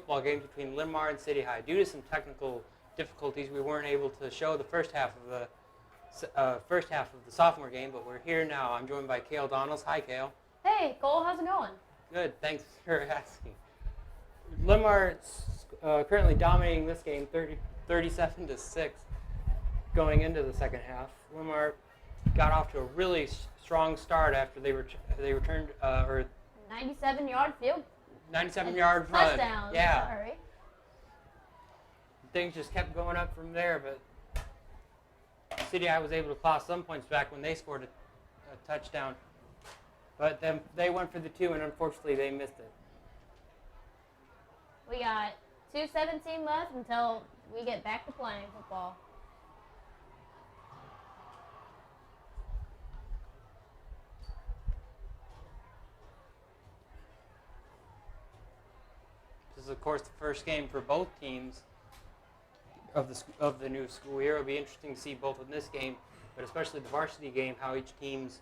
football game between Linn-Mar and City High. Due to some technical difficulties, we weren't able to show the first half of the sophomore game, but we're here now. I'm joined by Kale Donalds. Hi, Kale. Hey, Cole, how's it going? Good, thanks for asking. Linn-Mar currently dominating this game 37-6 going into the second half. Linn-Mar got off to a really strong start after they returned 97-yard field. 97-yard run. Touchdown. Yeah. Sorry. Things just kept going up from there, but City High was able to claw some points back when they scored a touchdown. But then they went for the 2, and unfortunately they missed it. We got 2:17 left until we get back to playing football. This is, of course, the first game for both teams of the new school year. It'll be interesting to see both in this game, but especially the varsity game, how each team's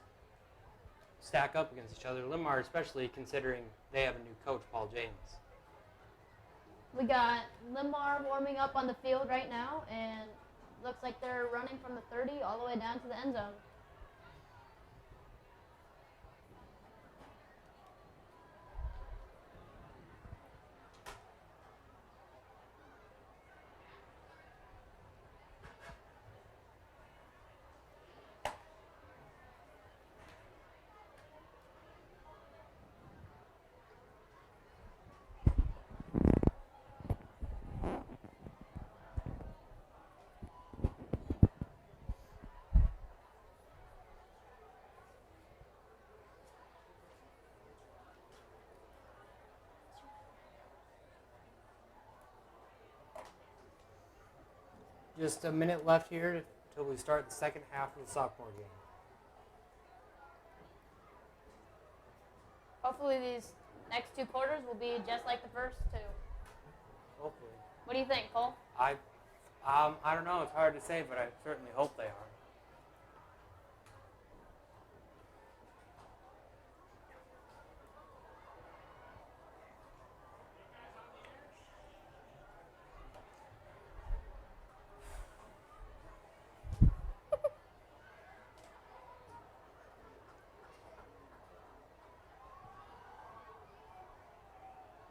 stack up against each other. Linn-Mar, especially considering they have a new coach, Paul James. We got Linn-Mar warming up on the field right now, and looks like they're running from the 30 all the way down to the end zone. Just a minute left here until we start the second half of the sophomore game. Hopefully these next 2 quarters will be just like the first 2. Hopefully. What do you think, Cole? I don't know. It's hard to say, but I certainly hope they are.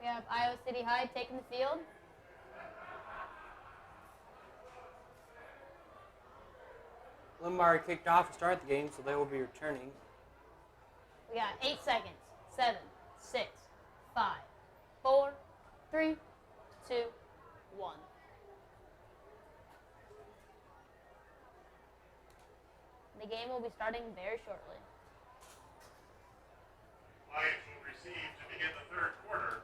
We have Iowa City High taking the field. Linn-Mar kicked off to start the game, so they will be returning. We got 8 seconds. 7, 6, 5, 4, 3, 2, 1. The game will be starting very shortly. Lions will receive to begin the third quarter.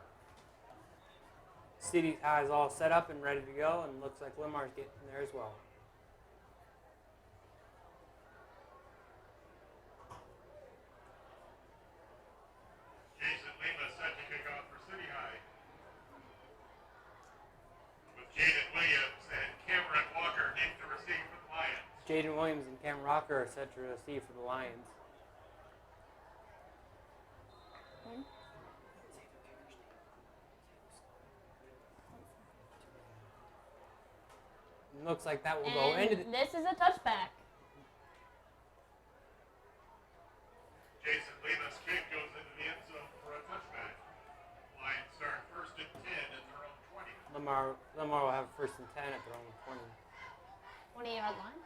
City High is all set up and ready to go, and looks like Linn-Mar's getting there as well. Jason Lima set to kick off for City High. With Jaden Williams and Cameron Walker in to receive for the Lions. Jaden Williams and Cam Rocker are set to receive for the Lions. Looks like that will go into the... This is a touchback. Jason Lima's kick goes into the end zone for a touchback. Lions start first and 10 at their own 20. Linn-Mar will have first and 10 at their own 20. 20-yard line.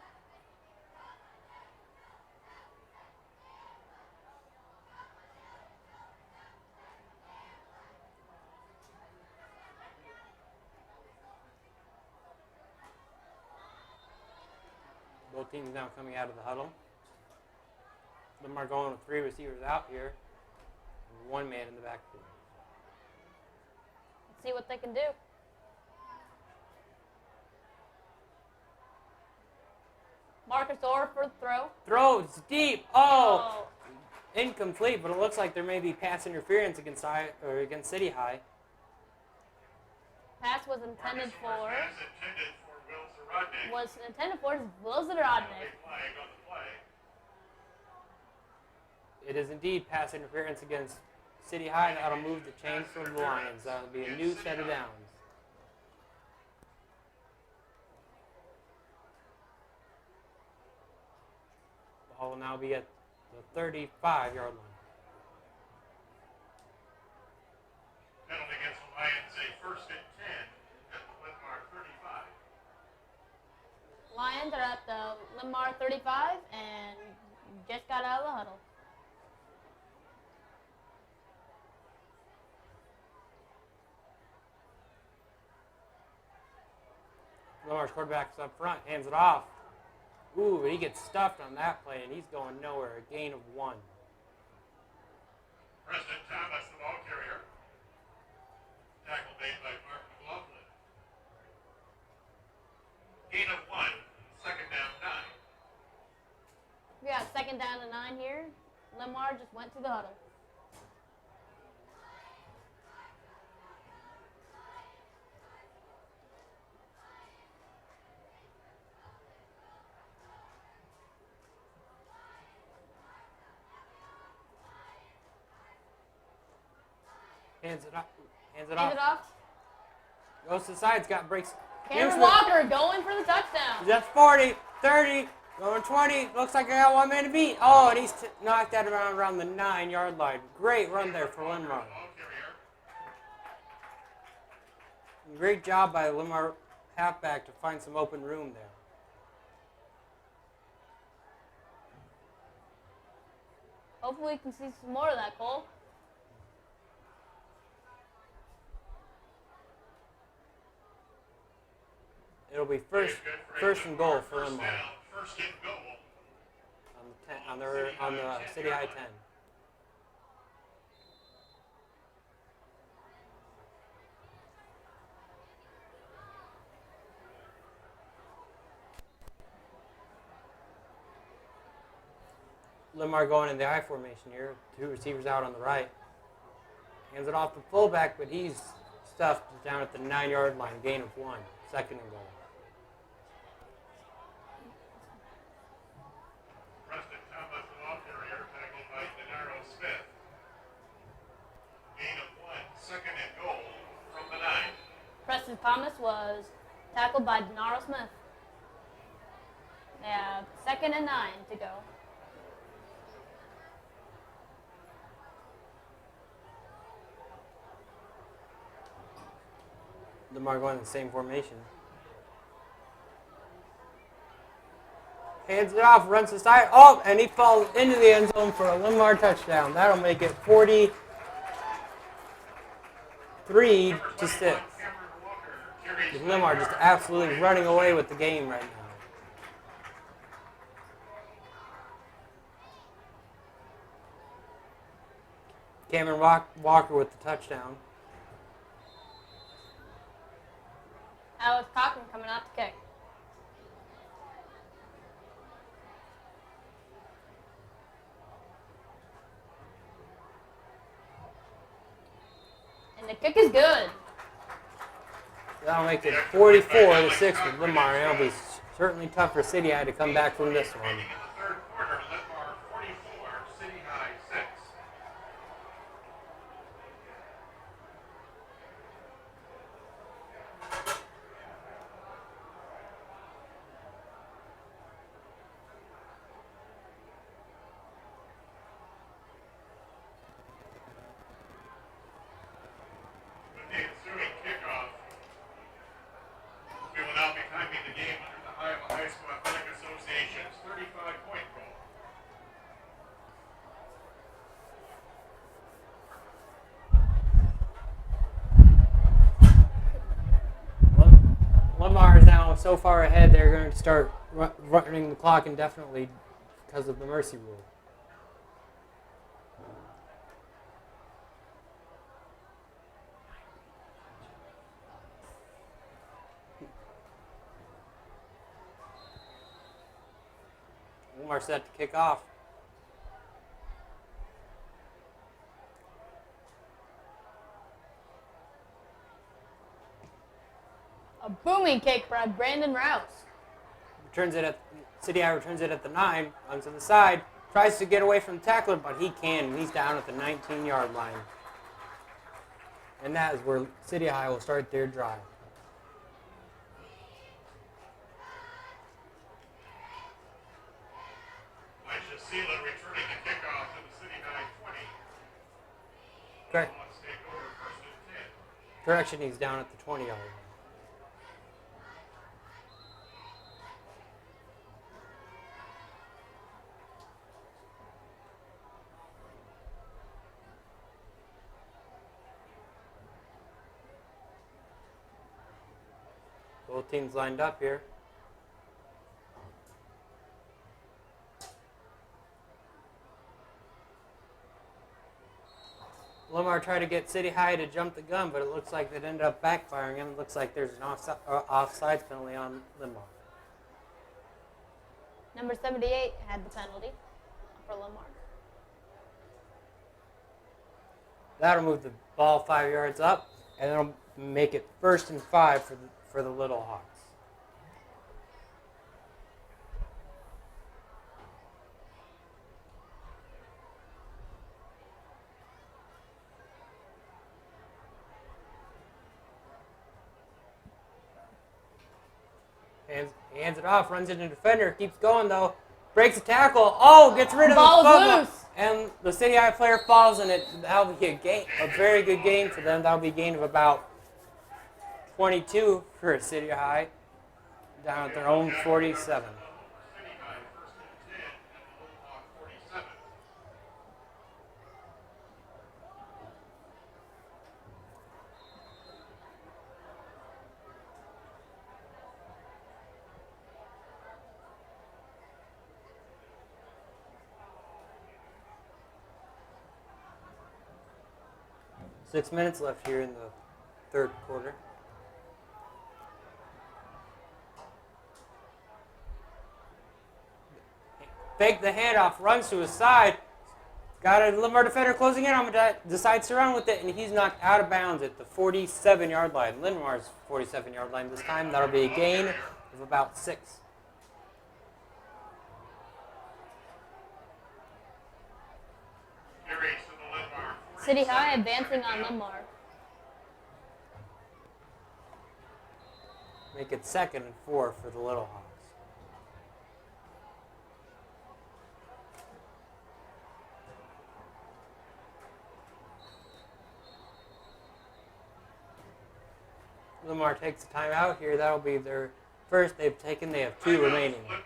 Both teams now coming out of the huddle. Linn-Mar going with 3 receivers out here and 1 man in the backfield. Let's see what they can do. Marcus Orr for the throw. Throws deep. Oh! Incomplete, but it looks like there may be pass interference against City High. Pass was intended for Will Zarodnik. flag on the play. It is indeed pass interference against City High. That'll move the chains from the Lions. That'll be a new set of downs. The ball will now be at the 35-yard line. Penalty against the Lions, a first and 10 at the Linn-Mar 35. Lions are at the Linn-Mar 35 and just got out of the huddle. Linn-Mar's quarterback's up front, hands it off. Ooh, he gets stuffed on that play, and he's going nowhere. A gain of 1. Preston Thomas, the ball carrier. Tackle made by Mark McLaughlin. Gain of 1, second down 9. We got second down to 9 here. Linn-Mar just went to the huddle. Hands it off. Hands it off. Goes to the sides, got breaks. Cameron Walker going for the touchdown. He's at 40, 30, going 20. Looks like I got one man to beat. Oh, and he's knocked that around the 9-yard line. Great run there for Linn-Mar. Great job by the Linn-Mar halfback to find some open room there. Hopefully we can see some more of that, Cole. It'll be first and goal for Linn-Mar. First and goal. On the City High 10. Linn-Mar going in the I formation here. 2 receivers out on the right. Hands it off to fullback, but he's stuffed down at the 9-yard line. Gain of 1. Second and goal. Preston Thomas, the ball carrier, tackled by Denaro Smith. Gain of 1, second and goal from the 9. Preston Thomas was tackled by Denaro Smith. They have second and 9 to go. Linn-Mar going in the same formation. Hands it off, runs to the side. Oh, and he falls into the end zone for a Linn-Mar touchdown. That'll make it 43-6. Linn-Mar just absolutely running away with the game right now. Cameron Walker with the touchdown. Alex Cochran coming out to kick. And the kick is good. That'll make it 44-6 with Linn-Mar. It'll be certainly tough for City High to come back from this one. In the third quarter, Linn-Mar 44, City High 6. With the ensuing kickoff, we will now be timing the game under the Iowa High School Athletic Association's 35-point rule. Linn-Mar is now so far ahead, they're going to start running the clock indefinitely because of the mercy rule. Linn-Mar set to kick off. A booming kick by Brandon Rouse. City High returns it at the 9, runs to the side, Tries to get away from the tackler, but he can. He's down at the 19-yard line. And that is where City High will start their drive. Elisha Sela returning a kickoff to the City High 20. Correct. Let's take over first and 10. Correction, he's down at the 20-yard line. Both teams lined up here. Linn-Mar tried to get City High to jump the gun, but it looks like it ended up backfiring him. It looks like there's an offsides penalty on Linn-Mar. Number 78 had the penalty for Linn-Mar. That'll move the ball 5 yards up, and it'll make it 1st and 5 for the Little Hawks. Hands it off, runs into the defender, keeps going though, breaks a tackle. Oh, gets rid of Ball the is fumble, loose. and the City High player falls in it. That'll be a very good gain for them. That'll be a gain of about 22 for City High, down at their own 47. City High first and 10 at the Little Hawk 47. Six minutes left here in the third quarter. Fake the handoff, runs to his side. Got a Linn-Mar defender closing in on him, decides to run with it, and he's knocked out of bounds at the 47-yard line. Linn-Mar's 47-yard line this time. That'll be a gain of about 6. Carries to the Linn-Mar 47. City High advancing on Linn-Mar. Make it 2nd and 4 for the Little Hawks. Linn-Mar takes a timeout here. That'll be their first they've taken. They have 2 remaining. Linn-Mar.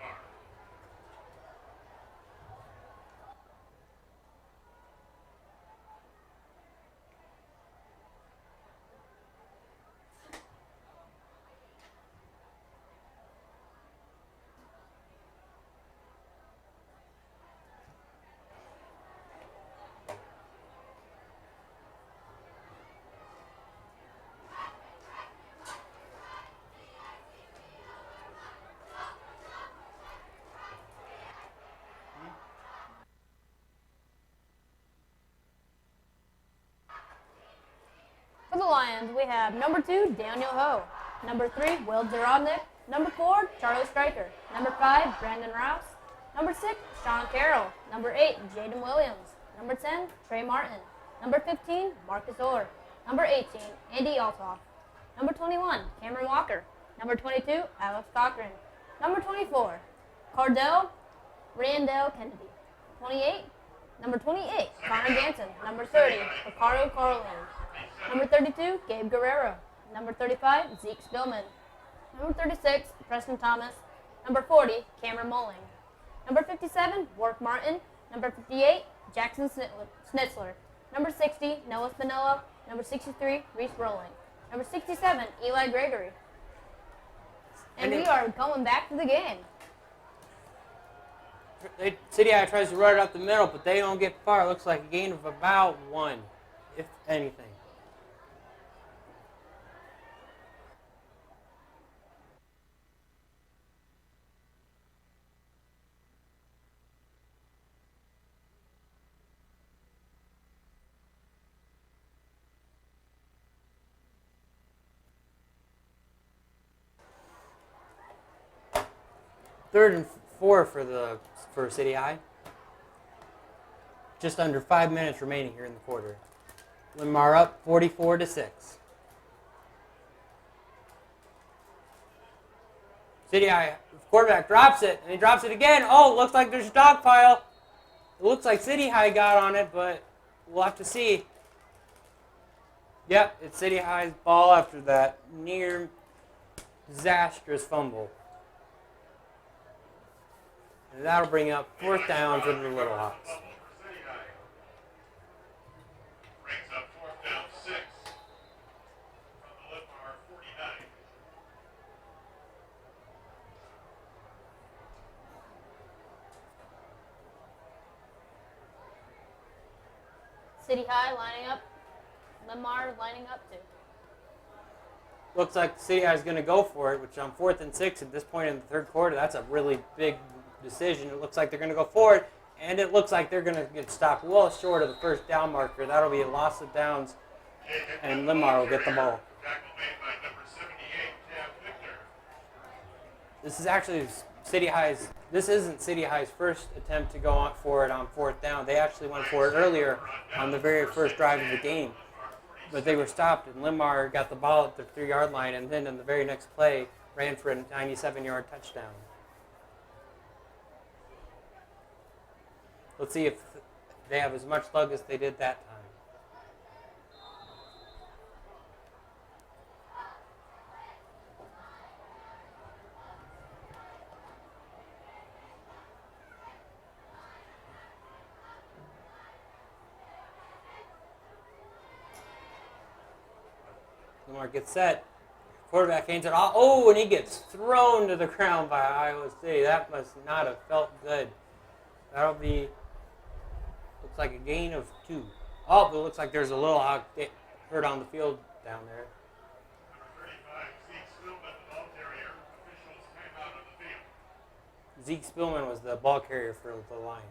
For the Lions, we have number 2, Daniel Ho. Number 3, Will Durodnik. Number 4, Charlie Stryker. Number 5, Brandon Rouse. Number 6, Sean Carroll. Number 8, Jaden Williams. Number 10, Trey Martin. Number 15, Marcus Orr. Number 18, Andy Altoff. Number 21, Cameron Walker. Number 22, Alex Cochran. Number 24, Cardell Randall Kennedy. 28, number 28, Connor Ganson. Number 30, Ricardo Carlin. Number 32, Gabe Guerrero. Number 35, Zeke Spillman. Number 36, Preston Thomas. Number 40, Cameron Mulling. Number 57, Warwick Martin. Number 58, Jackson Schnitzler. Number 60, Noah Spinello. Number 63, Reese Rowling. Number 67, Eli Gregory. And we are going back to the game. City High tries to run it up the middle, but they don't get far. It looks like a gain of about 1, if anything. Third and 4 for City High. just under 5 minutes remaining here in the quarter. Linn-Mar up 44-6. City High quarterback drops it, and he drops it again. Oh, it looks like there's a dog pile. It looks like City High got on it, but we'll have to see. Yep, it's City High's ball after that near disastrous fumble. And that'll bring up 4th down for the Little Hawks. Brings up 4th down 6 from the Linn-Mar 49. City High lining up. Linn-Mar lining up too. Looks like City High is going to go for it, which on 4th and 6 at this point in the 3rd quarter, that's a really big decision. It looks like they're going to go for it, and it looks like they're going to get stopped well short of the 1st down marker. That'll be a loss of downs, and Linn-Mar will get the ball. Tackle made by number 78, Tab Victor. This is actually City High's. This isn't City High's first attempt to go on for it on 4th down. They actually went for it earlier on the very first drive of the game, but they were stopped, and Linn-Mar got the ball at the 3-yard line, and then in the very next play ran for a 97-yard touchdown. Let's see if they have as much luck as they did that time. Linn-Mar gets set. Quarterback hands it off. Oh, and he gets thrown to the ground by Iowa City. That must not have felt good. That'll be, looks like a gain of 2. Oh, but it looks like there's a Little Hawk hurt on the field down there. Number 35, Zeke Spillman, the ball carrier. Officials came out on the field. Zeke Spillman was the ball carrier for the Lions.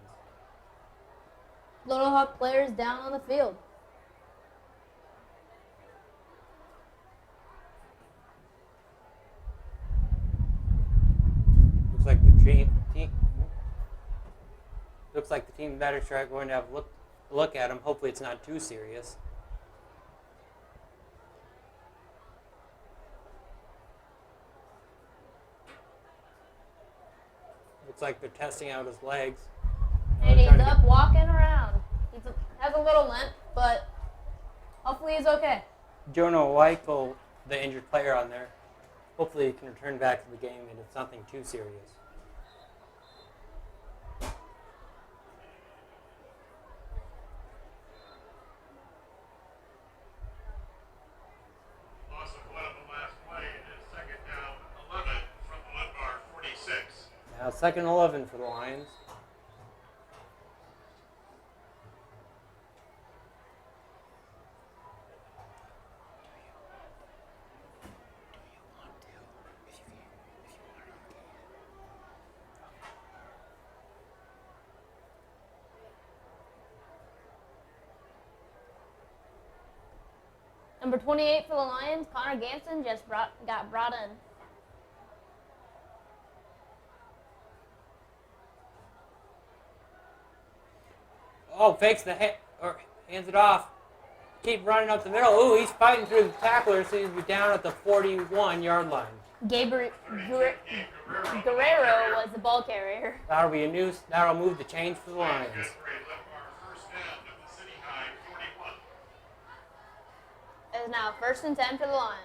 Little Hawk players down on the field. Looks like the team. Looks like the team better start going to have a look at him. Hopefully it's not too serious. Looks like they're testing out his legs. And he's up walking around. He has a little limp, but hopefully he's okay. Jonah Weichel, the injured player on there. Hopefully he can return back to the game and it's nothing too serious. Loss of one of the last play. It is 2nd down 11 from the Linn-Mar 46. Now 2nd and 11 for the Lions. Number 28 for the Lions, Connor Ganson just got brought in. Oh, fakes the or hands it off. Keep running up the middle. Ooh, he's fighting through the tackler, so he'll be down at the 41-yard line. Guerrero was the ball carrier. That'll be that'll move the chains for the Lions. Linn-Mar 1st down at the City High 41. It is now 1st and 10 for the Lions.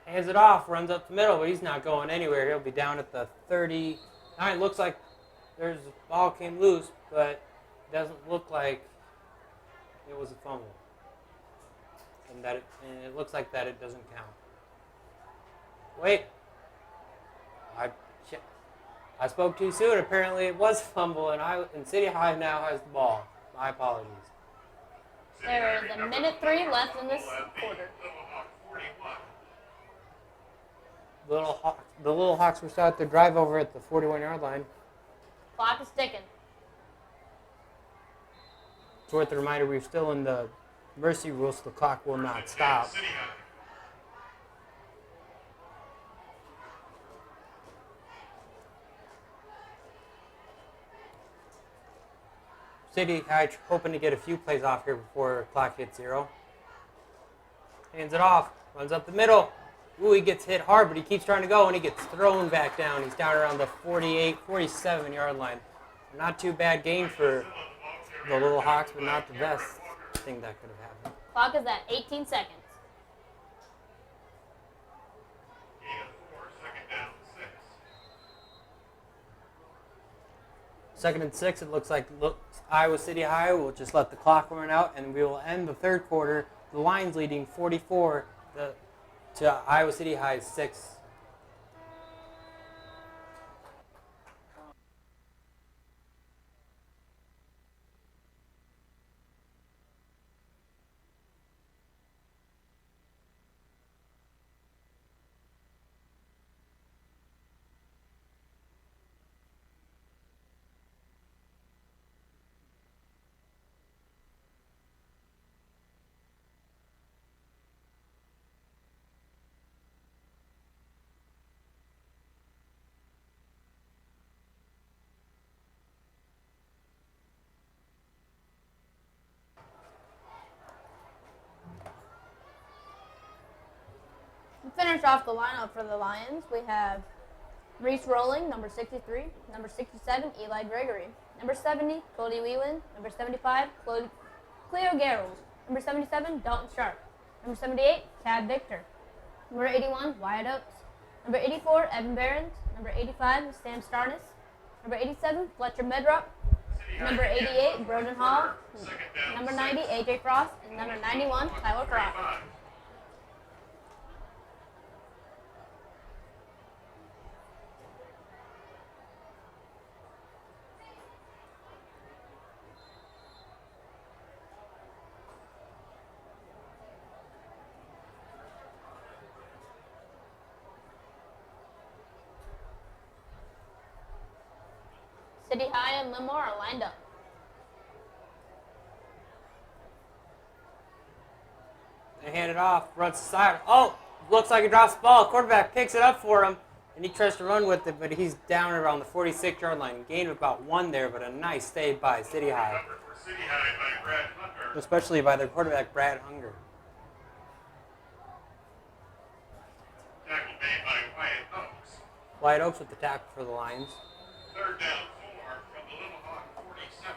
Hands it off, runs up the middle, but he's not going anywhere. He'll be down at the 39. Looks like the ball came loose, but it doesn't look like it was a fumble. And it looks like that it doesn't count. Wait. I spoke too soon. Apparently it was a fumble, and City High now has the ball. My apologies. There is a minute 3 left in this quarter. Little Hawk 41. The Little Hawks will start their drive over at the 41-yard line. Clock is ticking. It's worth a reminder we're still in the mercy rule, so the clock will not stop. City High. City High hoping to get a few plays off here before clock hits 0. Hands it off. Runs up the middle. Ooh, he gets hit hard, but he keeps trying to go, and he gets thrown back down. He's down around the 48, 47-yard line. Not too bad gain for the Little Hawks, but not the best thing that could have happened. Clock is at 18 seconds. Gain of 4, second down, 6. 2nd and 6, it looks like Iowa City High will just let the clock run out, and we will end the third quarter. The Lions leading 44 to Iowa City High's 6. To finish off the lineup for the Lions, we have Reese Rowling, number 63. Number 67, Eli Gregory. Number 70, Cody Whelan. Number 75, Cleo Garrels. Number 77, Dalton Sharp. Number 78, Tab Victor. Number 81, Wyatt Oates. Number 84, Evan Behrens. Number 85, Sam Starnes. Number 87, Fletcher Medrup. Number 88, Broden Hall. Number 90, AJ Frost. And number 91, Tyler Frost. City High and Linn-Mar are lined up. They hand it off, runs aside. Oh, looks like he drops the ball. Quarterback picks it up for him, and he tries to run with it, but he's down around the 46-yard line. Gain of about 1 there, but a nice save by City High. Number for City High by Brad Hunter. Especially by their quarterback, Brad Hunger. Tackle made by Wyatt Oaks. Wyatt Oaks with the tackle for the Lions. Third down, 4 from the Little Hawk 47.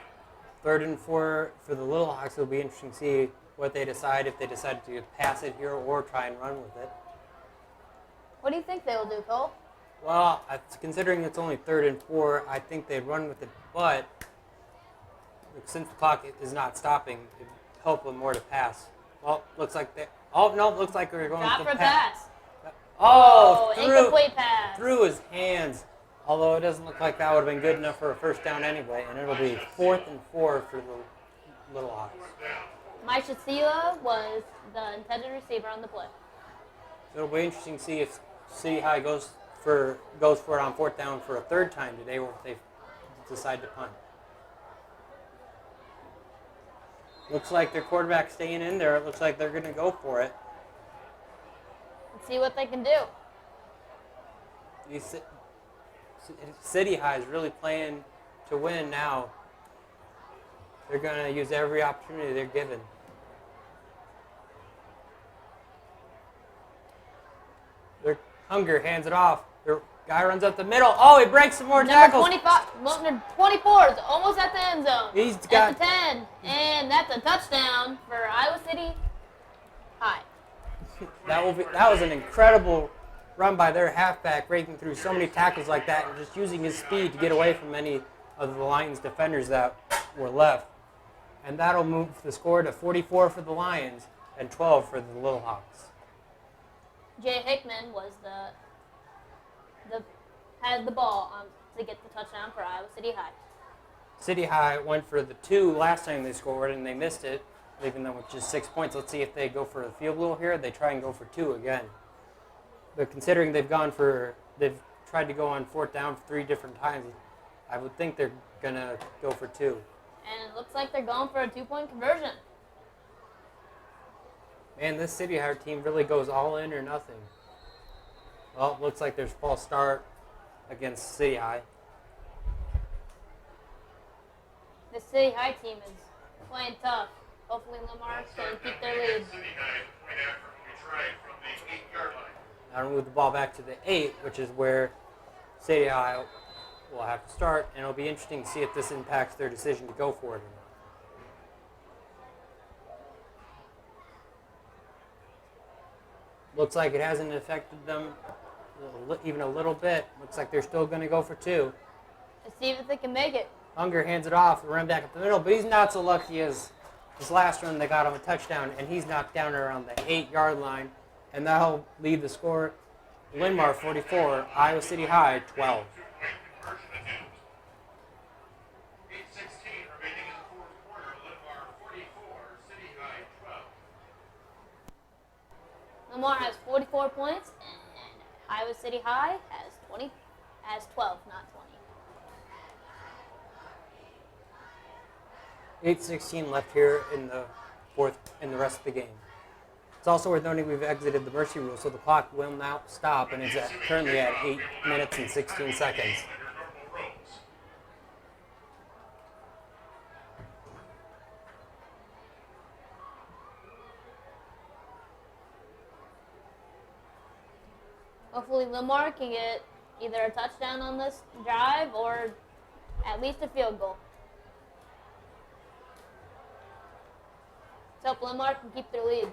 3rd and 4 for the Little Hawks. It'll be interesting to see what they decide, if they decide to pass it here or try and run with it. What do you think they will do, Cole? Well, considering it's only 3rd and 4, I think they'd run with it, but since the clock is not stopping, it'd help them more to pass. Well, looks like they. Oh no, looks like they're going Drop to for pass. Oh, incomplete pass. through his hands. Although it doesn't look like that would have been good enough for a first down anyway, and it'll be 4th and 4 for the Little Hawks. Misha Sela was the intended receiver on the play. It'll be interesting to see if City High goes for it on 4th down for a 3rd time today, or if they decide to punt. Looks like their quarterback's staying in there. It looks like they're going to go for it. Let's see what they can do. City High is really playing to win now. They're going to use every opportunity they're given. Their Hunger hands it off. Their guy runs up the middle. Oh, he breaks some more tackles. Number 24 is almost at the end zone. He's at got the 10, and that's a touchdown for Iowa City High. that was an incredible run by their halfback, breaking through so many tackles like that and just using his speed to get away from any of the Lions defenders that were left. And that'll move the score to 44 for the Lions and 12 for the Little Hawks. Jay Hickman was had the ball to get the touchdown for Iowa City High. City High went for the 2 last time they scored, and they missed it, leaving them with just 6 points. Let's see if they go for a field goal here. They try and go for 2 again. But considering they've tried to go on fourth down 3 different times, I would think they're going to go for 2. And it looks like they're going for a 2-point conversion. Man, this City High team really goes all in or nothing. Well, it looks like there's a false start against City High. The City High team is playing tough. Hopefully Linn-Mar can keep their lead. City High point after we tried from the 8-yard line. Now move the ball back to the 8, which is where City High will have to start, and it'll be interesting to see if this impacts their decision to go for it or not. Looks like it hasn't affected them even a little bit. Looks like they're still going to go for 2. Let's see if they can make it. Unger hands it off, run back up the middle, but he's not so lucky as his last run. They got him a touchdown, and he's knocked down around the 8-yard line, and that'll lead the score. Linn-Mar 44, Iowa City High 12. 2-point conversion attempt. 8:16 remaining in the fourth quarter. Linn-Mar 44, City High 12. Linn-Mar has 44 points, and Iowa City High has 12, not 20. 8:16 left here in the rest of the game. It's also worth noting we've exited the mercy rule, so the clock will now stop, and it's currently at 8 minutes and 16 seconds. Under normal rules. Hopefully Linn-Mar can get either a touchdown on this drive or at least a field goal. Let's hope Linn-Mar can keep their lead.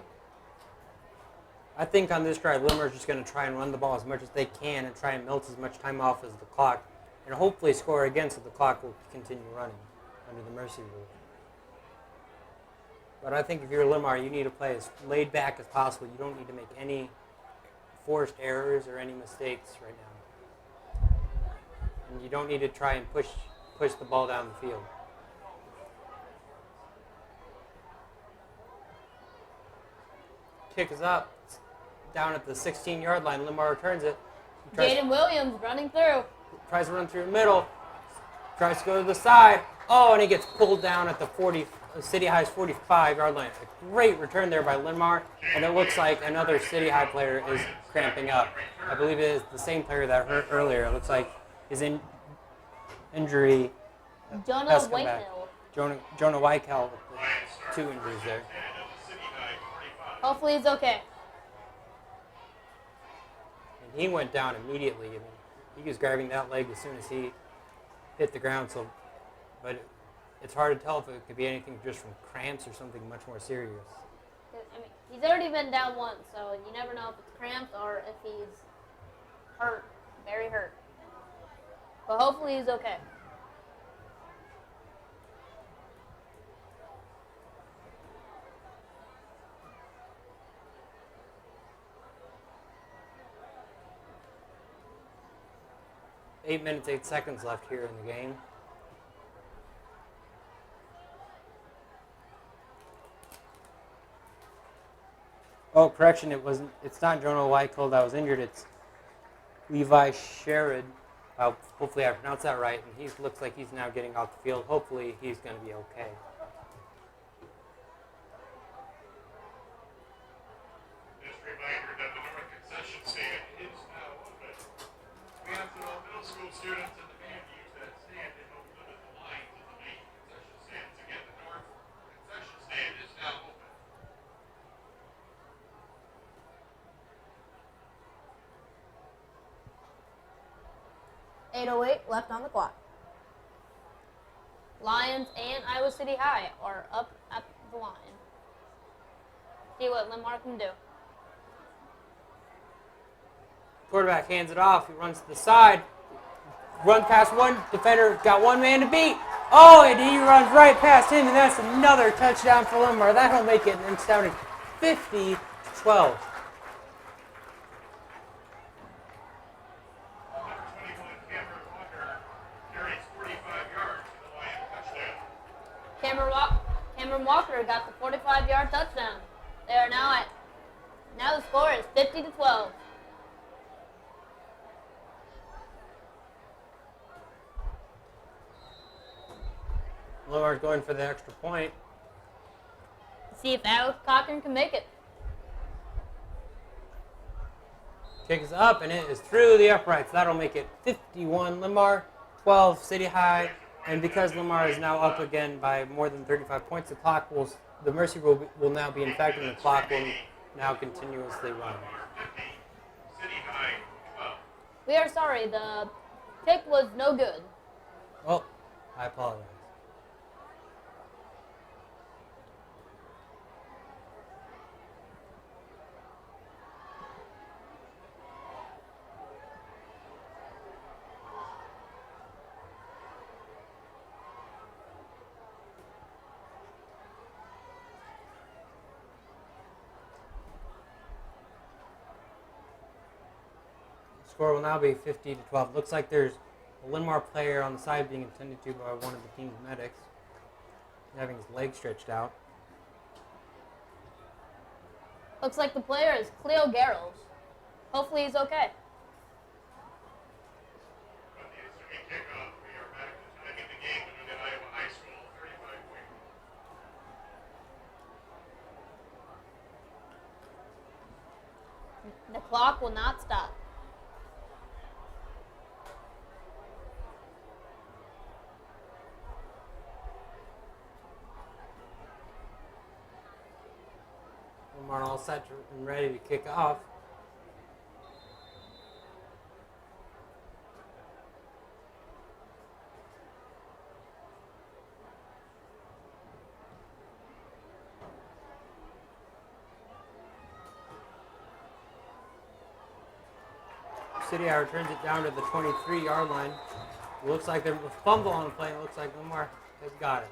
I think on this drive, Linn-Mar is just going to try and run the ball as much as they can and try and melt as much time off as the clock, and hopefully score again so the clock will continue running under the mercy rule. But I think if you're Linn-Mar, you need to play as laid back as possible. You don't need to make any forced errors or any mistakes right now. And you don't need to try and push the ball down the field. Kick is up. It's down at the 16-yard line. Linn-Mar returns it. Jaden Williams running through. Tries to run through the middle. Tries to go to the side. Oh, and he gets pulled down at the City High's 45-yard line. A great return there by Linn-Mar, and it looks like another City High player is cramping up. I believe it is the same player that hurt earlier. It looks like his injury Jonah has come back. Whitehill. Jonah Whitehill with the 2 injuries there. Hopefully he's okay. And he went down immediately. I mean, he was grabbing that leg as soon as he hit the ground. But it's hard to tell if it could be anything just from cramps or something much more serious. I mean, he's already been down once, so you never know if it's cramps or if he's hurt, very hurt. But hopefully he's okay. Eight minutes, 8 seconds left here in the game. Oh, correction! It's not Jonah Whitehill that was injured. It's Levi Sherrod. Hopefully, I pronounced that right. And he looks like he's now getting off the field. Hopefully, he's going to be okay. Just a reminder that the North Concession Stand is now open. We ask that all middle school students and the band use that stand to help limit the lines at the main concession stands. Again, the North Concession Stand is now open. 8:08 left on the clock. Lions and Iowa City High are up at the line. See what Linn-Mar can do. Quarterback hands it off. He runs to the side. Runs past one defender. Got one man to beat. Oh, and he runs right past him, and that's another touchdown for Linn-Mar. That'll make it, and it's down to 50-12. Number 21, Cameron Walker, carries 45 yards for the Lion touchdown. Cameron Walker got the 45-yard touchdown. They are now the score is 50-12. Linn-Mar's going for the extra point. See if Alex Cochran can make it. Kick is up, and it is through the uprights. That'll make it 51 Linn-Mar, 12 City High. And because Linn-Mar is now up again by more than 35 points, the mercy rule will now be in effect, and the clock will now continuously run. City High 12. We are sorry, the kick was no good. Oh, I apologize. Score will now be 50 to 12. Looks like there's a Linn-Mar player on the side being attended to by one of the team's medics, having his leg stretched out. Looks like the player is Cleo Garrels. Hopefully he's okay. But the ensuing kickoff, we are back to timing the game between Iowa High School, 35-point. The clock will not stop. Linn-Mar all set and ready to kick off. City High turns it down to the 23-yard line. It looks like there's a fumble on the play. It looks like Linn-Mar has got it.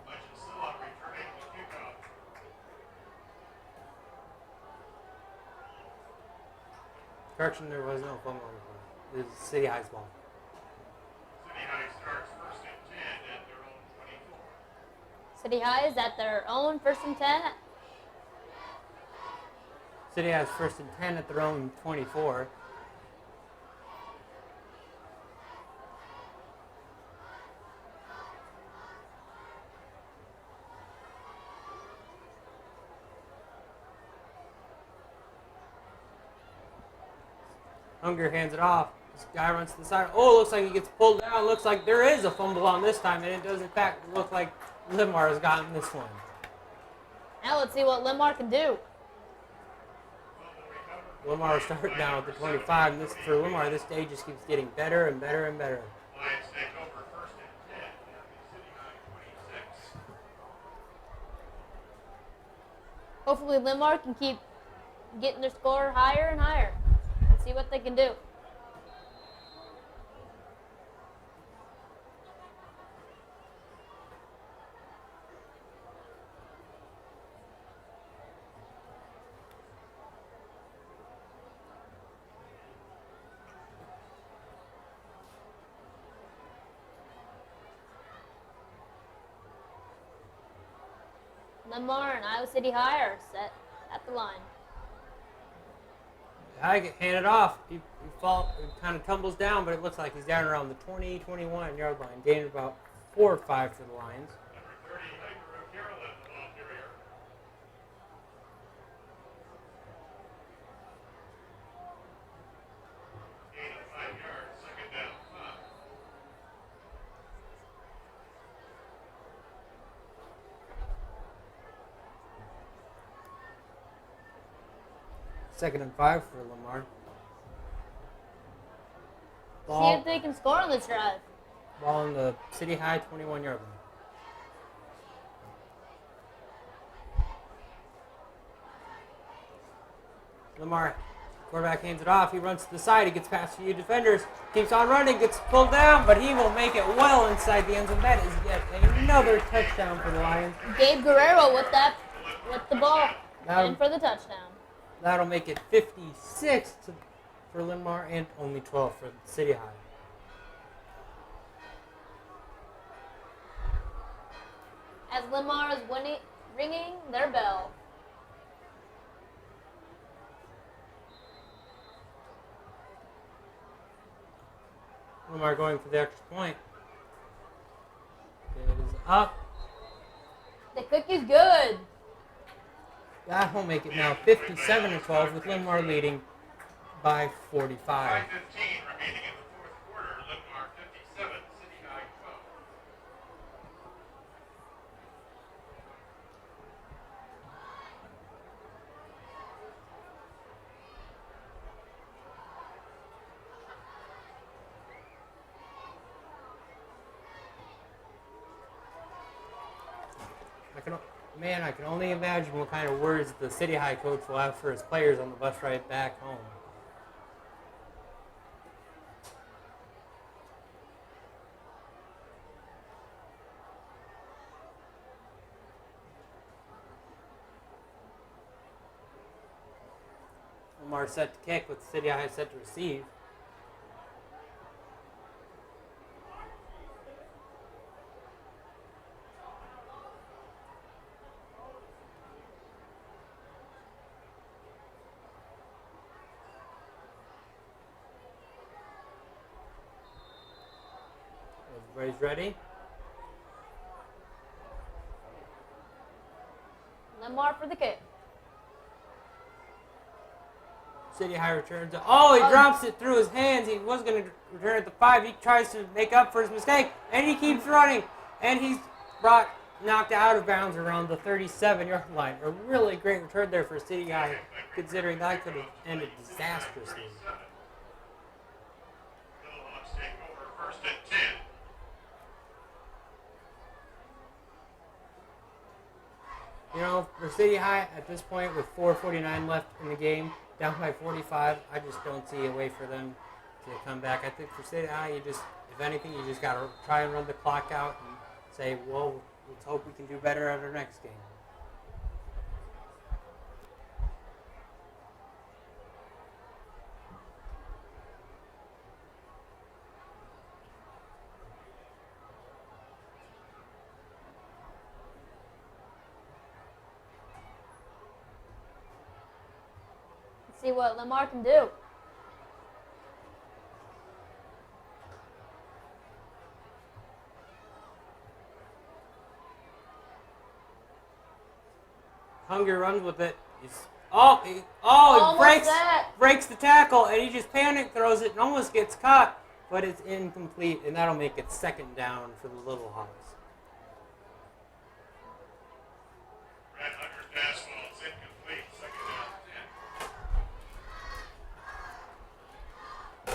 Legend still up, returning the kickoff. Correction, there was no fumble on the play. It was City High's ball. City High starts first and 10 at their own 24. City High is at their own 1st and 10. City has 1st and 10 at their own 24. Unger hands it off. This guy runs to the side. Oh, looks like he gets pulled down. Looks like there is a fumble on this time, and it does in fact look like Linn-Mar has gotten this one. Now let's see what Linn-Mar can do. Linn-Mar will start now at the 25, and this for Linn-Mar, this day just keeps getting better and better and better. Lions take over first and 10 at the City High 26. Hopefully Linn-Mar can keep getting their score higher and higher. Let's see what they can do. Linn-Mar and Iowa City High are set at the line. I get handed off. He kind of tumbles down, but it looks like he's down around the 20, 21-yard line, gaining about 4 or 5 for the Lions. Number 30, Hyper Carolyn, the ball carrier. Gain of 5 yards, second down, 5. Second and 5 for Linn-Mar. See if they can score on this drive. Ball on the City High 21-yard line. Linn-Mar, quarterback hands it off. He runs to the side. He gets past a few defenders. Keeps on running. Gets pulled down, but he will make it well inside the end zone. That is yet another touchdown for the Lions. Gabe Guerrero with the ball That'll- and for the touchdown. That'll make it 56 for Linn-Mar and only 12 for City High. As Linn-Mar is ringing their bell. Linn-Mar going for the extra point. It is up. The cookie's good. That will make it now 57-12 with Linn-Mar leading by 45. 5:15 remaining in the fourth quarter. Linn-Mar 57, City High 12. I can only imagine what kind of words the City High coach will have for his players on the bus ride back home. Linn-Mar set to kick with City High set to receive. Everybody's ready? Linn-Mar for the kick. City High returns it. Oh, he drops it through his hands. He was going to return it to 5. He tries to make up for his mistake, and he keeps running. And he's knocked out of bounds around the 37-yard line. A really great return there for City High, considering that could have ended disastrously. Little Hawks take over 1st and 10. You know, for City High, at this point, with 4:49 left in the game, down by 45, I just don't see a way for them to come back. I think for City High, if anything, you just got to try and run the clock out and say, well, let's hope we can do better at our next game. Let's see what Linn-Mar can do. Hunger runs with it. He Almost breaks the tackle, and he just panic throws it and almost gets caught, but it's incomplete, and that'll make it 2nd down for the Little Hawks. Brad Hunter's pass ball is incomplete. 2nd down 10.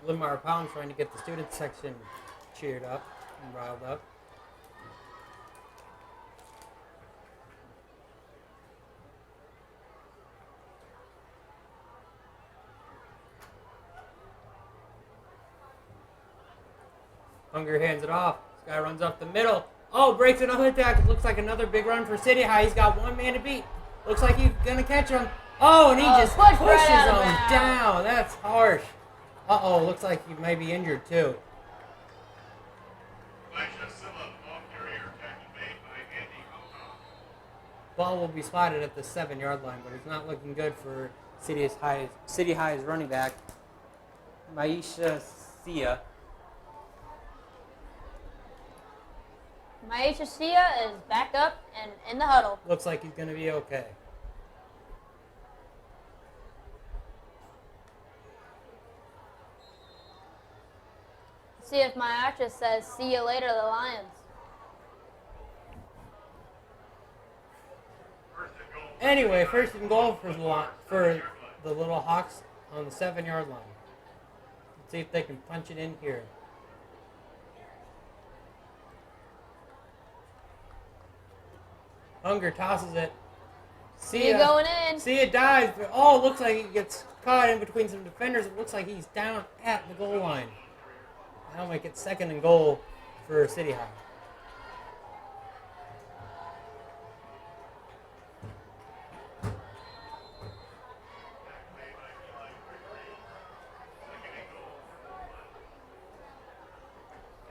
Linn-Mar Pound trying to get the student section cheered up and riled up. Hunger hands it off. This guy runs up the middle. Oh, breaks another tackle. Looks like another big run for City High. He's got one man to beat. Looks like he's going to catch him. Oh, and he just pushed pushes right out him of bounds. down. That's harsh. Uh-oh, looks like he may be injured too. Elijah Silla, ball carrier, tackle made by Andy Howe. Ball will be spotted at the 7-yard line, but it's not looking good for City High's running back, Maisha Sia. Maisha Sia is back up and in the huddle. Looks like he's going to be okay. See if my actress says, "See you later, the Lions." Anyway, 1st and goal for the Little Hawks on the 7-yard line. Let's see if they can punch it in here. Hunger tosses it. See going in. See it dives, but oh, it looks like he gets caught in between some defenders. It looks like he's down at the goal line. That'll make it 2nd and goal for City High.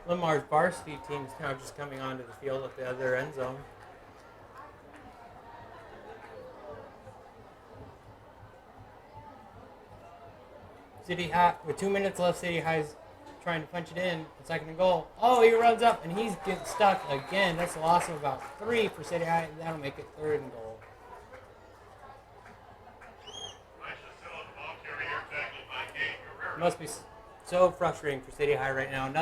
Linn-Mar's varsity team is now just coming onto the field at the other end zone. City High, with 2 minutes left, City High's trying to punch it in. Second and goal. Oh, he runs up and he's getting stuck again. That's a loss of about 3 for City High. That'll make it third and goal. It must be so frustrating for City High right now.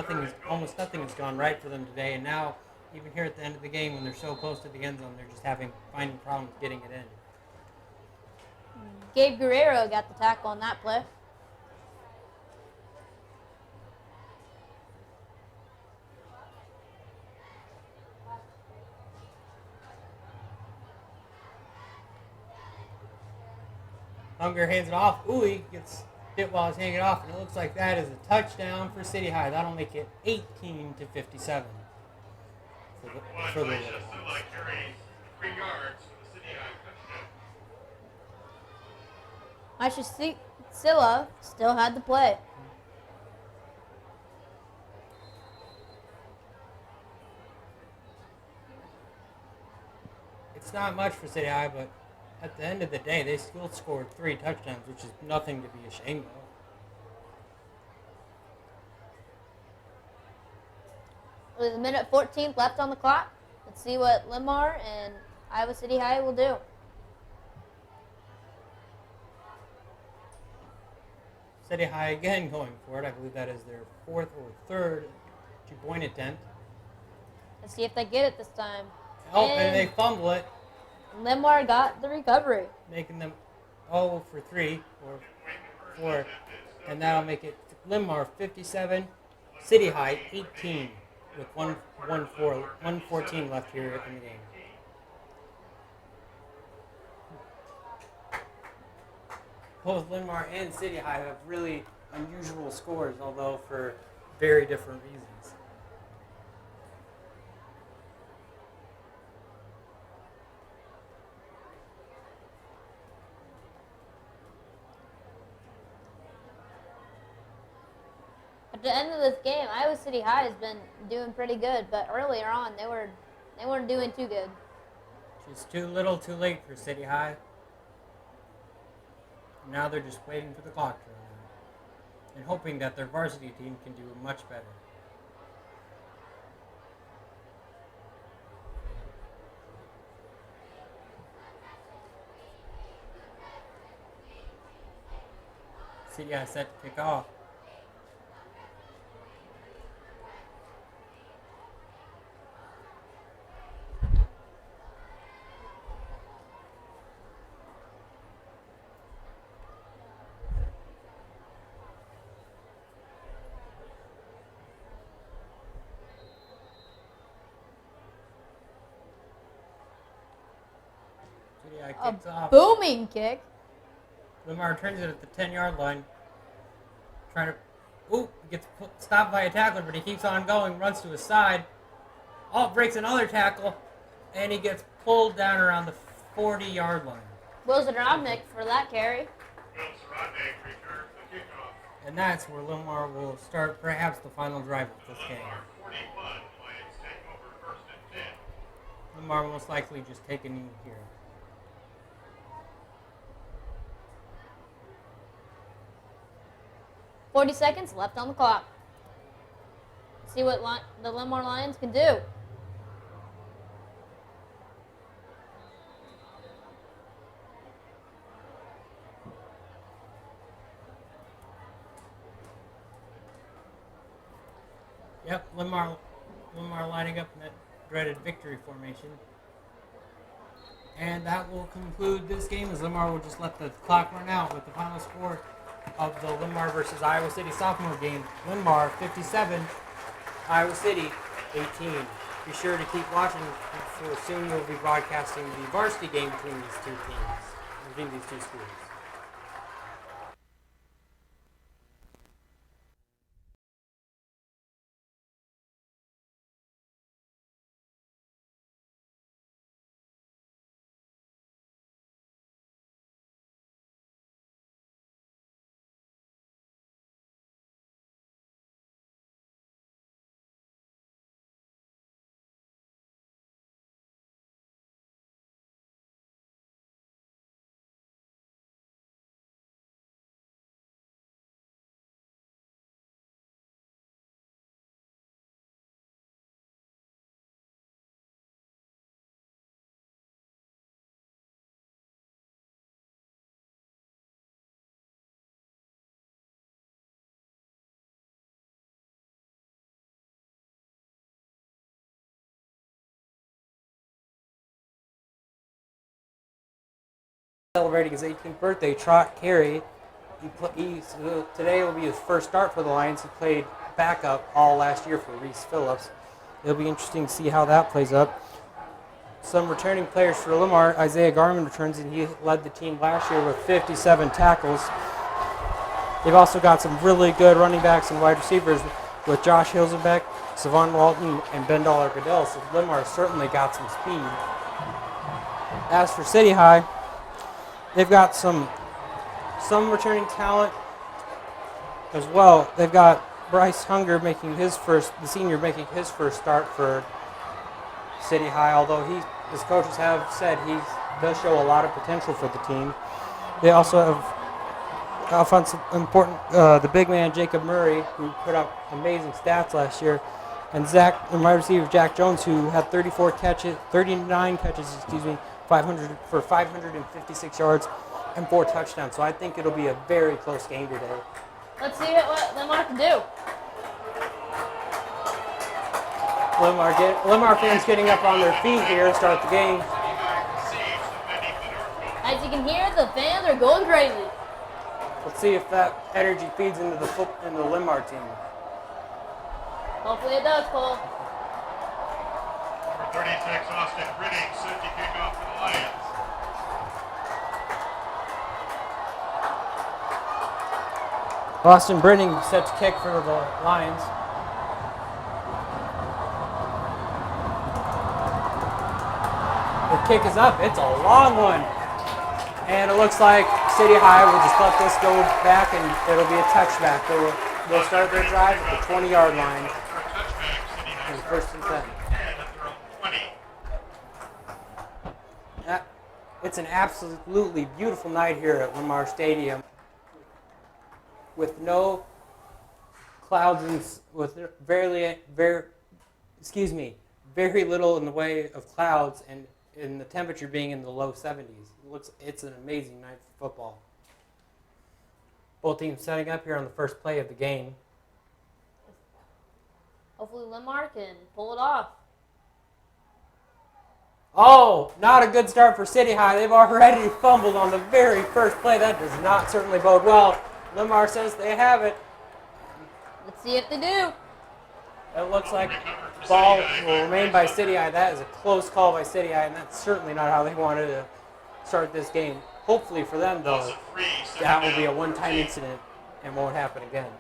Almost nothing has gone right for them today, and now even here at the end of the game, when they're so close to the end zone, they're just finding problems getting it in. Gabe Guerrero got the tackle on that play. Hunger hands it off. Ooh, he gets hit while he's hanging it off, and it looks like that is a touchdown for City High. That'll make it 18-57 for the Little Ones. Aisha Silla still had the play. It's not much for City High, but at the end of the day, they still scored 3 touchdowns, which is nothing to be ashamed of. With a minute 14 left on the clock, let's see what Linn-Mar and Iowa City High will do. City High again going for it. I believe that is their 4th or 3rd 2-point attempt. Let's see if they get it this time. Oh, and they fumble it, Linn-Mar got the recovery. making them 0 for 3 or 4, and that'll make it Linn-Mar 57, City High 18 with 1:14 left here in the game. Both Linn-Mar and City High have really unusual scores, although for very different reasons. At the end of this game, Iowa City High has been doing pretty good, but earlier on they weren't doing too good. Just too little, too late for City High. Now they're just waiting for the clock to run out and hoping that their varsity team can do much better. City High set to kick off. City High kicks off. Booming kick. Linn-Mar turns it at the 10-yard line. Trying to, gets stopped by a tackler, but he keeps on going, runs to his side. Oh, breaks another tackle, and he gets pulled down around the 40-yard line. Will Zarodnik for that carry. And that's where Linn-Mar will start perhaps the final drive of this game. Linn-Mar will most likely just take a knee here. .40 seconds left on the clock. See what the Linn-Mar Lions can do. Yep, Linn-Mar lining up in that dreaded victory formation. And that will conclude this game as Linn-Mar will just let the clock run out with the final score of the Linn-Mar versus Iowa City sophomore game. Linn-Mar 57, Iowa City 18. Be sure to keep watching, for soon we'll be broadcasting the varsity game between these two teams, between these two schools. celebrating his 18th birthday, Trot Carey. Today will be his first start for the Lions. He played backup all last year for Reese Phillips. It'll be interesting to see how that plays up. Some returning players for Linn-Mar. Isaiah Garman returns, and he led the team last year with 57 tackles. They've also got some really good running backs and wide receivers with Josh Hilsenbeck, Savon Walton, and Ben Dollar-Goodell. So Linn-Mar certainly got some speed. As for City High, they've got some returning talent as well. They've got Bryce Hunger the senior making his first start for City High, although his coaches have said he does show a lot of potential for the team. They also have the big man Jacob Murray, who put up amazing stats last year, and wide receiver Jack Jones, who had 39 catches, 556 yards and 4 touchdowns. So I think it'll be a very close game today. Let's see what Linn-Mar can do. Linn-Mar fans getting up on their feet here to start the game. As you can hear, the fans are going crazy. Let's see if that energy feeds into the Linn-Mar team. Hopefully it does, Cole. Number 36, Austin Briding, safety kickoff for the Lions. Austin Brenning set to kick for the Lions. The kick is up. It's a long one. And it looks like City High will just let this go back, and it'll be a touchback. They'll start their drive at the 20-yard line. And first and 10. It's an absolutely beautiful night here at Linn-Mar Stadium, with no clouds and very little in the way of clouds, and the temperature being in the low 70s. It's an amazing night for football. Both teams setting up here on the first play of the game. Hopefully Linn-Mar can pull it off. Oh, not a good start for City High. They've already fumbled on the very first play. That does not certainly bode well. Linn-Mar says they have it. Let's see if they do. It looks like the ball will remain by City High. That is a close call by City High, and that's certainly not how they wanted to start this game. Hopefully for them, though, that will be a one-time incident and won't happen again.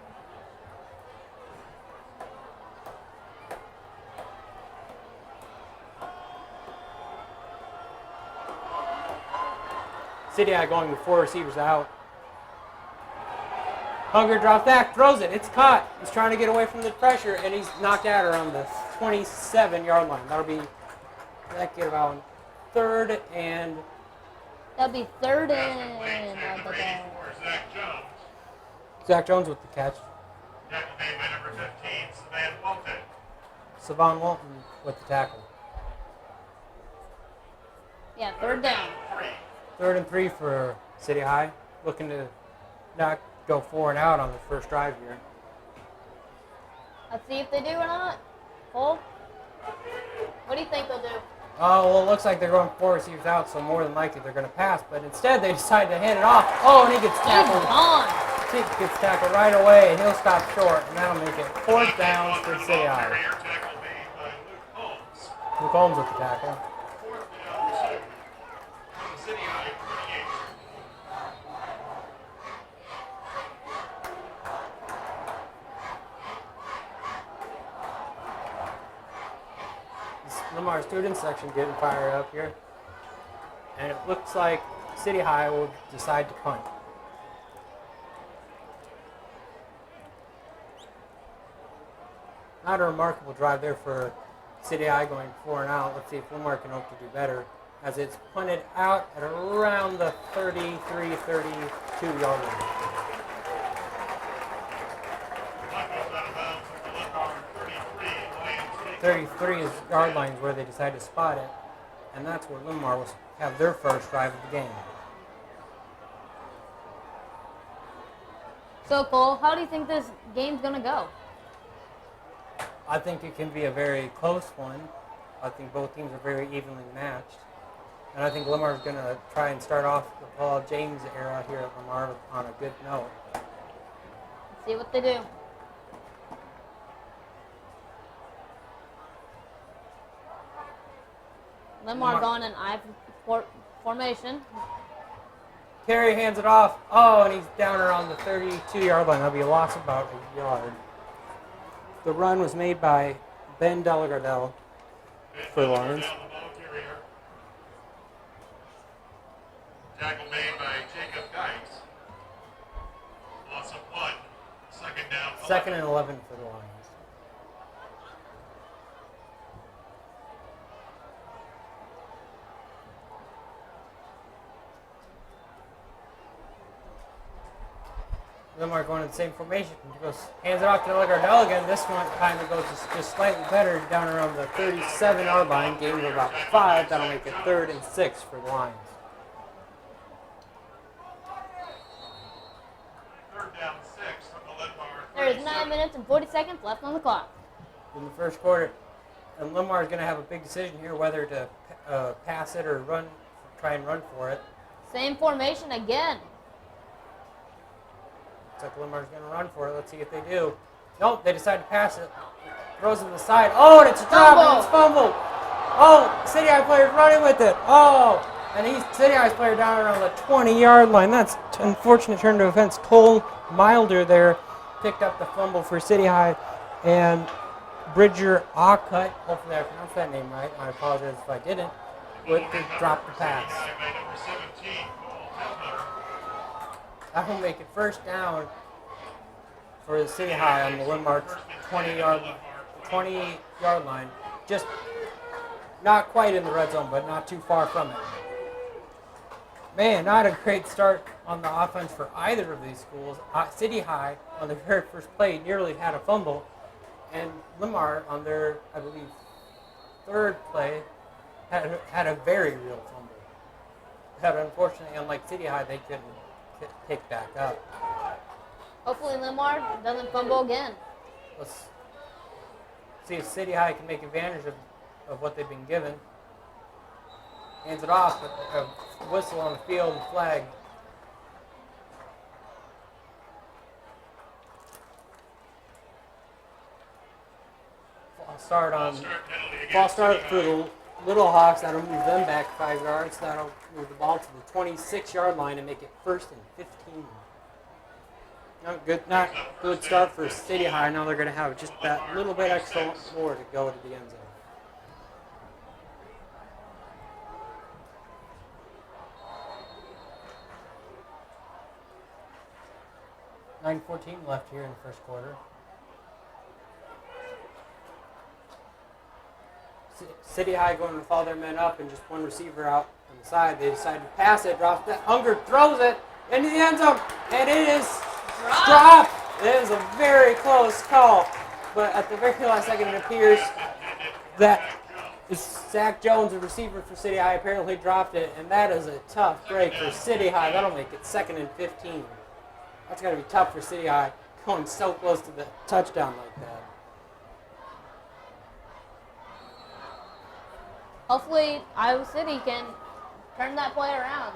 City High going with 4 receivers out. Hunger drops back, throws it. It's caught. He's trying to get away from the pressure, and he's knocked out around the 27-yard line. That'll get about third and... That'll be third and... Zach Jones with the catch. Tackle made by number 15, Savon Walton. Savon Walton with the tackle. Yeah, third down. 3rd and 3 for City High. Looking to not go 4 and out on the first drive here. Let's see if they do or not. Cole? What do you think they'll do? Oh, well, it looks like they're going 4 receivers out, so more than likely they're going to pass. But instead, they decide to hand it off. Oh, and he gets tackled. He gets tackled right away, and he'll stop short, and that'll make it 4th down for City High. Luke Holmes with the tackle. Linn-Mar student section getting fired up here. And it looks like City High will decide to punt. Not a remarkable drive there for City High going 4 and out. Let's see if Linn-Mar can hope to do better, as it's punted out at around the 33-32 yard line. 33 yard line is where they decide to spot it, and that's where Linn-Mar will have their first drive of the game. So, Cole, how do you think this game's going to go? I think it can be a very close one. I think both teams are very evenly matched. And I think Linn-Mar is going to try and start off the Paul James era here at Linn-Mar on a good note. Let's see what they do. Linn-Mar going in I formation. Carey hands it off. Oh, and he's down around the 32-yard line. That'll be a loss of about a yard. The run was made by Ben Delagardelle for the Lions. Tackle made by Jacob Geis. Loss of 1. Second down. 2nd and 11 for the Lions. Linn-Mar going in the same formation. He goes, hands it off to Delagardelle again. This one kind of goes just slightly better down around the 37-yard line. Gain of about 5. That'll make it 3rd and 6 for the Lions. Third down 6 from the Linn-Mar. There is 9 minutes and 40 seconds left on the clock. In the first quarter, and Linn-Mar is going to have a big decision here whether to pass it or try and run for it. Same formation again. Looks like Linn-Mar's going to run for it. Let's see if they do. Nope, they decide to pass it. Throws it to the side. Oh, and it's a drop, and it's fumbled. Oh, City High player's running with it. Oh, and he's City High's player down around the 20-yard line. That's an unfortunate turn to offense. Cole Milder there picked up the fumble for City High, and Bridger Acut, hopefully I pronounced that name right. I apologize if I didn't, would drop the pass. By number 17, Cole Milner. That will make it first down for the City High on the Linn-Mar 20-yard line. Just not quite in the red zone, but not too far from it. Man, not a great start on the offense for either of these schools. City High, on the very first play, nearly had a fumble. And Linn-Mar, on their, I believe, third play, had a very real fumble. But unfortunately, unlike City High, they couldn't pick back up. Hopefully Linn-Mar doesn't fumble again. Let's see if City High can make advantage of what they've been given. Hands it off, but a whistle on the field and flag. False start for the Little Hawks. That'll move them back 5 yards. That'll move the ball to the 26-yard line and make it 1st and 15. Not good start for City High. Now they're going to have just that little bit extra more to go to the end zone. .9:14 left here in the first quarter. City High going to follow their men up and just one receiver out on the side. They decide to pass it, drops that. Unger throws it into the end zone, and it is dropped. It is a very close call, but at the very last second it appears that Zach Jones, the receiver for City High, apparently dropped it, and that is a tough break for City High. That'll make it 2nd and 15. That's going to be tough for City High, going so close to the touchdown like that. Hopefully Iowa City can turn that play around.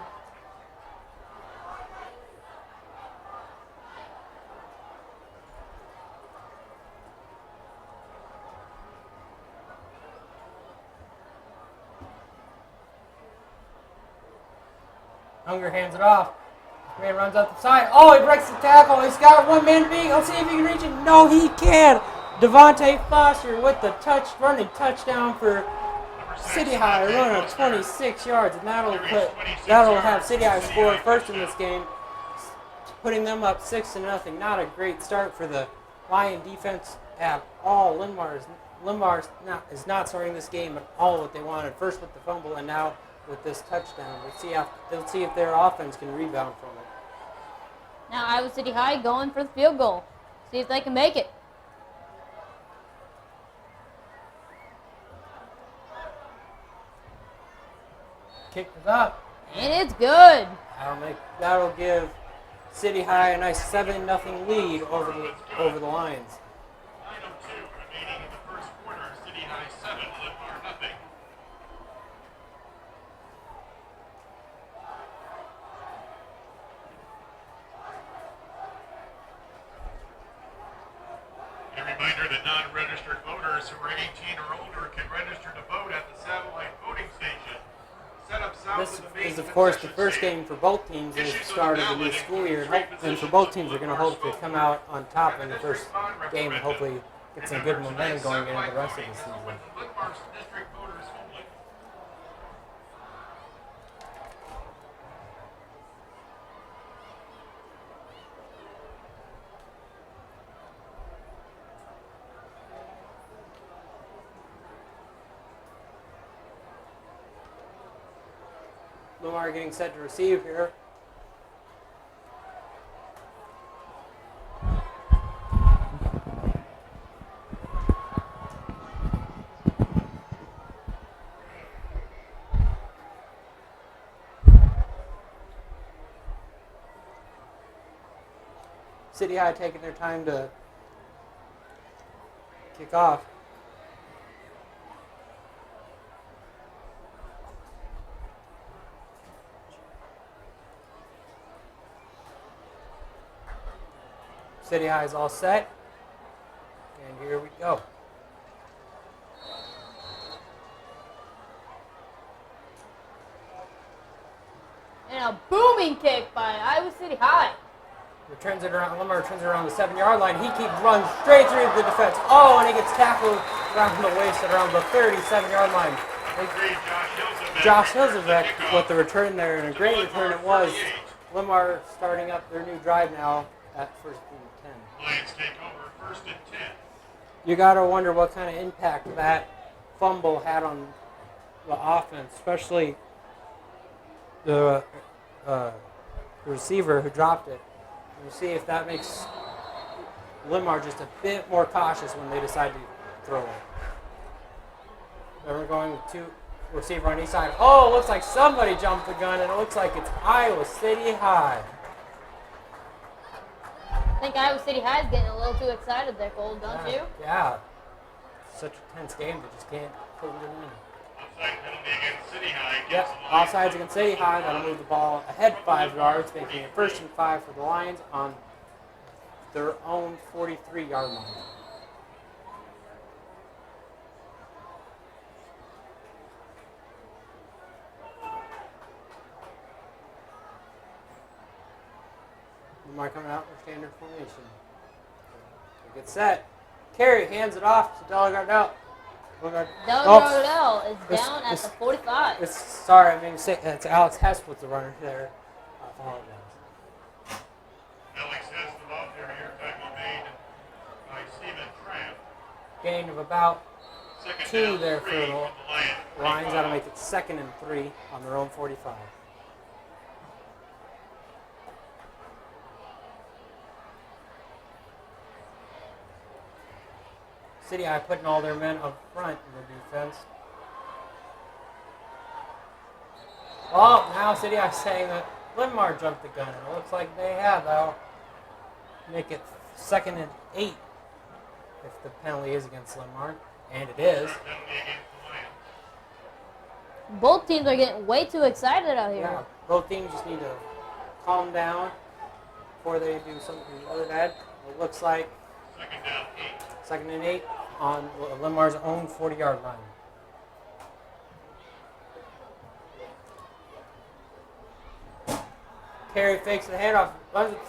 Unger hands it off. Man runs up the side. Oh, he breaks the tackle. He's got one man beat. Let's see if he can reach it. No, he can't. Devontae Foster with the running touchdown for City High, running 26 yards, and that'll have City High score first in this game, putting them up 6-0. Not a great start for the Lion defense at all. Linn-Mar is not starting this game at all what they wanted. First with the fumble, and now with this touchdown. Let's see if their offense can rebound from it. Now Iowa City High going for the field goal. See if they can make it. Kick is up. And it's good. That'll give City High a nice 7-0 lead over the Lions. 9:02 remaining in the first quarter. City High 7, Linn-Mar nothing. Reminder that non-registered voters who are 18 or older can register to vote at the satellite voting station. Set up south This of the main is, of course, the concession first stand. game for both teams at the start of the new school year. And for both teams, they're going to hope to come out on top in the first game and hopefully get some good momentum going into the rest of the season. Linn-Mar's district voters only. Linn-Mar getting set to receive here. City High taking their time to kick off. City High is all set, and here we go. And a booming kick by Iowa City High. Turns it around. Linn-Mar turns it around the 7-yard line. He keeps running straight through the defense. Oh, and he gets tackled around the waist at around the 37-yard line. Josh Hilzevec with the return there, and a great return it was. Linn-Mar starting up their new drive now at first and 10. Lions take over first and 10. You gotta wonder what kind of impact that fumble had on the offense, especially the receiver who dropped it. We'll see if that makes Linn-Mar just a bit more cautious when they decide to throw it. Then we're going to receiver on each side. Oh, it looks like somebody jumped the gun, and it looks like it's Iowa City High. I think Iowa City High is getting a little too excited there, Cole, don't you? Yeah. Such a tense game, they just can't put it in. Offside penalty against City High. Yep, offsides against City High. That'll move the ball ahead 5 yards, making it first and 5 for the Lions on their own 43-yard line. Linn-Mar coming out with standard formation. They get set. Carey hands it off to Delagardelle. Delagardelle is down at the 45. It's Alex Hess with the runner there. I apologize. Alex Hess, the ball carrier, tackle made by Stephen Trapp. Gain of about Second 2 down, there for 3 the from the Lions. Lions. Got to make it 2nd and 3 on their own 45. City High putting all their men up front in the defense. Well, now City High saying that Linn-Mar jumped the gun. It looks like they have. That'll make it 2nd and 8 if the penalty is against Linn-Mar, and it is. Penalty against the Lions. Both teams are getting way too excited out here. Yeah, both teams just need to calm down before they do something other bad. It looks like Second down, 8. 2nd and 8 on Linn-Mar's own 40-yard line. Carey fakes the handoff,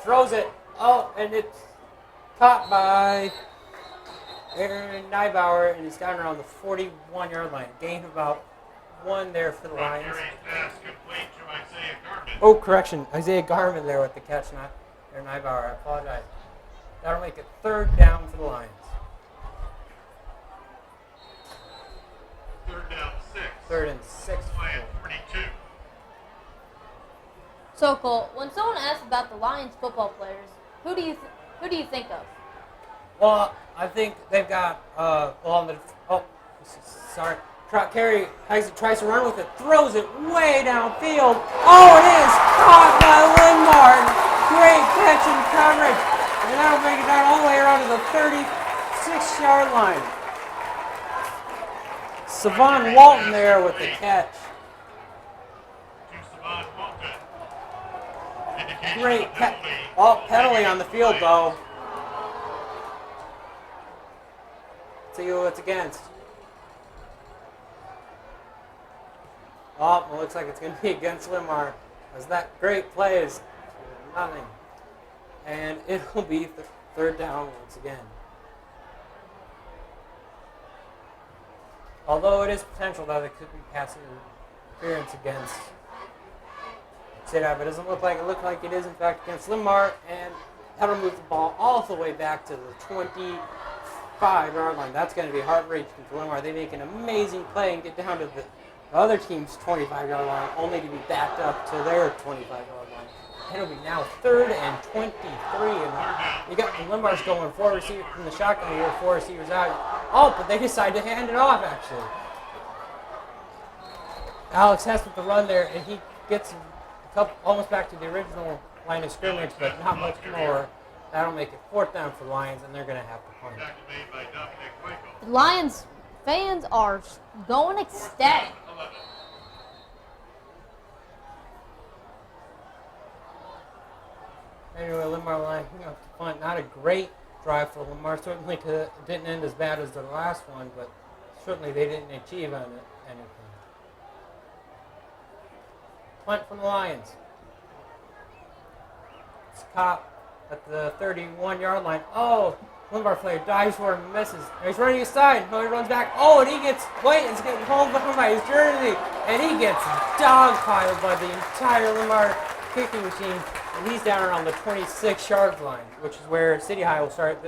throws it. Oh, and it's caught by Aaron Neibauer, and he's down around the 41-yard line. Gain of about 1 there for the Lions. Carey's pass complete to Isaiah Garman. Oh, correction. Isaiah Garman there with the catch, not Aaron Neibauer. I apologize. That'll make it 3rd down for the Lions. 3rd down, 6. 3rd and 6. Lions 42. So, Cole, when someone asks about the Lions football players, who do you think of? Well, I think they've got, Carey tries to run with it, throws it way downfield. Oh, it is caught by Linn-Mar. Great catch and coverage. And that'll make it down all the way around to the 36-yard line. Savon Walton there with the catch. To Savon Walton. Indication Great of penalty. penalty on the field, though. See who it's against. Oh, it looks like it's going to be against Linn-Mar. As that great play is nothing. And it'll be third down once again. Although it is potential that it could be passing interference against City High, but it doesn't look like it. Looked like it is in fact against Linn-Mar, and that'll move the ball all the way back to the 25-yard line. That's going to be heart-wrenching for Linn-Mar. They make an amazing play and get down to the other team's 25-yard line, only to be backed up to their 25-yard line. It'll be now 3rd and 23, and you got the Linn-Mar's going 4 receivers from the shotgun here, 4 receivers out. Oh, but they decide to hand it off, actually. Alex Hess with the run there, and he gets a couple, almost back to the original line of scrimmage, but not much more. That'll make it 4th down for the Lions, and they're going to have to punt. The Lions fans are going ecstatic. Anyway, Linn-Mar lining up to punt. Not a great drive for Linn-Mar. Certainly it didn't end as bad as the last one, but certainly they didn't achieve on it anything. Punt from the Lions. It's caught at the 31-yard line. Oh, Linn-Mar player dives for him and misses. He's running aside. No, he runs back. Oh, and he gets Clayton's getting home by his jersey, and he gets dogpiled by the entire Linn-Mar kicking machine. And he's down around the 26-yard line, which is where City High will start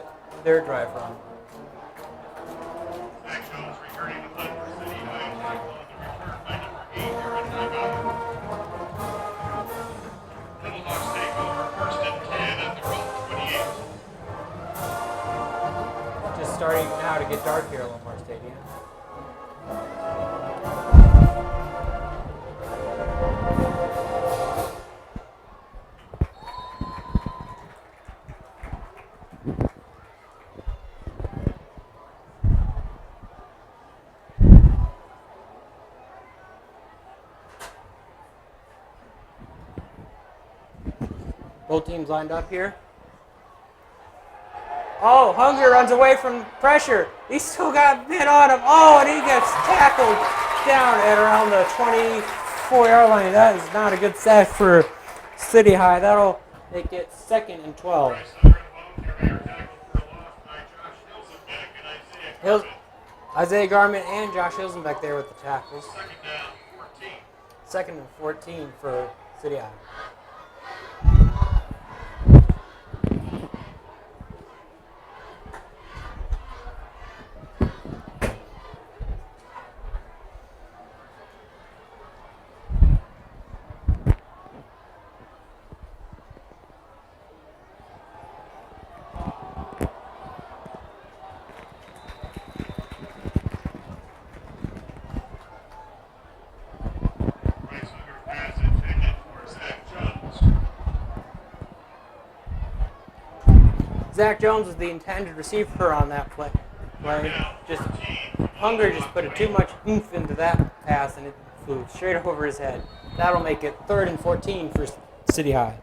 their drive from. Zach Jones returning the punt for City High. Tackle on the return by number 8, Aaron Nygaard. Little Hawks take over 1st and 10 at their own 28. Just starting now to get dark here at Linn-Mar Stadium. Both teams lined up here. Oh, Hunger runs away from pressure. He still got bit on him. Oh, and he gets tackled down at around the 24-yard line. That is not a good sack for City High. That'll make it 2nd and 12. Isaiah Garment and Josh Hilsenbeck there with the tackles. 2nd and 14 for City High. Zach Jones was the intended receiver on that play. Just Hunger just put too much oomph into that pass, and it flew straight over his head. That'll make it 3rd and 14 for City High.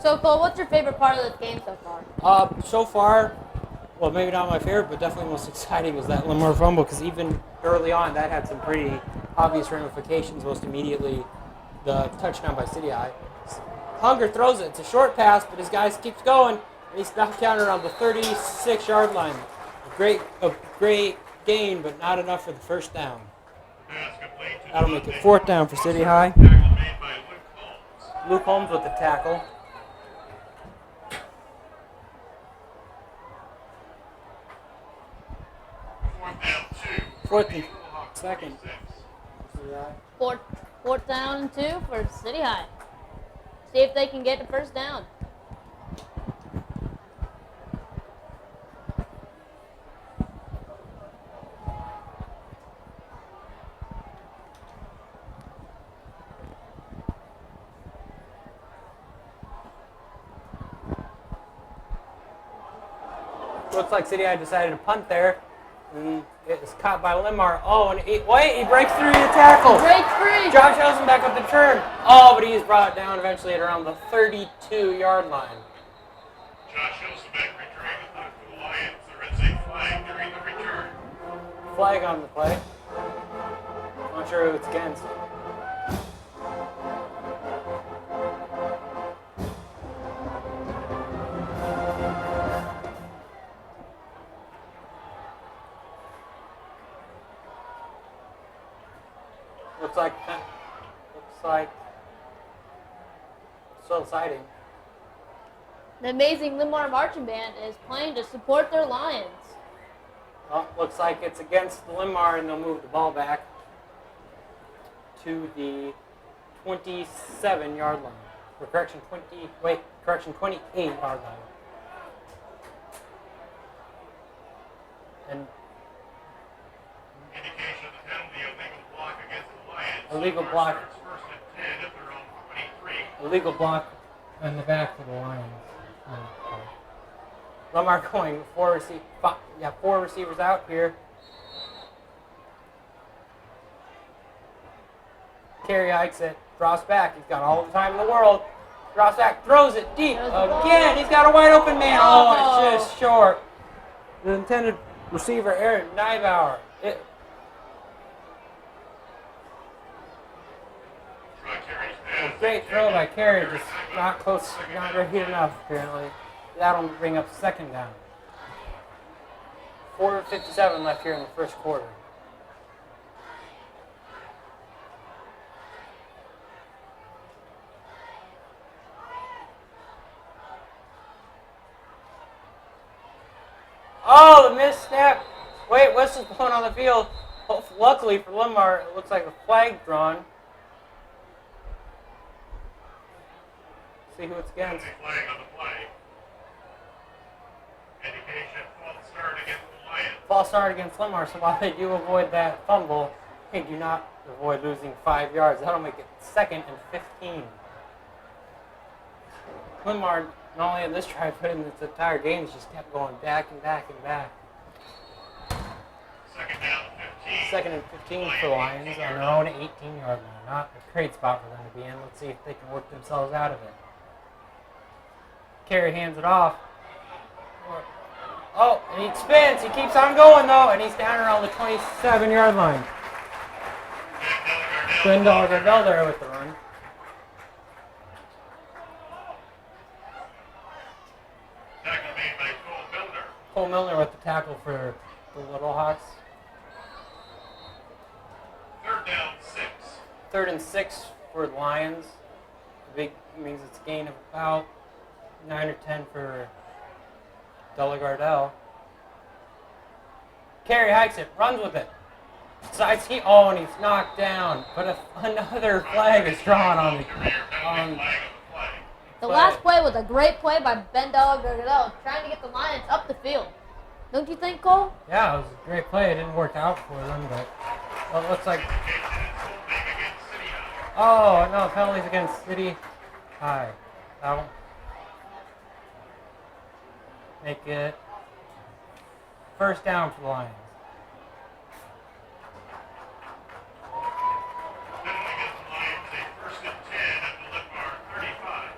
So, Cole, what's your favorite part of this game so far? So far, well, maybe not my favorite, but definitely most exciting was that Linn-Mar fumble, because even early on, that had some pretty obvious ramifications. Most immediately, the touchdown by City High. Hunger throws it. It's a short pass, but his guy keeps going, and he's knocked down around the 36-yard line. A great gain, but not enough for the 1st down. That'll make it 4th down for City High. Luke Holmes with the tackle. Fourth and 2nd. Fourth down and 2 for City High. See if they can get the 1st down. Looks like City High decided to punt there. And is caught by Linn-Mar. Oh, and he breaks through the tackle. Break free. Josh Hilson back with the turn. Oh, but he's brought down eventually at around the 32-yard line. Josh Hilsenbeck returning the punt for the Lions. There is a flag during the return. Flag on the play. Not sure who it's against. Looks like so exciting. The amazing Linn-Mar marching band is playing to support their Lions. Well, looks like it's against the Linn-Mar, and they'll move the ball back to the 27-yard line. Or correction, 28-yard line. And Indication of the penalty, illegal block against the Lions. illegal block. First and 10 at their own 23. Illegal block in the back for the Lions. Linn-Mar going four receivers out here. Carey hikes it, drops back. He's got all the time in the world. Drops back, throws it deep again. He's got a wide open man. Oh, it's just short. The intended receiver, Aaron Neibauer. Great throw by Carey, just not close, not ready enough apparently. That'll bring up second down. 4:57 left here in the first quarter. Oh, the missed snap. Wait, whistle's blowing on the field. Luckily for Linn-Mar, it looks like a flag drawn. See who it's against. Flag on the play. Indication false start against the Lions. False start against Linn-Mar, so while they do avoid that fumble, they do not avoid losing 5 yards. That'll make it 2nd and 15. Linn-Mar, not only in this drive, but in this entire game, just kept going back and back and back. 2nd down, 15. 2nd and 15 for the Lions on their own 18-yard line. Not a great spot for them to be in. Let's see if they can work themselves out of it. Carey hands it off. Oh, and he spins. He keeps on going, though, and he's down around the 27-yard line. Gwendolyn Gardell there with the run. Tackle made by Cole Milner. Cole Milner with the tackle for the Little Hawks. 3rd down, 6. 3rd and 6 for the Lions. Big means it's a gain of about 9 or 10 for Gardell. Carey hikes it, runs with it. Sides he and he's knocked down. But another flag is drawn on the The last play was a great play by Gardell, trying to get the Lions up the field. Don't you think, Cole? Yeah, it was a great play. It didn't work out for them, but well, it looks like. Oh no, penalties against City High. That'll make it 1st down for the Lions.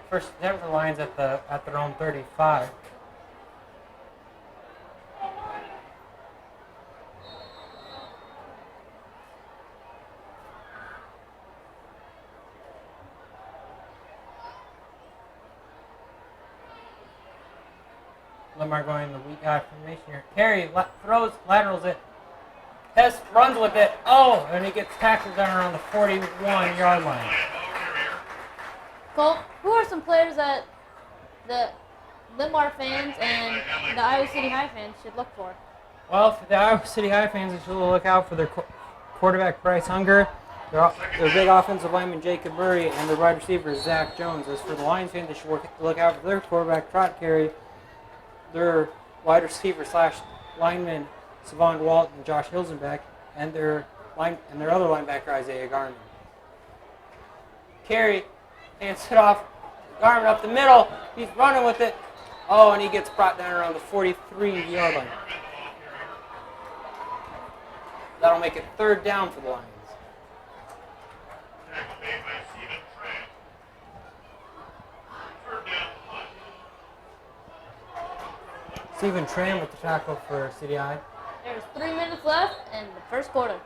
First and 10 for the Lions at their own 35. Linn-Mar going the weak eye formation here. Carey throws, laterals it. Hess runs with it. Oh, and he gets tackled down around the 41-yard line. Cole, who are some players that the Linn-Mar fans and the Iowa City High fans should look for? Well, for the Iowa City High fans, they should look out for their quarterback, Bryce Hunger, their big offensive lineman, Jacob Murray, and their wide receiver, Zach Jones. As for the Lions fans, they should look out for their quarterback, Trot Carey, their wide receiver / lineman, Savon Walt and Josh Hilsenbeck, and their other linebacker, Isaiah Garman. Carey hands it off. Garman up the middle. He's running with it. Oh, and he gets brought down around the 43-yard line. That'll make it 3rd down for the Lions. Tackle made by Stephen Tran. 3rd down punt. Stephen Tran with the tackle for City High. There's 3 minutes left in the first quarter.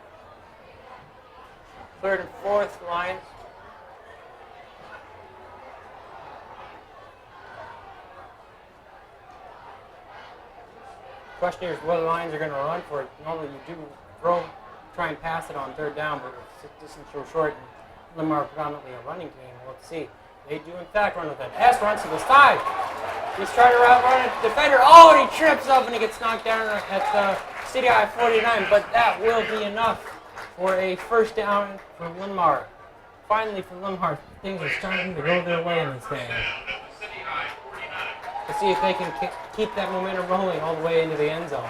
3rd and 4th, Lions. Question is whether the Lions are going to run for it. Normally you do try and pass it on 3rd down, but it's distance so short. And Linn-Mar predominantly a running team. Let's see. They do in fact run with it. Hess runs to the side. He's trying to run at the defender. Oh, and he trips up and he gets knocked down at City High 49. But that will be enough for a 1st down for Linn-Mar. Finally for Linn-Mar, things are starting to go their way in this game. Let's see if they can keep that momentum rolling all the way into the end zone.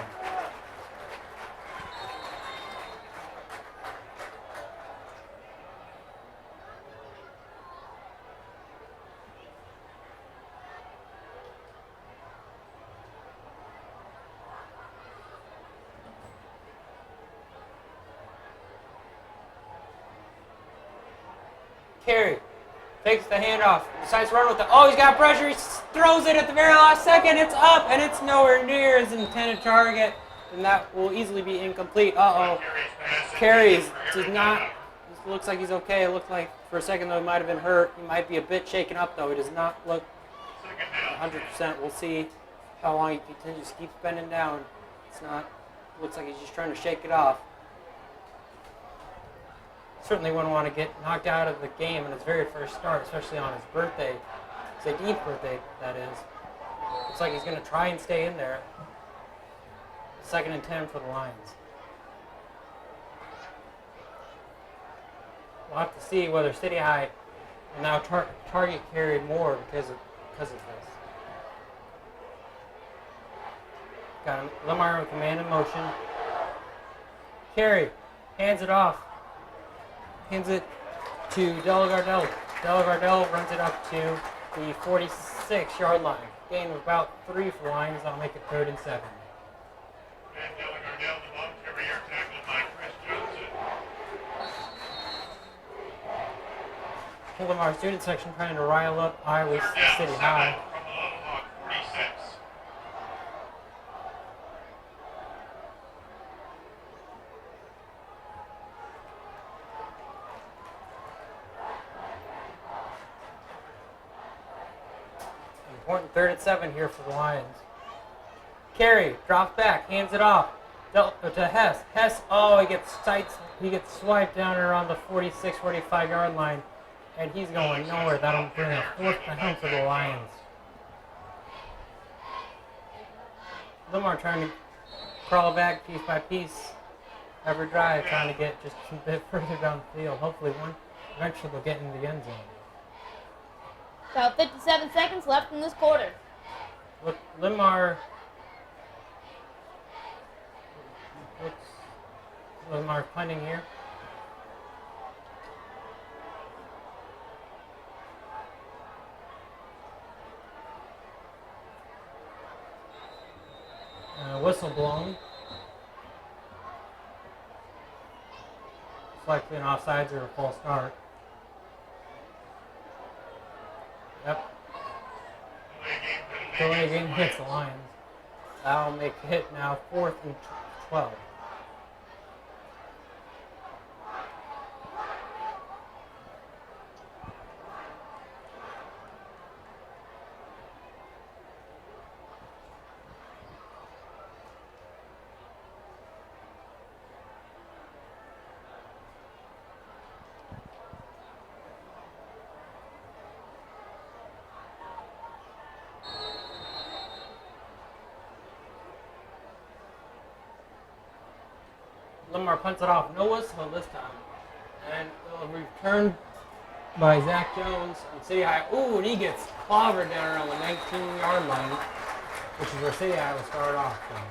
Carey takes the handoff, decides to run with it. Oh, he's got pressure. He throws it at the very last second. It's up, and it's nowhere near his intended target. And that will easily be incomplete. Uh-oh. Carey's did not. It looks like he's okay. It looked like for a second, though, he might have been hurt. He might be a bit shaken up, though. He does not look 100%. We'll see how long he continues to keep bending down. It's not. Looks like he's just trying to shake it off. Certainly wouldn't want to get knocked out of the game in his very first start, especially on his birthday. His 18th birthday, that is. Looks like he's going to try and stay in there. 2nd and 10 for the Lions. We'll have to see whether City High will now target carry more because of this. Got Linn-Mar with command in motion. Carey hands it off. Hands it to Delagardelle. Delagardelle runs it up to the 46-yard line. Gain of about 3 for the Lions. That'll make it 3rd and 7. And Delagardelle, the ball carrier, tackled by Chris Johnson. Linn-Mar student section trying to rile up Iowa City High. From the Little Hawk, 46. Important 3rd and 7 here for the Lions. Carey drops back, hands it off to Hess. Hess, oh, he gets swiped down around the 46, 45-yard line, and he's going nowhere. That'll bring a 4th down for the Lions. Linn-Mar trying to crawl back piece by piece every drive, trying to get just a bit further down the field. Hopefully eventually they'll get into the end zone. About 57 seconds left in this quarter. Look, Linn-Mar punting here. Whistle blown. It's likely an offsides or a false start. Yep. Delay game hits the Lions. That'll make it now 4th and 12. Linn-Mar punts it off. No whistle this time. And it'll be returned by Zach Jones on City High. Ooh, and he gets clobbered down around the 19-yard line, which is where City High will start off from.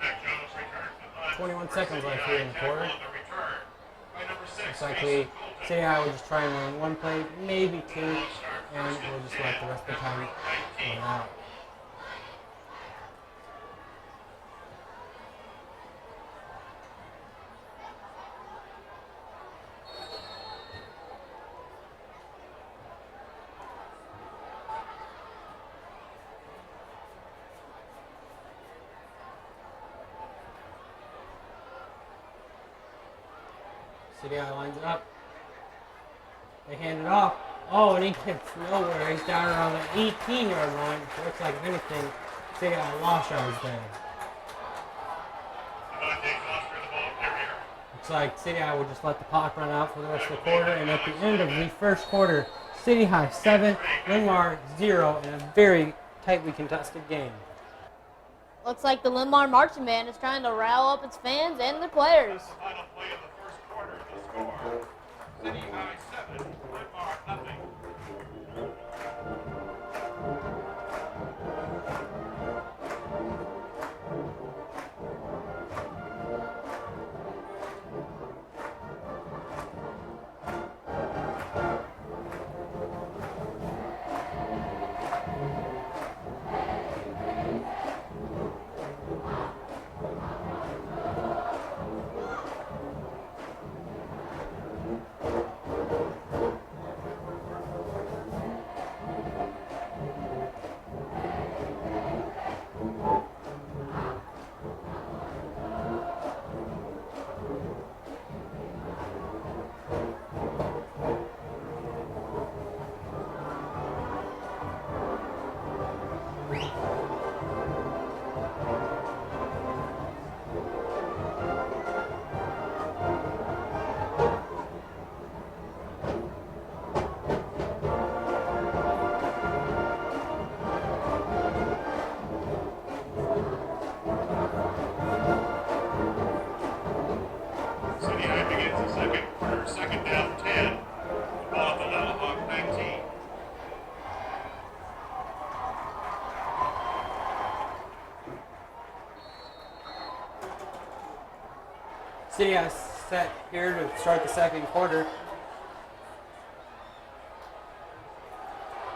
Zach Jones returns the punt. 21 seconds left here in the quarter. Tackle on the return by number 6, Looks like City High will just try and run one play, maybe 2, and we'll just let the rest of the time run out. City High lines it up. They hand it off. Oh, and he gets nowhere. He's down around the 18-yard line. Looks like, if anything, City High lost yards there. Looks like City High will just let the clock run out for the rest of the quarter. And at the end of the first quarter, City High 7, Linn-Mar 0 in a very tightly contested game. Looks like the Linn-Mar marching band is trying to rile up its fans and their players. Final play of the first quarter, the score, City High 7, Linn-Mar nothing. City High begins the second quarter, second down 10. The ball at the Little Hawk 19. City High set here to start the second quarter.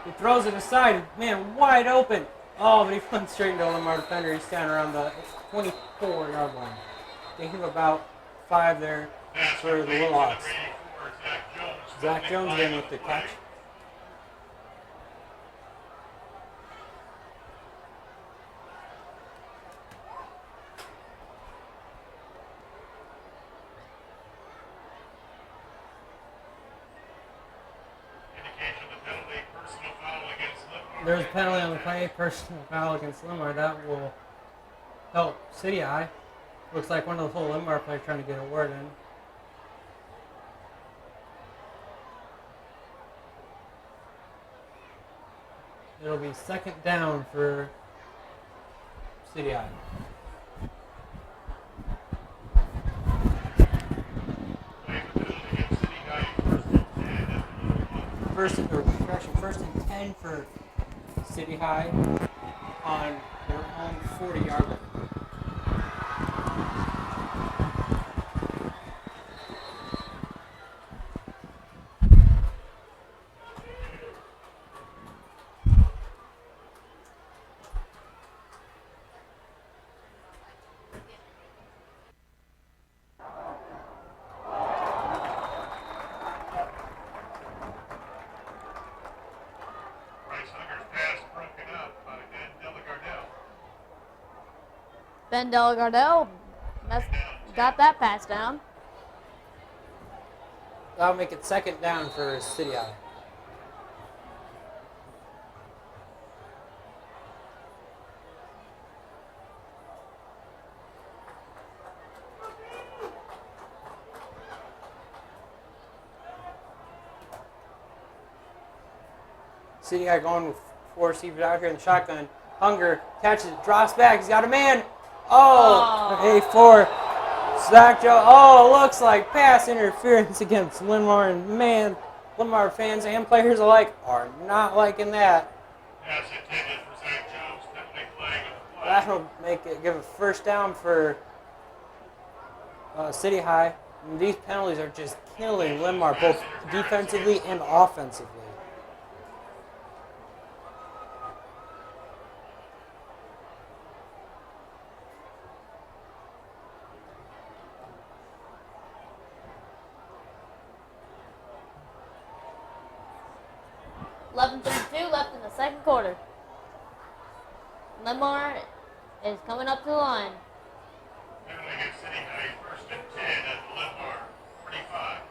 He throws it aside, man, wide open. Oh, but he went straight into a Linn-Mar defender. He's standing around the 24-yard line. They give about 5 there for the Little Hawks. Zach Jones again with the catch. Indication of the penalty, personal foul against Linn-Mar. There's a penalty on the play, personal foul against Linn-Mar. That will help City High. Looks like one of the whole Linn-Mar players trying to get a word in. It'll be second down for City High. First and 10 for City High on their own 40-yard line. Ben Delagardelle got that pass down. That'll make it second down for City High. City High going with 4 receivers out here in the shotgun. Hunger catches it, drops back. He's got a man. Oh, for Zach Joe. Oh, looks like pass interference against Linn-Mar. And man, Linn-Mar fans and players alike are not liking that. Pass intended for Zach Jones, penalty flag on the play. That'll make it give a first down for City High. And these penalties are just killing Linn-Mar both defensively and offensively. .32 left in the second quarter. Linn-Mar is coming up to the line. Penalty against City High, first and 10 at the Linn-Mar 45.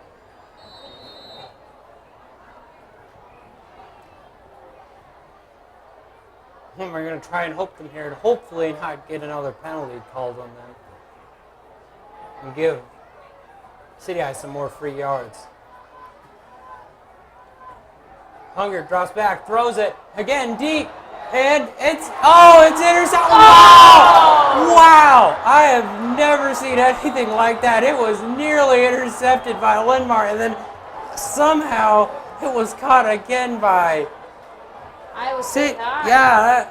We're going to try and hope them here to hopefully not get another penalty called on them and give City High some more free yards. Hunger drops back, throws it again deep, and it's intercepted. Wow! Wow! I have never seen anything like that. It was nearly intercepted by Linn-Mar, and then somehow it was caught again by Iowa City High. Yeah,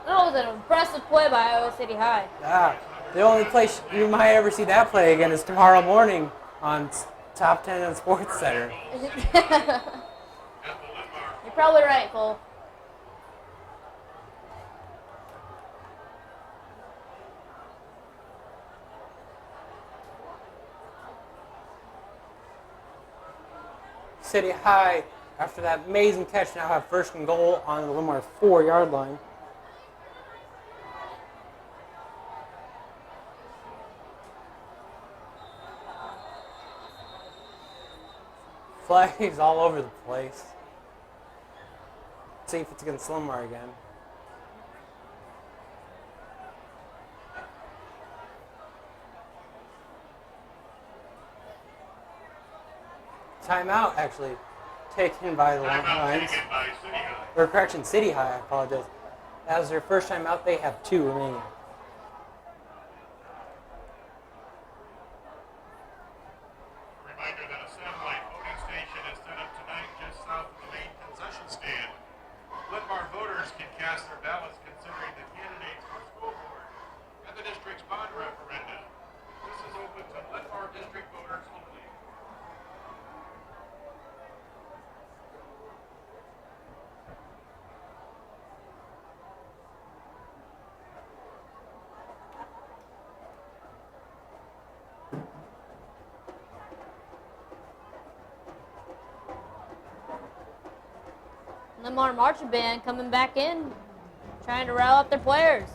That was an impressive play by Iowa City High. Yeah, the only place you might ever see that play again is tomorrow morning on Top 10 in Sports Center. You're probably right, Cole. City High, after that amazing catch, now have first and goal on the Linn-Mar 4-yard line. Flags all over the place. Let's see if it's against Linn-Mar again. Timeout actually taken by the Lions. Or correction, City High, I apologize. That was their first time out. They have 2 remaining. Reminder that a satellite voting station is set up tonight just south of the main concession stand. Linn-Mar voters can cast their ballots considering the candidates for school board and the district's bond referendum. This is open to Linn-Mar district voters only. Linn-Mar marching band coming back in, trying to rile up their players.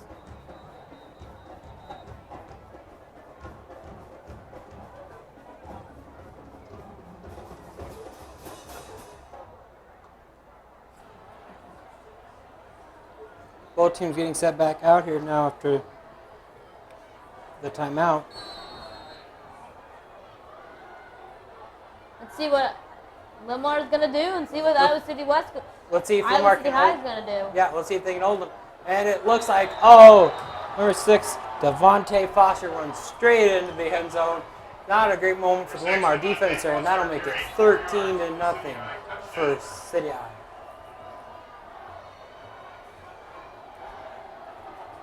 Both teams getting set back out here now after the timeout. Let's see what Linn-Mar is going to do and see what Iowa City West, Let's see if Iowa Linn-Mar City can High hold. is going to do. Yeah, let's see if they can hold them. And it looks like, number 6, Devontae Foster runs straight into the end zone. Not a great moment for the Linn-Mar defense there, and that'll make it 13-0 for City High.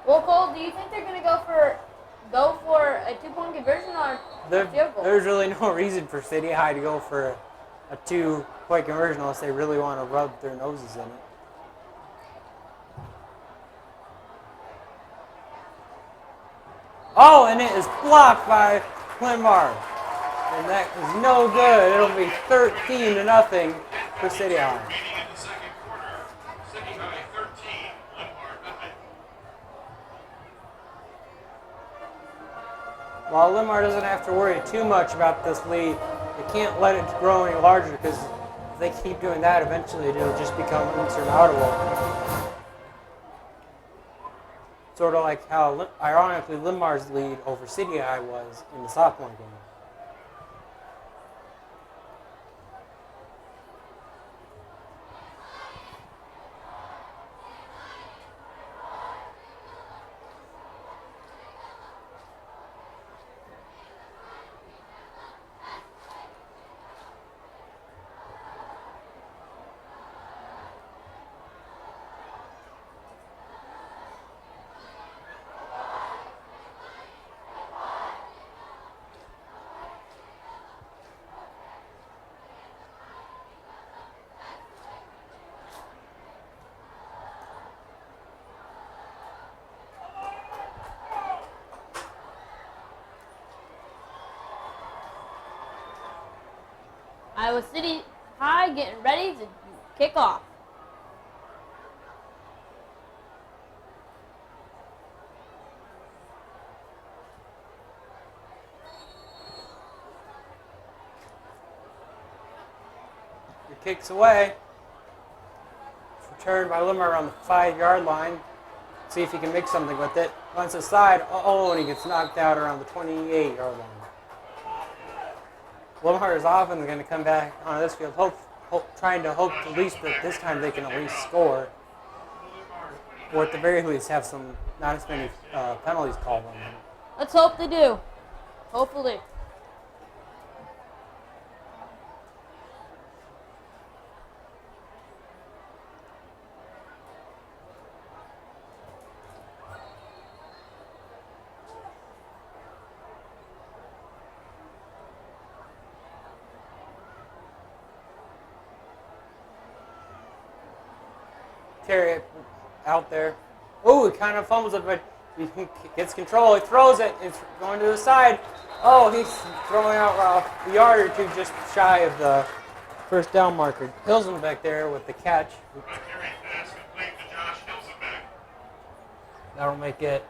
Well, Cole, do you think they're going to go for a 2-point conversion or a field goal? There's really no reason for City High to go for a 2-point conversion unless they really want to rub their noses in it. Oh, and it is blocked by Linn-Mar. And that is no good. It'll be 13-0 for City High. Remaining in the second quarter, City High 13, Linn-Mar nothing. While Linn-Mar doesn't have to worry too much about this lead, they can't let it grow any larger because if they keep doing that, eventually it'll just become insurmountable. Sort of like how, ironically, Linn-Mar's lead over City High was in the sophomore game. Iowa City High getting ready to kick off. Your kick's away. return by Linn-Mar around the 5-yard line. See if he can make something with it. Runs aside. Oh, and he gets knocked out around the 28-yard line. Linn-Mar is often going to come back on this field, trying to hope at least that this time they can at least score, or at the very least have some not as many penalties called on them. Let's hope they do. Hopefully. Carry it out there. Oh, he kind of fumbles it, but he gets control. He throws it. It's going to the side. Oh, he's throwing out a yard or two just shy of the first down marker. Hilson back there with the catch. Carry pass complete to Josh Hilsenbeck. That'll make it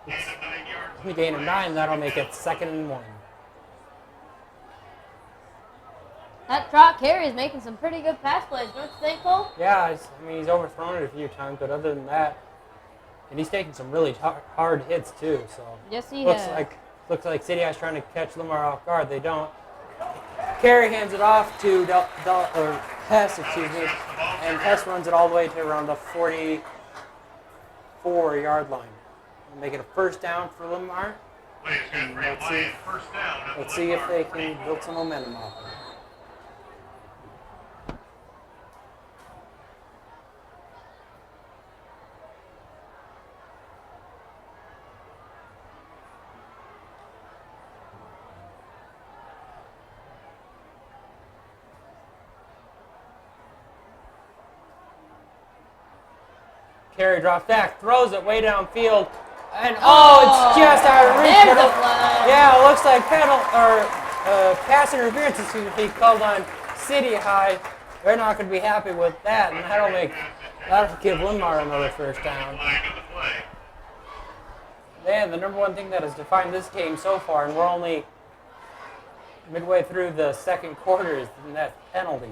Gain of 9 yards. a gain of 9. That'll make it 2nd and 1. That trot carry is making some pretty good pass plays, don't you think, Cole? Yeah, he's overthrown it a few times, but other than that, and he's taking some really hard hits too. So Yes, he looks has. like City High's trying to catch Linn-Mar off guard. They don't. Carey hands it off to Hess, and Hess runs it all the way to around the 44-yard line. Make it a first down for Linn-Mar. Play is good for a play. First down. at the Let's see if Linn-Mar they 40. can build some momentum off it. Carey drops back, throws it way downfield, and it's just out of reach. There's the flag. Yeah, it looks like pass interference is going to be called on City High. They're not going to be happy with that, and that'll give Linn-Mar another first down. Flag of the play. Man, the number one thing that has defined this game so far, and we're only midway through the second quarter, is net penalties.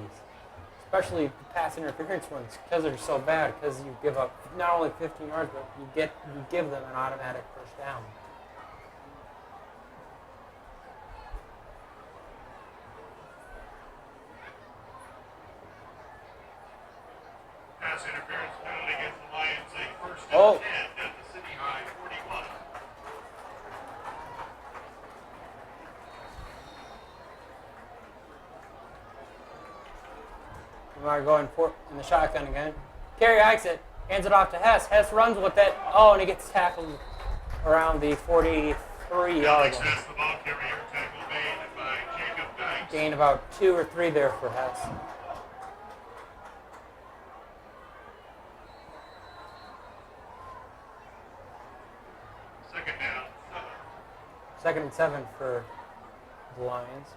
Especially the pass interference ones, because they're so bad, because you give up not only 15 yards, but you give them an automatic first down. Pass interference penalty against the Lions. A first and 10 Oh. at the City High 41. Linn-Mar going in the shotgun again. Carey hikes it, hands it off to Hess. Hess runs with it. Oh, and he gets tackled around the 43-yard Alex line. Hess, the ball carrier, tackle made by Jacob Dykes. Gain about 2 or 3 there for Hess. Second down, 7. 2nd and 7 for the Lions.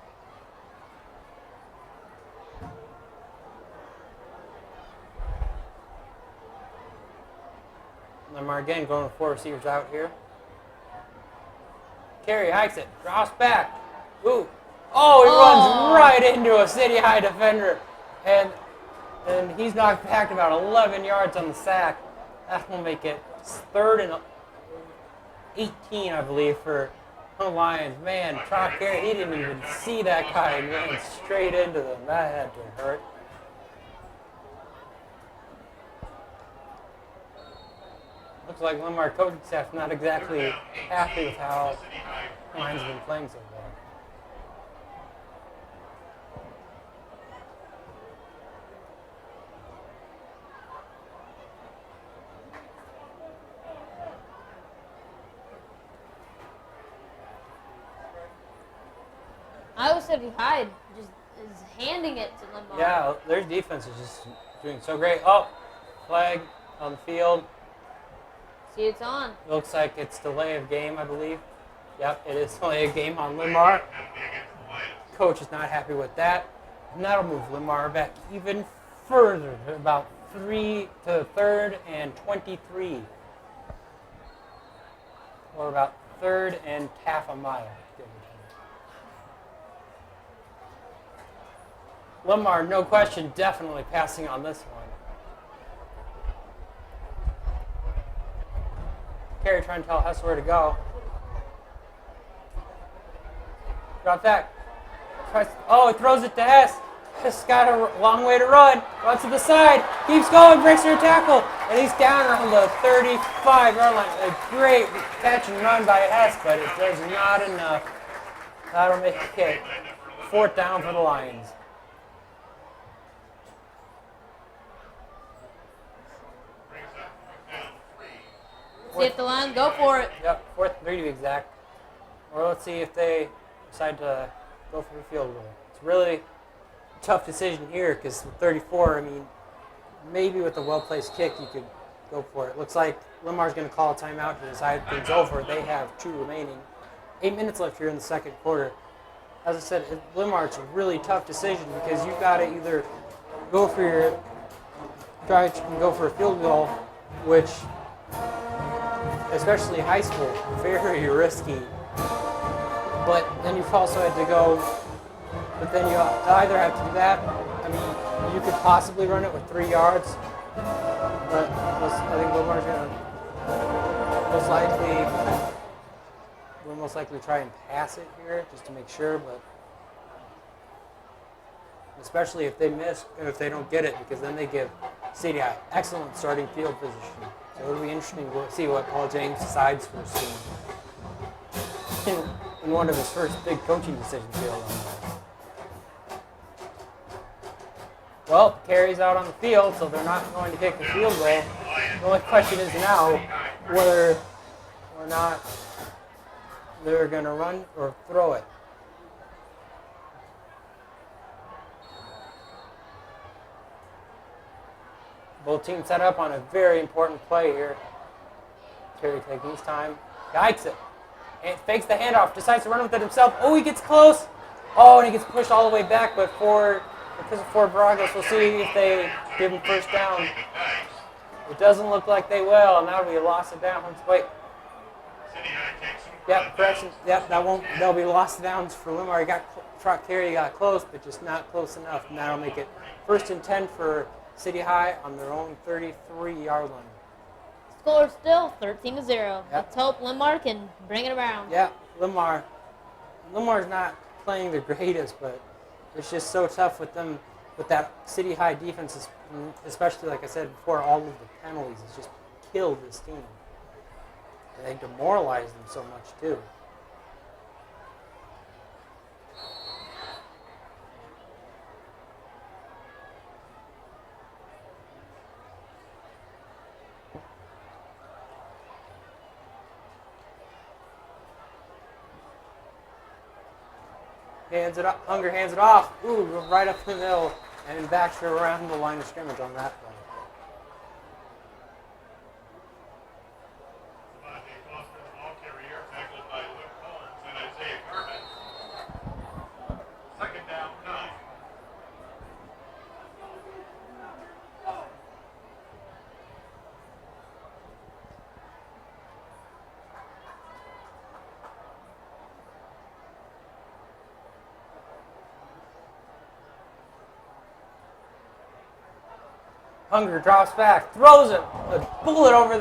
Linn-Mar again going with 4 receivers out here. Carey hikes it, drops back. Ooh. Oh, he runs right into a City High defender. And he's knocked back about 11 yards on the sack. That will make it 3rd and 18, I believe, for the Lions. Man, Trot Carey, he didn't even see that guy and ran straight into them. That had to hurt. Looks like Linn-Mar coaching staff's not exactly happy with how City High the Lions have been playing so far. Iowa City High just is handing it to Linn-Mar. Yeah, their defense is just doing so great. Oh, flag on the field. See, it's on. Looks like it's delay of game, I believe. Yep, it is delay of game on Linn-Mar. penalty against the Lions. Coach is not happy with that. And that'll move Linn-Mar back even further, about 3 to 3rd and 23. Or about 3rd and half a mile. give or take. Linn-Mar, no question, definitely passing on this one. Carey trying to tell Hess where to go. Drop back. Oh, it throws it to Hess. Hess got a long way to run. Runs to the side. Keeps going. Breaks through a tackle. And he's down around the 35-yard line. A great catch and run by Hess, but it does not enough. That'll make it 4th down for the Lions. See if the Lions go for it. Yep, 4th and 3 to be exact. Or let's see if they decide to go for a field goal. It's really a tough decision here because with 34, I mean, maybe with a well-placed kick you could go for it. Looks like Linn-Mar's going to call a timeout to decide things over. They have 2 remaining. 8 minutes left here in the second quarter. As I said, Linn-Mar, it's a really tough decision because you've got to either go for your try and go for a field goal, which, especially high school, very risky. But then you've also had to go, but then you either have to do that. I mean, you could possibly run it with 3 yards, but I think Linn-Mar's going to most likely try and pass it here just to make sure, but especially if they miss and if they don't get it, because then they give CDI excellent starting field position. So it'll be interesting to see what Paul James decides for his team in one of his first big coaching decisions here. Well, Carey's out on the field, so they're not going to kick the field goal. The only question is now whether or not they're going to run or throw it. Both teams set up on a very important play here. Carey taking his time. He hikes it. And fakes the handoff. Decides to run with it himself. Oh, he gets close. Oh, and he gets pushed all the way back. But because of Fort Baragos, we'll see if they give him first down. It doesn't look like they will. And now we lost it down. Wait. Yep, correction. Yep, that'll be lost downs for Linn-Mar. Carey got close, but just not close enough. And that'll make it 1st and 10 for City High on their own 33-yard line. Score still 13-0. Yep. Let's hope Linn-Mar can bring it around. Yeah, Linn-Mar's not playing the greatest, but it's just so tough with them, with that City High defense, especially, like I said before, all of the penalties. It's just killed this team. And they demoralize them so much, too. Hands it up. Hunger hands it off. Ooh, right up the middle and back to around the line of scrimmage on that play. Second down, 9. Hunger drops back, throws it, a bullet over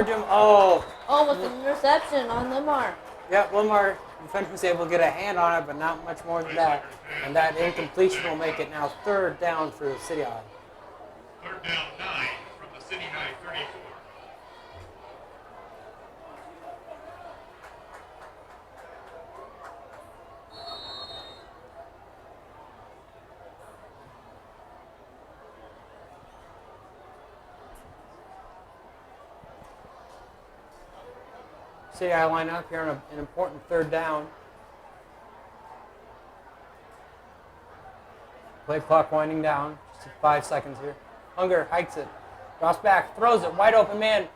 to him. Oh. Almost an interception on Linn-Mar. Yeah, Linn-Mar defense was able to get a hand on it, but not much more than that. And that incompletion will make it now 3rd down for the City High. 3rd down, 9 from the City High 34. City High line up here on an important 3rd down. Play clock winding down. Just 5 seconds here. Hunger hikes it. Drops back. Throws it. Wide open man.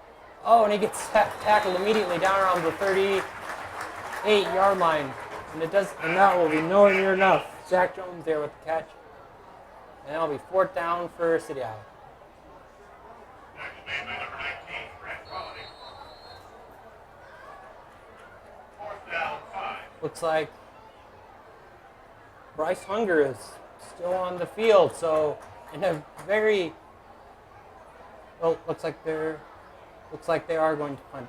Oh, and he gets tackled immediately down around the 38-yard line. And that will be nowhere near enough. Zach Jones there with the catch. And that'll be 4th down for City High. Tackle made by number 19, Brett Quality. 4th down, 5. Looks like Bryce Hunger is still on the field, so in a very looks like they are going to punt.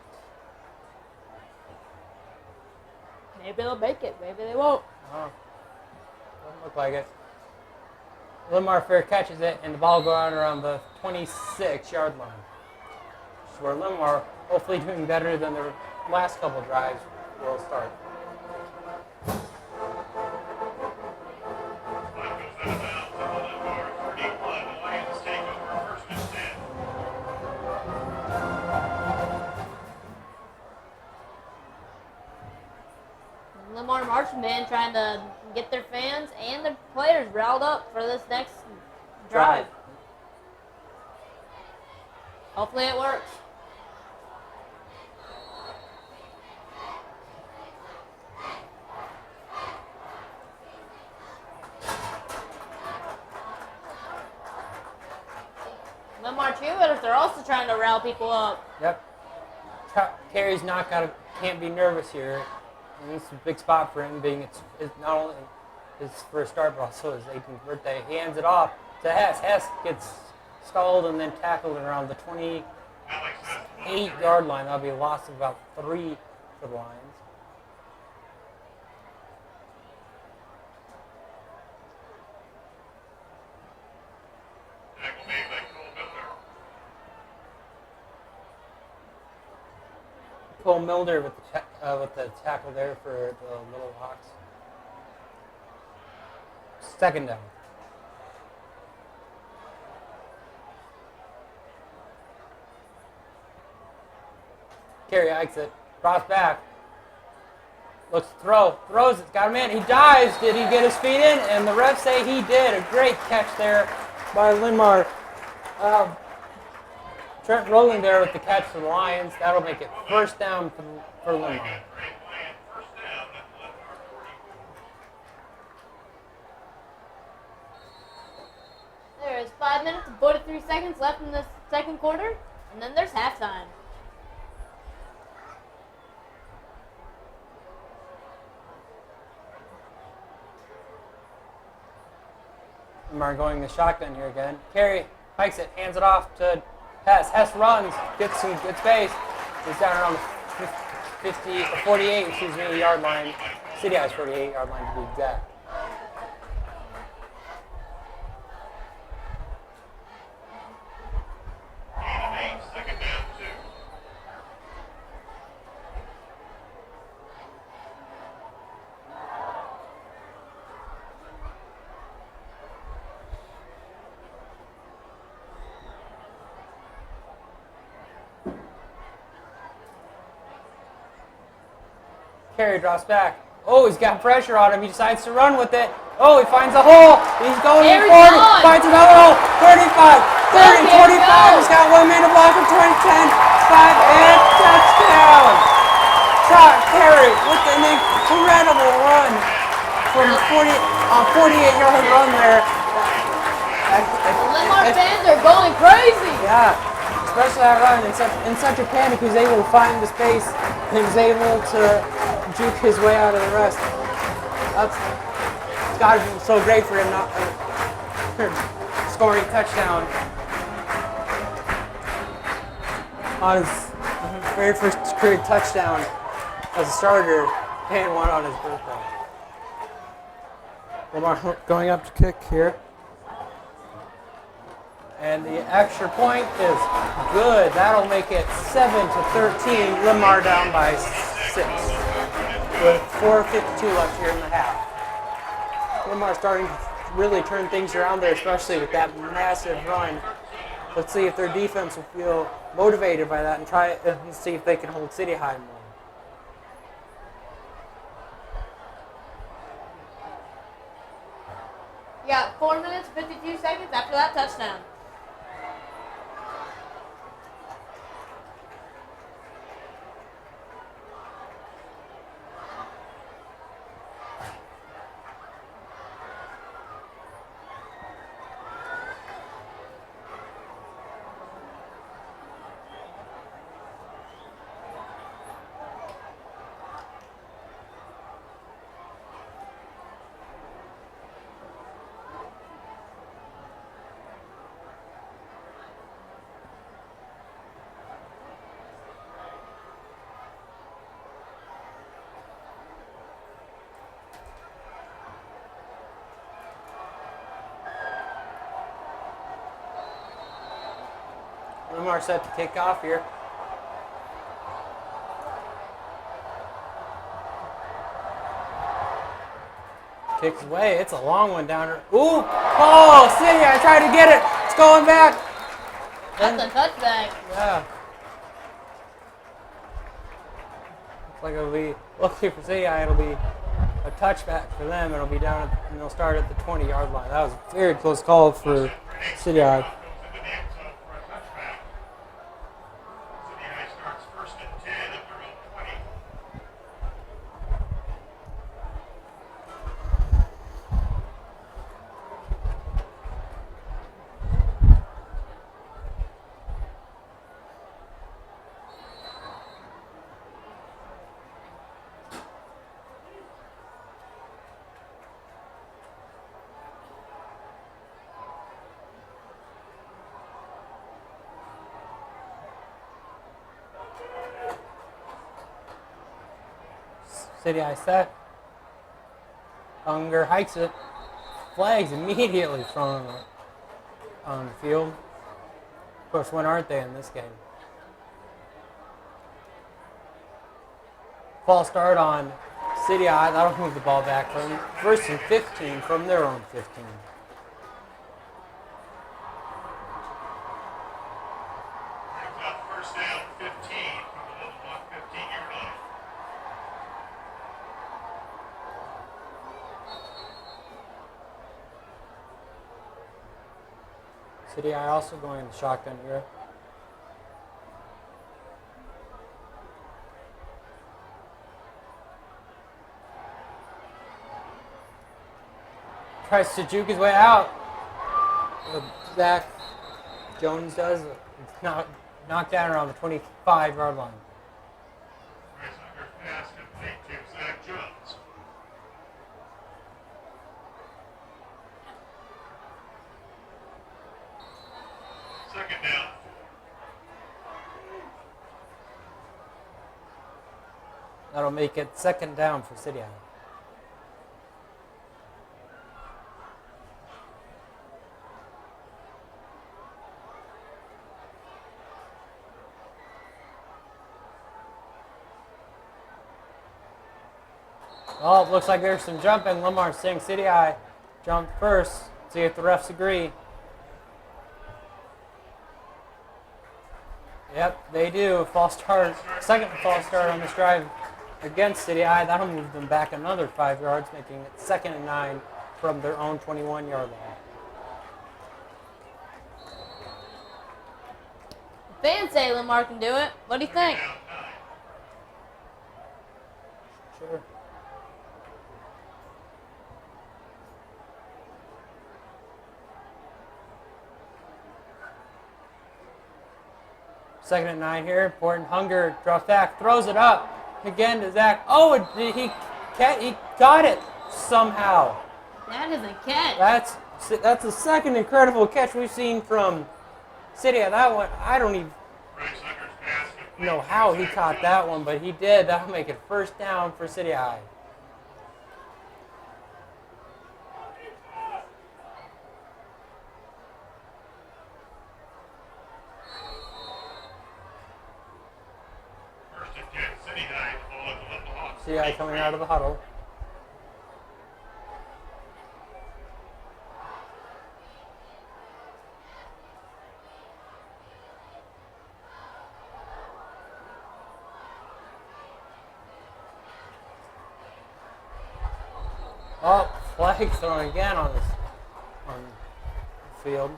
Maybe they'll make it. Maybe they won't. Doesn't look like it. Linn-Mar fair catches it, and the ball goes out around the 26-yard line. Which is where Linn-Mar, hopefully doing better than their last couple drives, will start. Linn-Mar marching band trying to get their fans and their players riled up for this next drive. Hopefully it works. Linn-Mar cheerleaders, they're also trying to rile people up. Yep. Terry's can't be nervous here. And this is a big spot for him, being it's not only his first start, but also his 18th birthday. He hands it off to Hess. Hess gets stalled and then tackled around the 28-yard line. That'll be a loss of about 3 for the Lions. Tackle made by Cole Milner. Cole Milner with the tackle there for the Little Hawks. Second down. Carey hikes it. Cross back. Looks to throw. Throws it. Got him in. He dives. Did he get his feet in? And the refs say he did. A great catch there by Linn-Mar. Trent rolling there with the catch for the Lions. That'll make it first down for Linn-Mar. There is 5 minutes and 43 seconds left in the second quarter, and then there's halftime. Linn-Mar going the shotgun here again. Carey hikes it, hands it off to Hess. Hess runs, gets space. He's down around the 48 yard line. City High's 48 yard line to be exact. Second down, 2. Carey drops back. Oh, he's got pressure on him. He decides to run with it. Oh, he finds a hole. He's going There to he's 40. gone. Finds another hole. 35, 30, There he 25. goes. He's got 1 minute block of 20, 10, 5, and touchdown. Carey with an incredible run from 48-yard run there. Linn-Mar fans are going crazy. Yeah, especially that run in such a panic, he was able to find the space and he was able to juke his way out of the rest. It's got to be so great for him not scoring a touchdown on his very first career touchdown as a starter and one on his birthday. Linn-Mar going up to kick here. And the extra point is good. That'll make it 7-13. Linn-Mar down by 6 with 4:52 left here in the half. Linn-Mar starting to really turn things around there, especially with that massive run. Let's see if their defense will feel motivated by that and try and see if they can hold City High more. You got 4 minutes, 52 seconds after that touchdown. Linn-Mar set to kick off here. Kicks away. It's a long one down there. Ooh! Oh, City! I tried to get it. It's going back. That's a touchback. Yeah. Looks like it'll be, luckily for City High, it'll be a touchback for them. It'll be down, and they'll start at the 20-yard line. That was a very close call for City High. Goes into the end zone for a touchback. City High starts first and 10 at their own 20. City High set. Unger hikes it. Flags immediately thrown on the field. Of course, when aren't they in this game? False start on City High. That'll move the ball back from first and 15 from their own 15. Brings up first down 15 from the Linn-Mar 15-yard line. City High also going the shotgun here. Tries to juke his way out. Zach Jones does. It's knocked down around the 25-yard line. Bryce Hunger's pass complete to Zach Jones. Second down. That'll make it second down for City High. Oh, it looks like there's some jumping. Linn-Mar saying City High jumped first. See if the refs agree. Yep, they do. False start, second false start on this drive against City High. That'll move them back another 5 yards, making it 2nd and 9 from their own 21-yard line. Fans say Linn-Mar can do it. What do you think? Down 9. Sure. Second and 9 here. Important. Hunger drops back, throws it up again to Zach. Oh, he got it somehow. That is a catch. That's the second incredible catch we've seen from City. That one, I don't even Bryce Hunger's pass complete know to how he Zach caught Jones. that one, but he did. That'll make it first down for City High. First and 10, City High. The ball at the Linn Hawks. City High coming out of the huddle. Oh, flag thrown again on the field.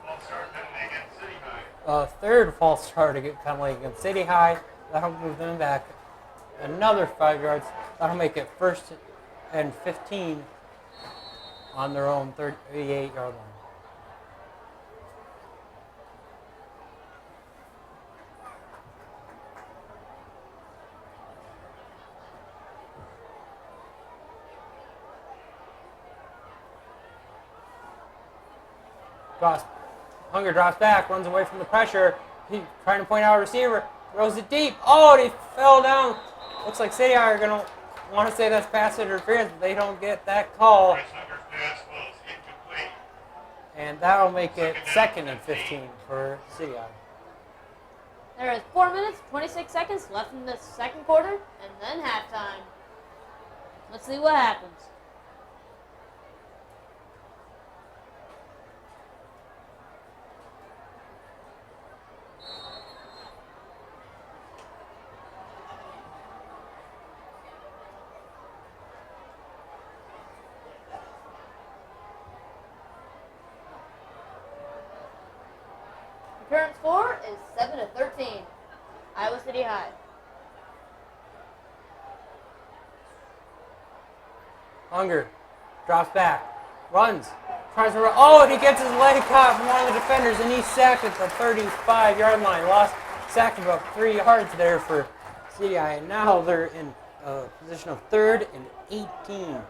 False start penalty against City High. Third false start penalty against City High. That'll move them back another 5 yards. That'll make it 1st and 15 on their own 38-yard line. Hunger drops back, runs away from the pressure. He trying to point out a receiver, throws it deep. Oh, and he fell down. Looks like City High are going to want to say that's pass interference, but they don't get that call. Bryce Hunger's pass was And that'll make it 2nd and 15 for City High. There is 4 minutes, 26 seconds left in the second quarter, and then halftime. Let's see what happens. The current score is 7-13. Iowa City High. Hunger drops back, runs, tries to run. Oh, and he gets his leg caught from one of the defenders, and he's sacked at the 35-yard line. Sacked about 3 yards there for City High, and now they're in a position of 3rd and 18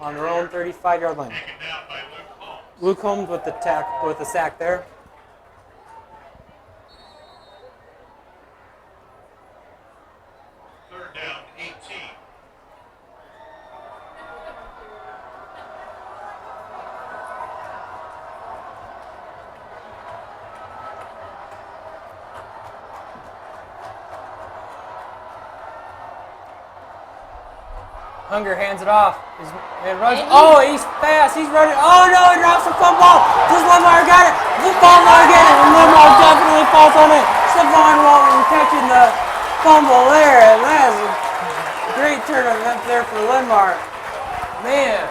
on their own 35-yard line. Luke Holmes with the sack there. Third down, 18. Hunger hands it off. And runs. Oh, he's fast. He's running. Oh, no, he drops the football. Does Linn-Mar got it? The fumble again. And Linn-Mar definitely falls on it. Sophomore Walton catching the fumble there. And that is a great turn of events there for Linn-Mar. Man,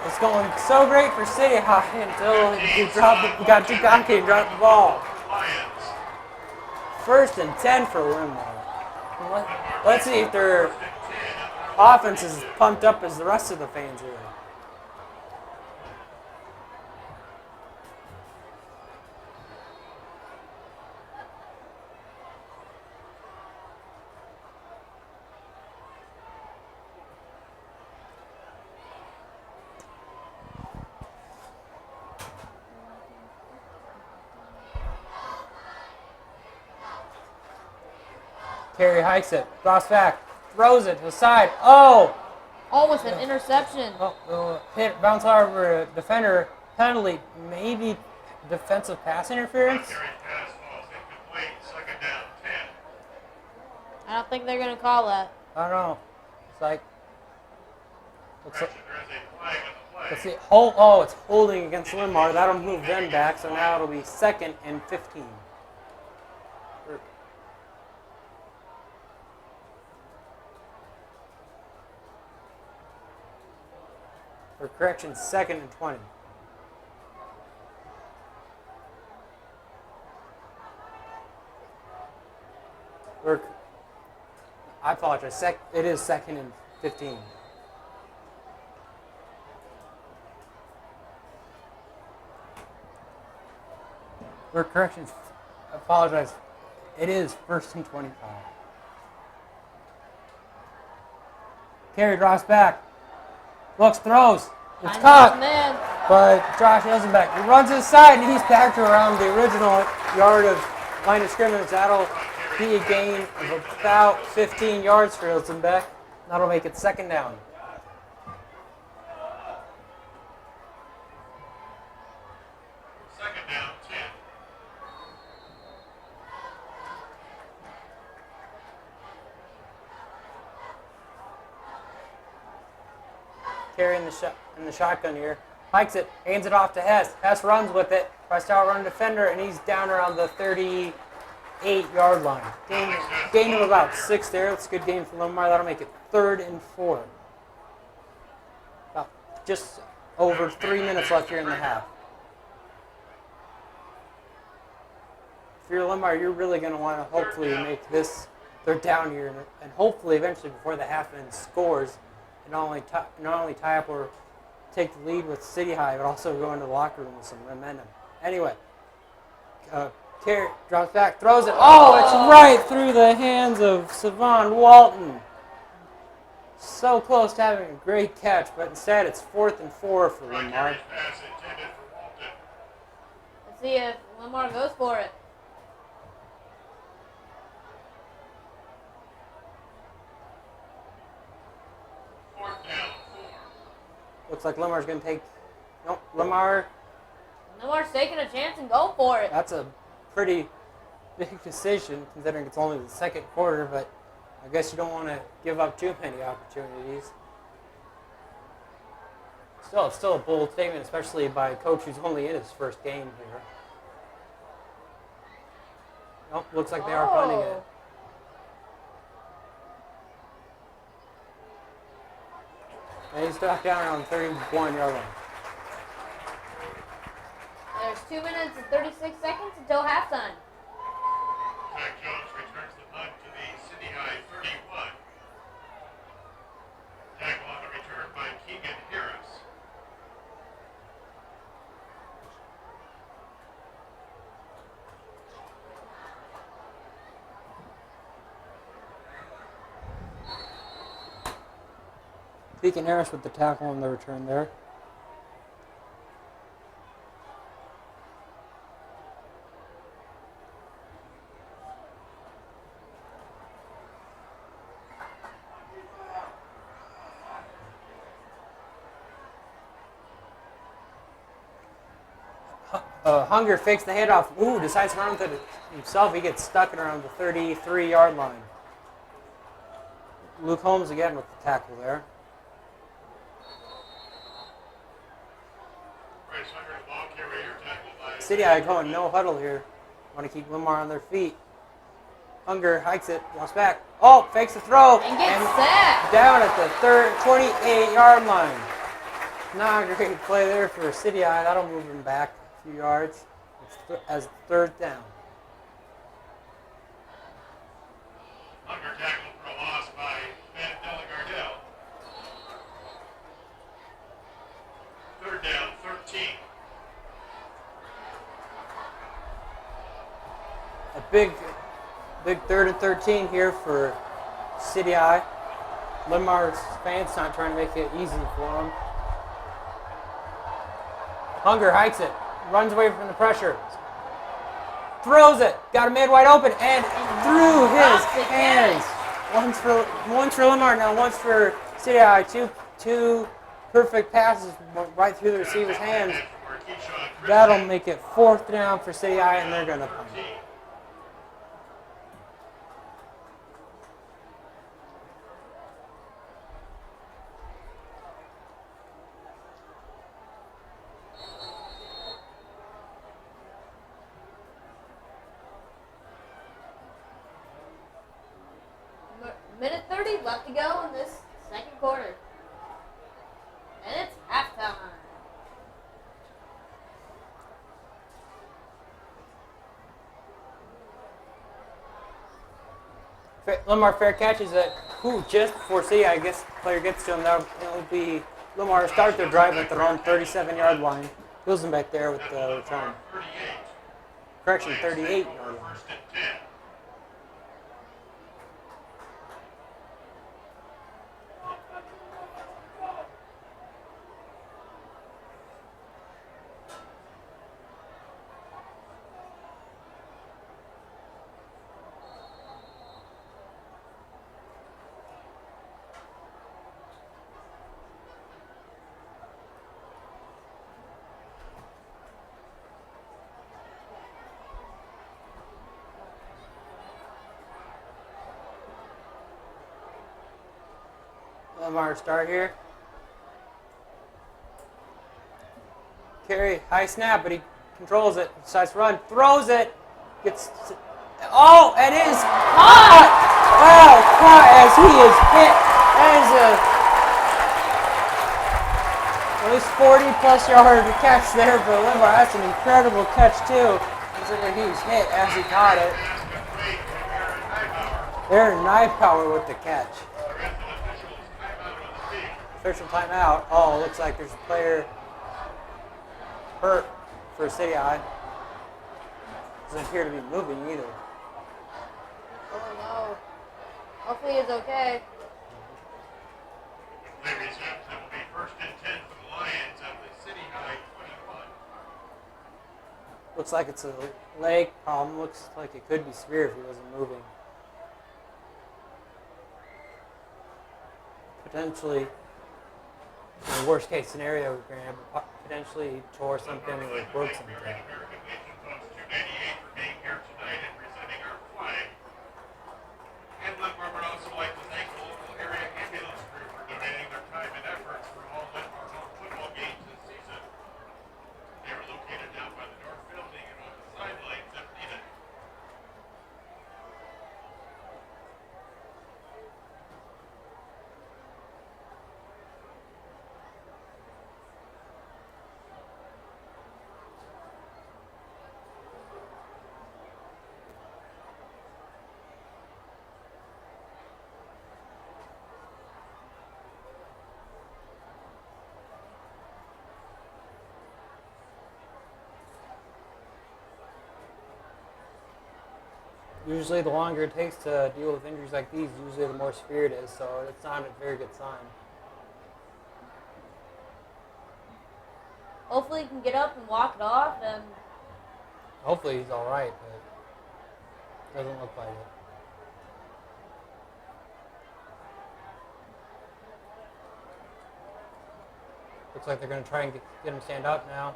it's going so great for City High until he got too cocky and dropped the ball. 1st and 10 for Linn-Mar. Let's see if they're offense is pumped up as the rest of the fans are. Carey hikes it, drops back, throws it to the side. Oh! Almost an interception. Hit, bounce over a defender. Penalty, maybe defensive pass interference. I don't think they're going to call that. I don't know. It's like, let's see. Oh, it's holding against Linn-Mar. That'll move them back. So now it'll be 2nd and 15. Or correction, 2nd and 20. I apologize. It is 2nd and 15. Or corrections. I apologize. It is 1st and 25. Carey drops back. Looks, throws. It's caught. But Josh Rosenbeck, he runs inside and he's back to around the original yard of line of scrimmage. That'll be a gain of about 15 yards for Rosenbeck. That'll make it 2nd down. Second down, 10. Carey in the shotgun here. Hikes it, hands it off to Hess. Hess runs with it, tries to outrun a defender, and he's down around the 38-yard line. Gain of about 6 there. That's a good gain for Linn-Mar. That'll make it 3rd and 4. About just over 3 minutes left here in the half. If you're Linn-Mar, you're really going to want to hopefully make this. They're down here, and hopefully eventually before the half ends scores, and not only tie up or take the lead with City High, but also go into the locker room with some momentum. Anyway, Carey drops back, throws it. Oh, it's right through the hands of Savon Walton. So close to having a great catch, but instead it's 4th and 4 for Linn-Mar. Let's see if Linn-Mar goes for it. Looks like Linn-Mar's going to take. Nope, Linn-Mar Linn-Mar's taking a chance and go for it. That's a pretty big decision considering it's only the second quarter, but I guess you don't want to give up too many opportunities. Still, it's still a bold statement, especially by a coach who's only in his first game here. Nope, looks like they are punting it. And he's back down around 31-yard line. There's 2 minutes and 36 seconds until halftime. Jack Jones returns the punt to the City High 31. Tackle on the return by Keegan Harris. Deacon Harris with the tackle on the return there. Hunger fakes the handoff. Ooh, decides to run with it himself. He gets stuck at around the 33-yard line. Luke Holmes again with the tackle there. City Eye going no huddle here. Want to keep Linn-Mar on their feet. Hunger hikes it, walks back. Oh, fakes the throw. And gets sacked. Down at the 28-yard line. Not a great play there for City Eye. That'll move him back a few yards as third down. Hunger tackle for a loss by Ben Delagardelle. Third down, 13. A big third and 13 here for City Eye. Linn-Mar's fans not trying to make it easy for them. Hunger hikes it, runs away from the pressure, throws it, got a man wide open, and through his hands. Once for Linn-Mar, now once for City Eye. Two perfect passes went right through the receiver's hands. That'll make it fourth down for City Eye, and they're going to punt. Minute 30 left to go in this second quarter. And it's halftime. Linn-Mar fair catches it. Just before City Eye gets the player gets to him, that'll be Linn-Mar start their drive at their own 37-yard line. Fills them back there with the return. Correction, 38-yard line. First and 10. Linn-Mar start here. Carry, high snap, but he controls it. Decides to run, throws it, gets. Oh, and is caught! Wow, caught as he is hit. That is at least 40-plus yard catch there for Linn-Mar. That's an incredible catch too, considering he was hit as he caught it. They're knife power with the catch. Official timeout. Oh, looks like there's a player hurt for City Eye. Doesn't appear to be moving either. Oh no. Hopefully he's okay. Play resumes. That will be first and 10 for the Lions at the City High 21. Looks like it's a leg problem. Looks like it could be severe if he wasn't moving. Potentially In the worst case scenario, we're going to potentially tore something or broke something. American Legion Post 298 for being here tonight and presenting our flag. And Linn-Mar would also like to thank the local area ambulance crew for donating their time and efforts for all Linn-Mar home football games this season. They are located down by the north building and on the sidelines if needed. Usually the longer it takes to deal with injuries like these, usually the more severe it is, so it's not a very good sign. Hopefully he can get up and walk it off, and Hopefully he's all right, but doesn't look like it. Looks like they're going to try and get him to stand up now.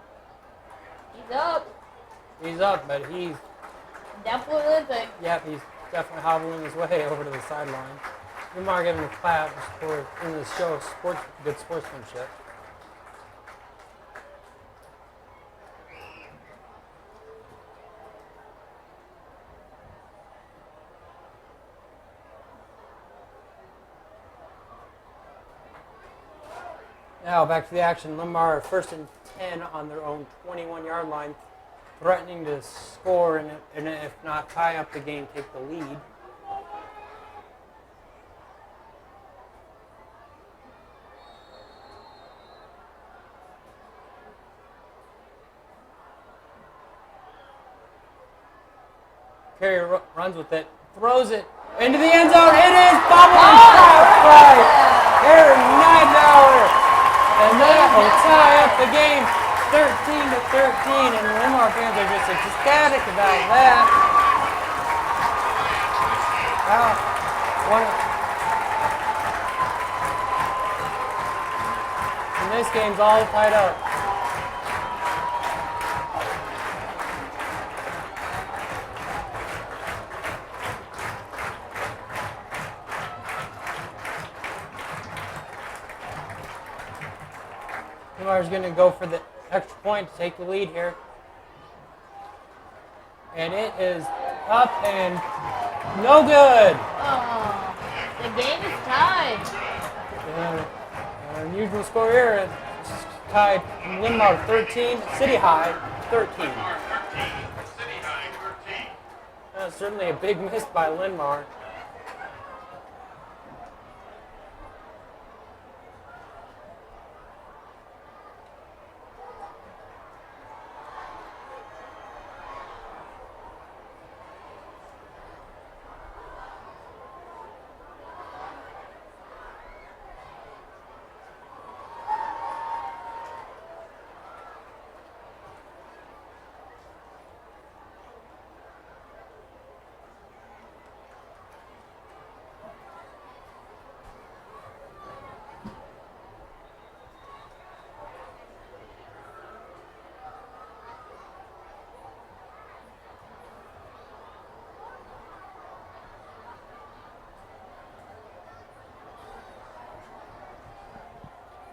he's up. He's up, but he's Definitely limping. Yep, he's definitely hobbling his way over to the sideline. Linn-Mar giving him a clap for in the show of good sportsmanship. Now back to the action. Linn-Mar 1st and 10 on their own 21-yard line, threatening to score and if not tie up the game, take the lead. Carey runs with it, throws it into the end zone. It is bobbling by Aaron Neidauer. And that will tie up the game 13-13, and the Linn-Mar fans are just ecstatic about that. And this game's all tied up. Linn-Mar's going to go for the extra point to take the lead here. And it is up and no good. Oh, the game is tied. Unusual score here. It's tied Linn-Mar 13, City High 13. City High 13. That's certainly a big miss by Linn-Mar.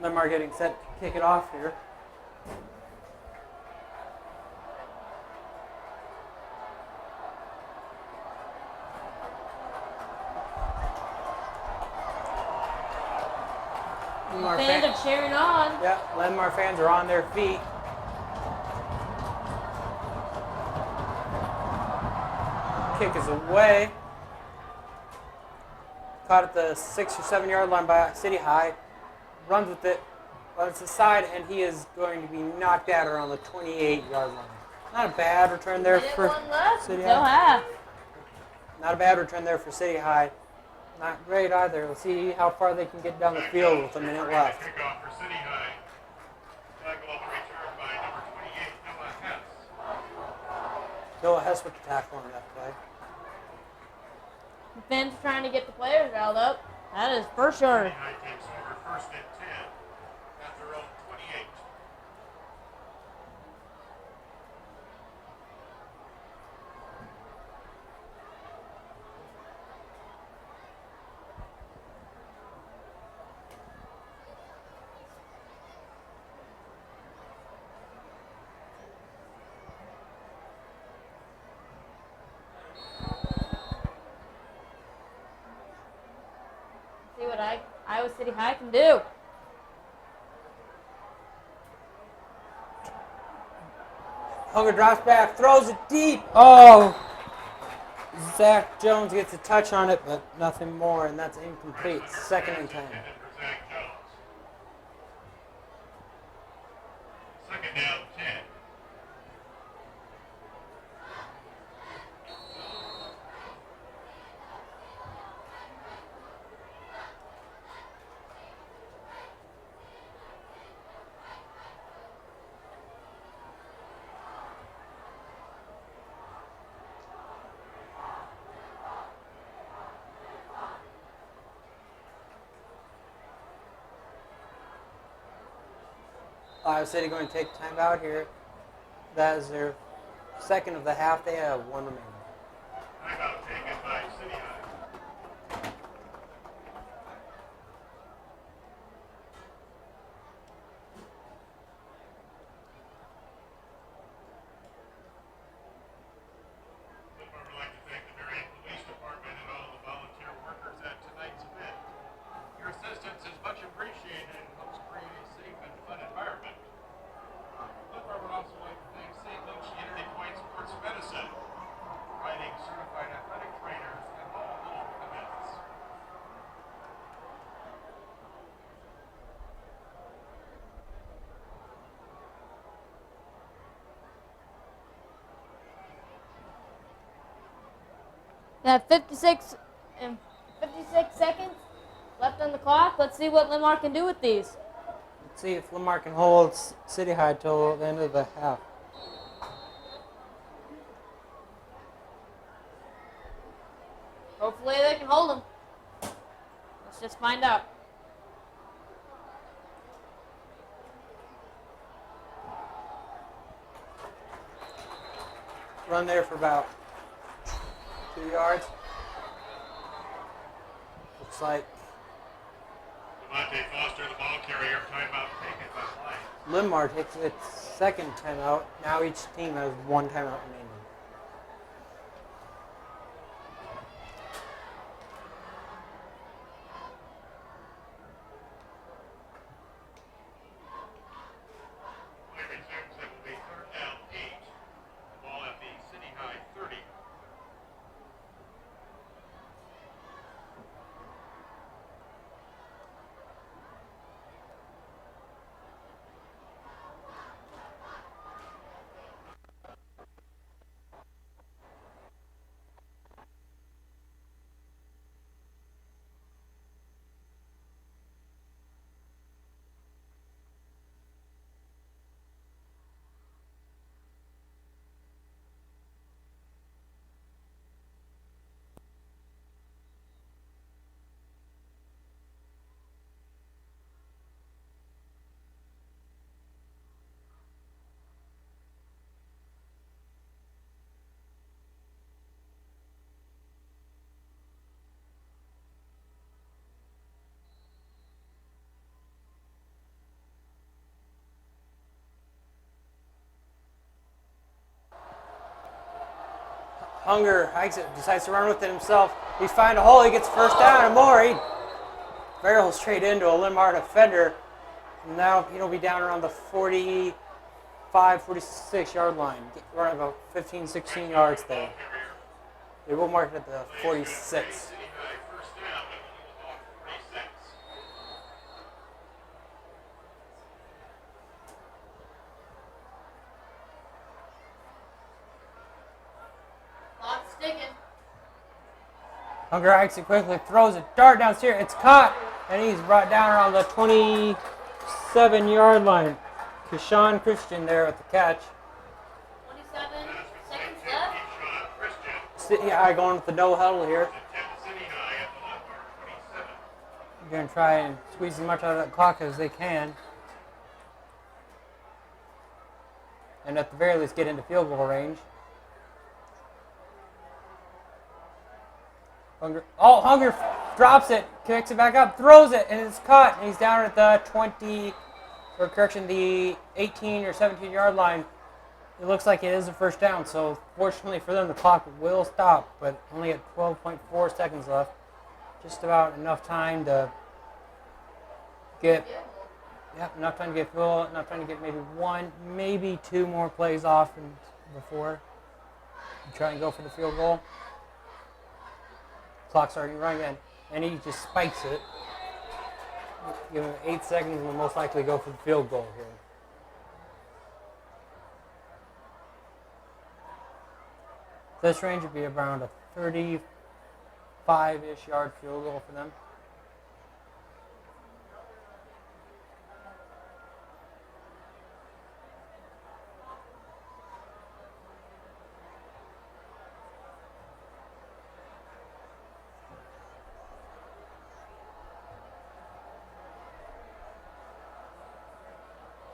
Linn-Mar getting set to kick it off here. Fans are cheering on. Yeah, Linn-Mar fans are on their feet. Kick is away. Caught at the 6 or 7 yard line by City High. Runs with it, runs aside, and he is going to be knocked out around the 28-yard line. Not a bad return there for City Still High. half. Not a bad return there for City High. Not great either. Let's see how far they can get down the field with a minute left. Kickoff for City High. Tackle on the return by number 28, Noah Hess. Noah Hess with the tackle on that play. The fans trying to get the players riled up. That is for sure. City High takes over 1st and 10. Iowa City High can do. Hunger drops back, throws it deep. Oh, Zach Jones gets a touch on it, but nothing more, and that's incomplete. 2nd and 10. Intended for Zach Jones. 2nd down, 10. Iowa City going to take time out here. That is their 2nd of the half. They have 1 remaining. Timeout taken by City High. Linn-Mar would like to thank the Marion Police Department and all the volunteer workers at tonight's event. Your assistance is much appreciated and helps create a safe and fun environment. Linn-Mar would also like to thank St. Luke's Unity Point Sports Medicine, providing certified athletic trainers at all home events. Got 56 seconds left on the clock. Let's see what Linn-Mar can do with these. Let's see if Linn-Mar can hold City High till the end of the half. Hopefully they can hold them. Let's just find out. Run there for about 2 yards. Looks like Devontae Foster, the ball carrier, timeout taken by Lions. Linn-Mar takes its 2nd timeout. Now each team has 1 timeout remaining. Play resumes. It will be 3rd down, 8. The ball at the City High 30. Hunger hikes it, decides to run with it himself. He finds a hole, he gets 1st down and more. He barrels straight into a Linn-Mar defender. And now he'll be down around the 45, 46 yard line. Running about 15, 16 yards there. They will mark it at the 46. City High 1st down, but he was off 46. Clock's ticking. Hunger hikes it quickly, throws a dart downstairs. It's caught, and he's brought down around the 27 yard line. Keshawn Christian there with the catch. 27 seconds left. Keyshawn Christian. City High going with the no huddle here. To 10 City High at the Linn-Mar 27. They're going to try and squeeze as much out of that clock as they can. And at the very least get into field goal range. Hunger drops it, kicks it back up, throws it, and it's caught. And he's down at the 20, or correction, the 18 or 17 yard line. It looks like it is a 1st down, so fortunately for them, the clock will stop, but only at 12.4 seconds left. Just about enough time to get enough time to get full, enough time to get maybe one, maybe two more plays off before you try and go for the field goal. Clock's already running in, and he just spikes it. Give him 8 seconds, and we'll most likely go for the field goal here. This range would be around a 35-ish yard field goal for them.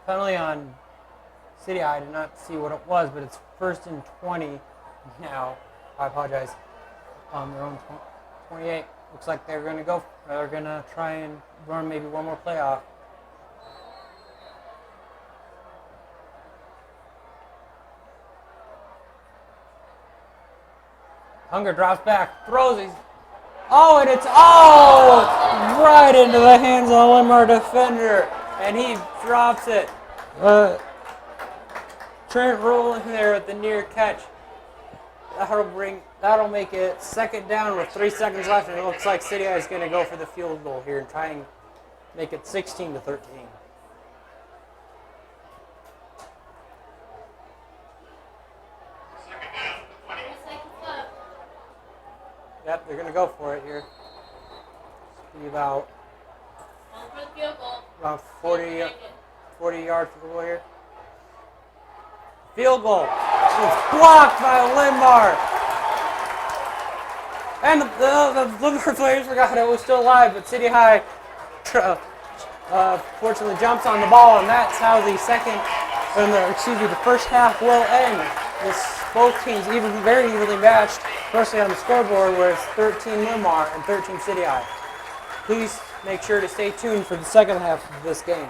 Penalty on City. I did not see what it was, but it's 1st and 20 now. I apologize. On their own 28. Looks like they're going to go. They're going to try and run maybe one more play off. Hunger drops back, throws. And it's right into the hands of the Linn-Mar defender, and he drops it. Trent rolling there at the near catch. That'll make it 2nd down with 3 seconds left, and it looks like City High is going to go for the field goal here and try and make it 16-13. 2nd down, 20. Yep, they're going to go for it here. It's be about 40-yard field goal here. Field goal. It's blocked by Linn-Mar. And the Linn-Mar players forgot it was still alive, but City High fortunately jumps on the ball, and that's how the first half will end. Both teams very evenly matched, especially on the scoreboard where it's 13 Linn-Mar and 13 City High. Please make sure to stay tuned for the second half of this game.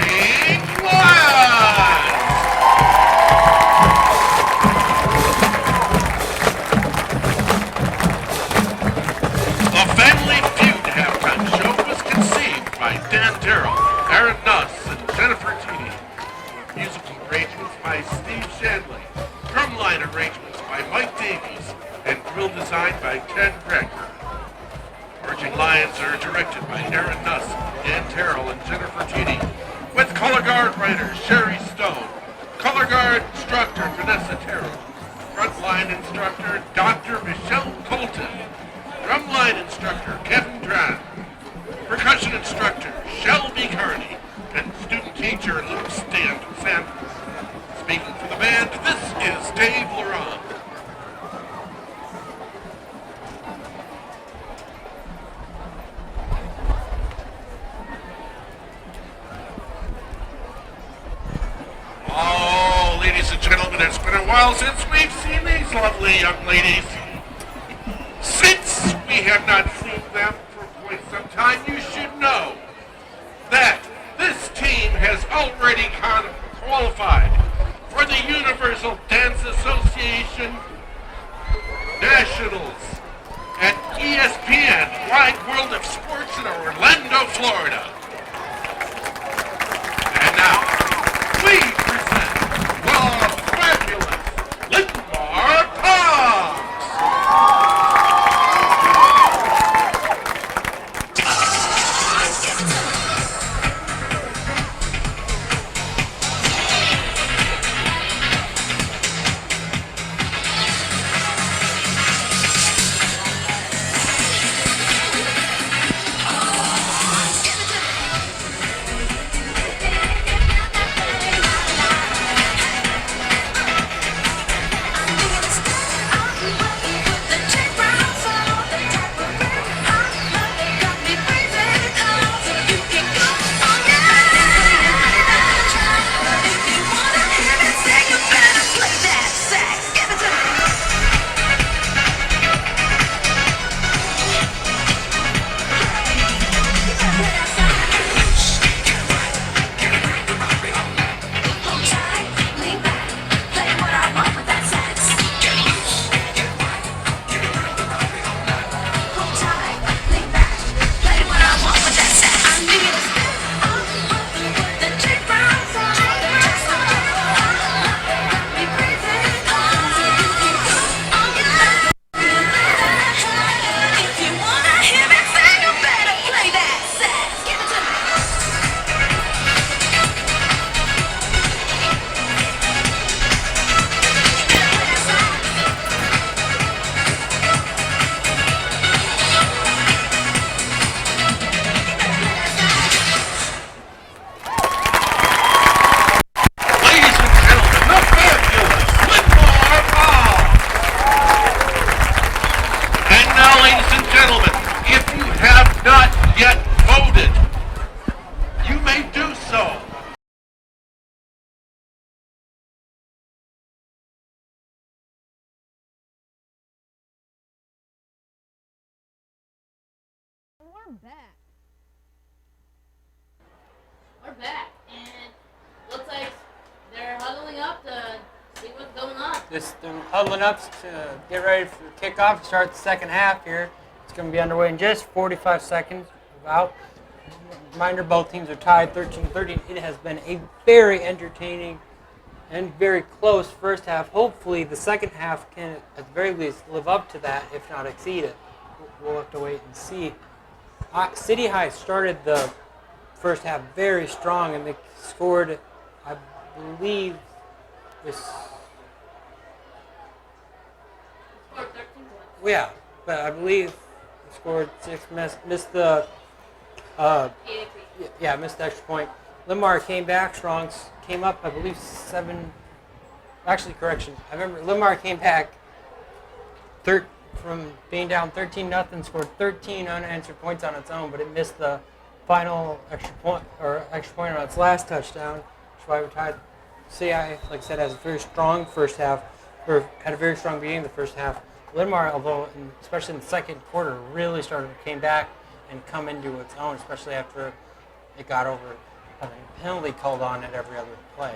Fighting Lions! The Family Feud halftime show was conceived by Dan Terrell, Aaron Nuss, and Jennifer Teedy. Musical arrangements by Steve Shanley. Drumline arrangements by Mike Davies. And grill design by Ted Greger. Marching Lions are directed by Aaron Nuss, Dan Terrell, and Jennifer Teedy. With color guard writer Sherry Stone. Color guard instructor Vanessa Terrell. Frontline instructor Dr. Michelle Colton. Drumline instructor Kevin Dran. Percussion instructor Shelby Carney. And student teacher Luke Sanders. Speaking for the band, this is Dave Laurent. Oh, ladies and gentlemen, it's been a while since we've seen these lovely young ladies. Since we have not seen them for quite some time, you should know that this team has already qualified for the Universal Dance Association Nationals at ESPN Wide World of Sports in Orlando, Florida. And now, we present the fabulous Linn-Mar Pogs! We're back. We're back, and looks like they're huddling up to see what's going on. They're huddling up to get ready for the kickoff. Start the second half here. It's going to be underway in just 45 seconds. About. Reminder, both teams are tied 13-13. It has been a very entertaining and very close first half. Hopefully the second half can, at the very least, live up to that, if not exceed it. We'll have to wait and see. City High started the first half very strong, and they scored, I believe, yeah, but I believe they scored 6, missed the missed the extra point. Linn-Mar came back strong, came up, I believe, 7. Actually, correction. I remember Linn-Mar came back from being down 13-0, scored 13 unanswered points on its own, but it missed the final extra point on its last touchdown, which is why we tied. CI, like I said, has a very strong first half, or had a very strong beginning of the first half. Linn-Mar, although especially in the second quarter, really came back and come into its own, especially after it got over a penalty called on it every other play.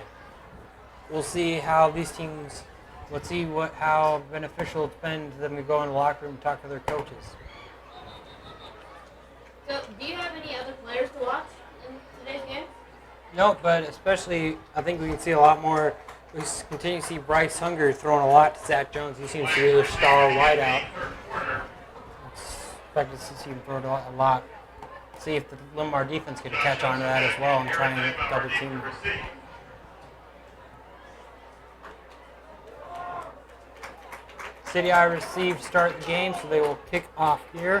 We'll see how these teams. Let's see how beneficial it's been to them to go in the locker room and talk to their coaches. So, do you have any other players to watch in today's game? No, but especially I think we can see a lot more. We continue to see Bryce Hunger throwing a lot to Zach Jones. He seems to be their star wideout. Expect to see him throw a lot. See if the Linn-Mar defense can catch on to that as well and try and double team them. City I received to start the game, so they will kick off here.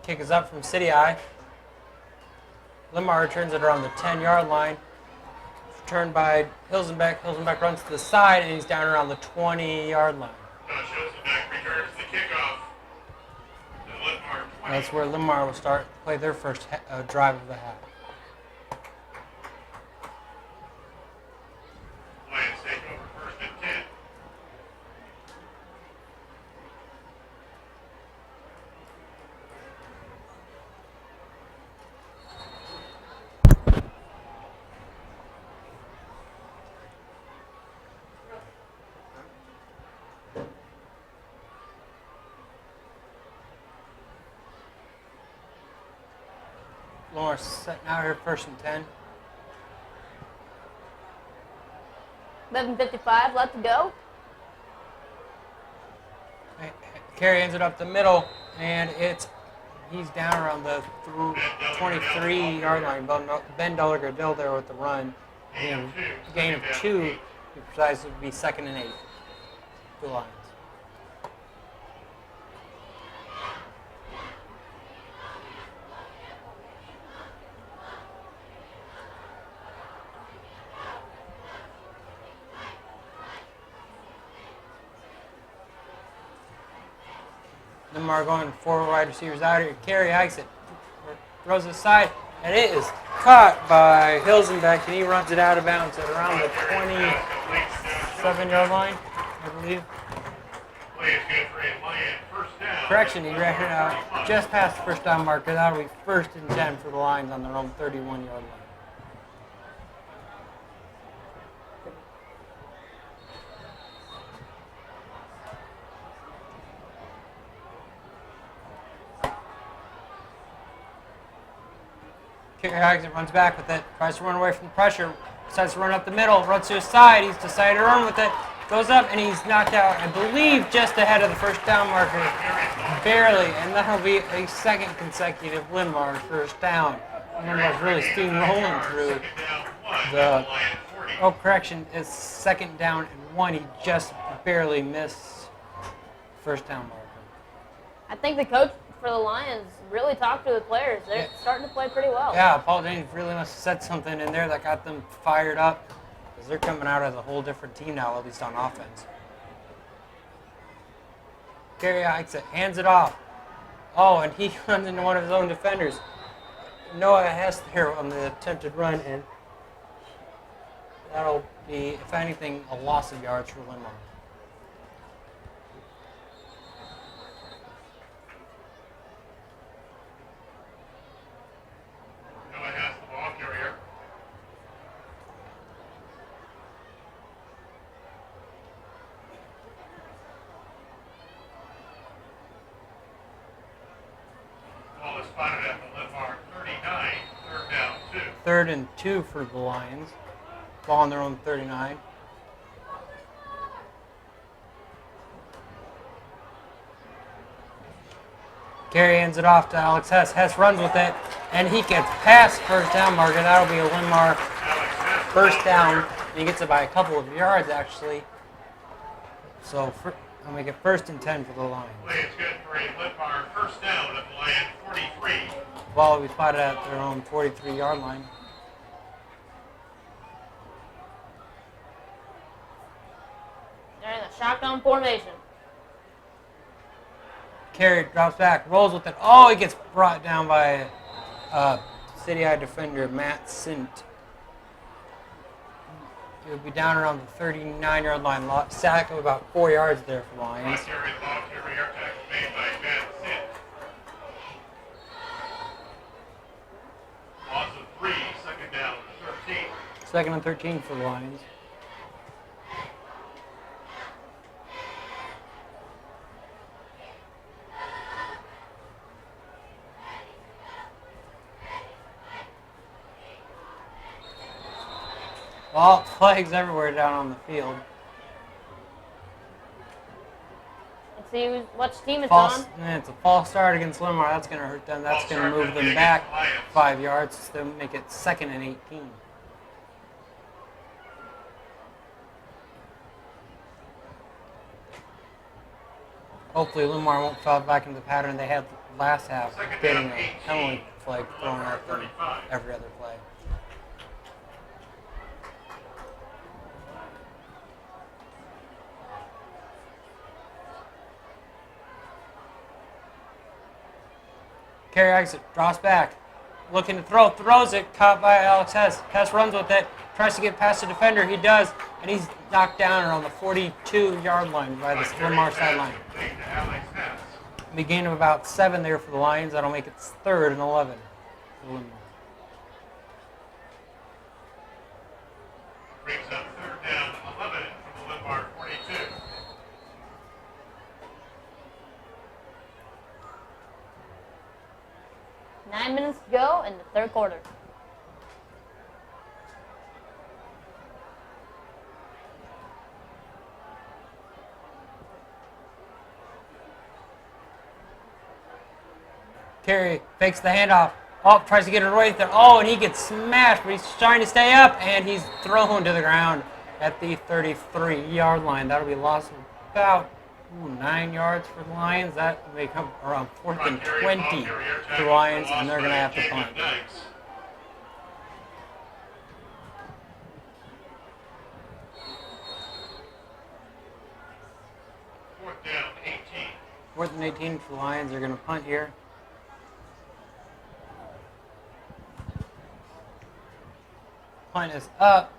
Kick is up from City Eye. Linn-Mar returns it around the 10-yard line. Returned by Hilsenbeck. Hilsenbeck runs to the side, and he's down around the 20-yard line. Hilsenbeck returns the kickoff to Linn-Mar 20. That's where Linn-Mar will play their first drive of the half. Lions take over first and 10. Linn-Mar setting out here first and 10. 11:55 left to go. Carry ends it up the middle, and he's down around the 23-yard line. Ben Dulliger there with the run. And gain of 2, to be precise, would be 2nd and 8 for the Lions. Linn-Mar going 4 wide receivers out here. Carey hikes it, throws it aside, and it is caught by Hilsenbeck, and he runs it out of bounds at around the 27-yard line, I believe. Play is good for a Lion first down. Correction, he ran it out just past the first down marker. That'll be 1st and 10 for the Lions on their own 31-yard line. Carey hikes it, runs back with it, tries to run away from the pressure, decides to run up the middle, runs to his side, he's decided to run with it, goes up, and he's knocked out, I believe, just ahead of the first down marker, barely, and that'll be a 2nd consecutive Linn-Mar first down. Linn-Mar's really steamrolling through the, correction, it's 2nd down and 1, he just barely missed first down marker. I think the coach for the Lions really talked to the players. They're starting to play pretty well. Yeah, Paul James really must have said something in there that got them fired up, because they're coming out as a whole different team now, at least on offense. Carey hikes it, hands it off. Oh, and he runs into one of his own defenders. Noah Hess there on the attempted run, and that'll be, if anything, a loss of yards for Linn-Mar. Noah has the ball carrier. Ball is spotted at the Linn-Mar 39, 3rd down 2. 3rd and 2 for the Lions. Ball on their own 39. Carey hands it off to Alex Hess. Hess runs with it, and he gets past first down marker. That'll be a Linn-Mar first down. He gets it by a couple of yards, actually. So I'll make it 1st and 10 for the Lions. Play is good for a Linn-Mar first down at the Lion 43. Ball will be spotted at their own 43-yard line. They're in a shotgun formation. Carey drops back, rolls with it. Oh, he gets brought down by City Eye defender Matt Sint. It would be down around the 39-yard line. Sack of about 4 yards there for the Lions. Voluntary air tackle made by Ben Sid. Loss of 3, second down, 13. Second and 13 for the Lions. Well, flags everywhere down on the field. Let's see which team it's on. It's a false start against Linn-Mar. That's going to hurt them. That's going to move them back 5 yards to make it 2nd and 18. Hopefully Linn-Mar won't fall back into the pattern they had last half, getting a penalty flag thrown at them every other play. Carry exit, drops back, looking to throw, throws it, caught by Alex Hess. Hess runs with it, tries to get past the defender, he does, and he's knocked down around the 42-yard line by the Linn-Mar sideline. A gain of about 7 there for the Lions. That'll make it 3rd and 11 for Linn-Mar. Brings up 3rd down, 11 from the Linn-Mar 42. Nine minutes to go in the third quarter. Carey fakes the handoff. Oh, tries to get it right there. Oh, and he gets smashed, but he's trying to stay up, and he's thrown to the ground at the 33-yard line. That'll be a loss of about 9 yards for the Lions. That will make up around 4th and 20 for the Lions, and they're going to have to punt. 4th down, 18. 4th and 18 for the Lions. They're going to punt here. Punt is up,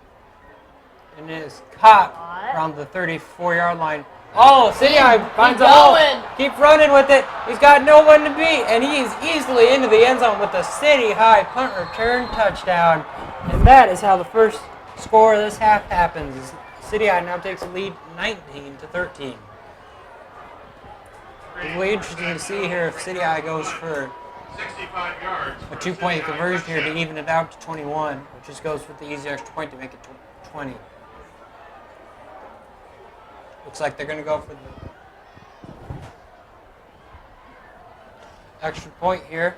and it is caught around the 34-yard line. Oh, City High finds a hole. Keep running with it. He's got no one to beat, and he is easily into the end zone with a City High punt return touchdown. And that is how the first score of this half happens. City High now takes a lead 19-13. It'll be interesting to see here if City High goes for 65 yards. a 2-point conversion here to even it out to 21, which just goes with the easy extra point to make it 20. Looks like they're going to go for the extra point here.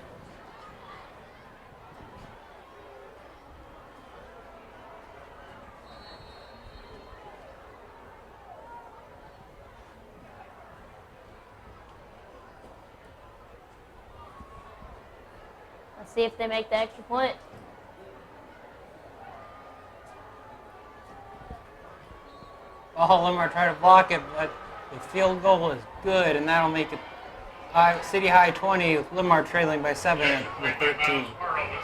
Let's see if they make the extra point. Oh, Linn-Mar tried to block it, but the field goal is good, and that'll make it City High 20, Linn-Mar trailing by 7 with 13.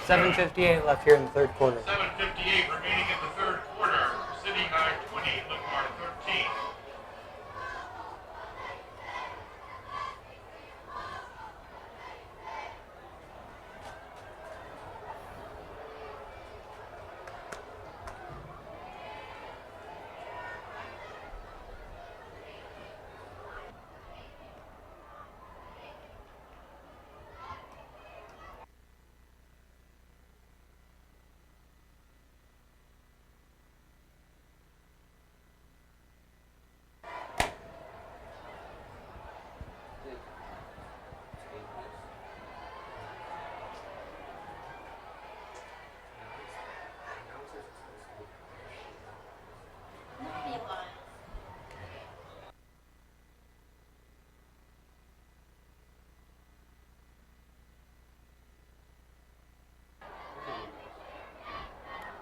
7:58 left here in the third quarter. 7:58 remaining in the third quarter. City High 20, Linn-Mar 13.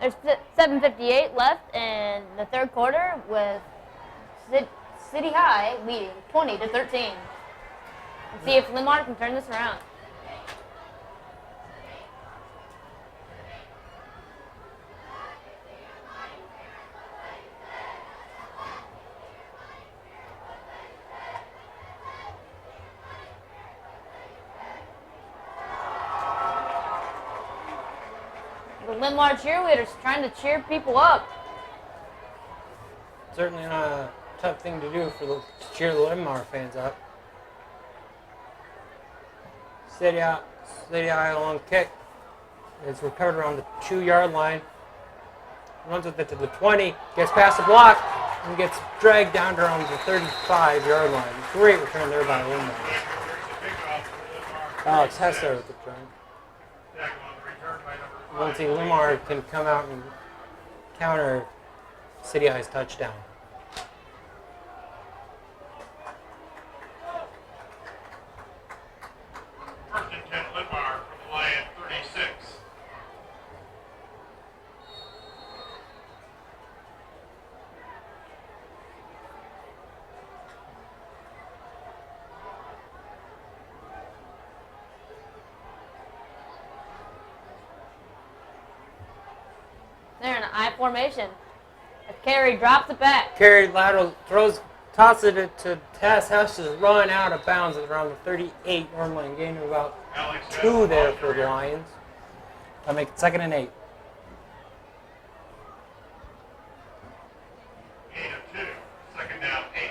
There's 7:58 left in the third quarter with City High leading 20-13. Let's see if Linn-Mar can turn this around. Linn-Mar cheerleaders trying to cheer people up. Certainly not a tough thing to do to cheer the Linn-Mar fans up. City High long kick. It's recovered around the 2-yard line. Runs with it to the 20. Gets past the block and gets dragged down to around the 35-yard line. Great return there by Linn-Mar. Alex Hester with the return. Once Linn-Mar can come out and counter City High's touchdown. First and 10, Linn-Mar from the line at 36. They're in an I formation. A carry drops it back. Carry lateral, tosses it to Tess. Hester run out of bounds at around the 38-yard line. Gain of about 2 there for the Lions. That'll make it 2nd and 8. Gain of 2. Second down, 8.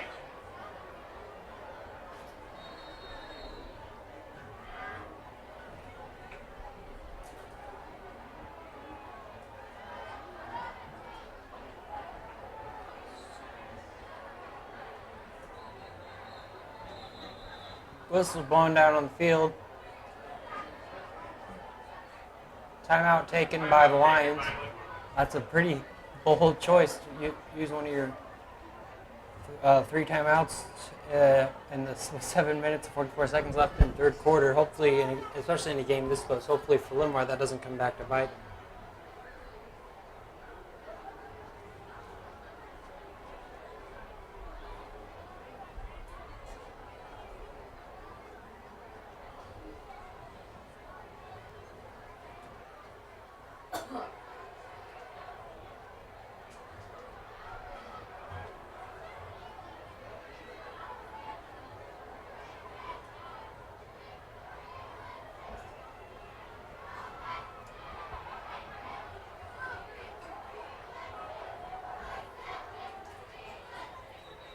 Whistle blown down on the field. Timeout taken by the Lions. That's a pretty bold choice to use one of your 3 timeouts in the 7 minutes and 44 seconds left in the 3rd quarter. Hopefully, especially in a game this close, hopefully for Linn-Mar that doesn't come back to bite.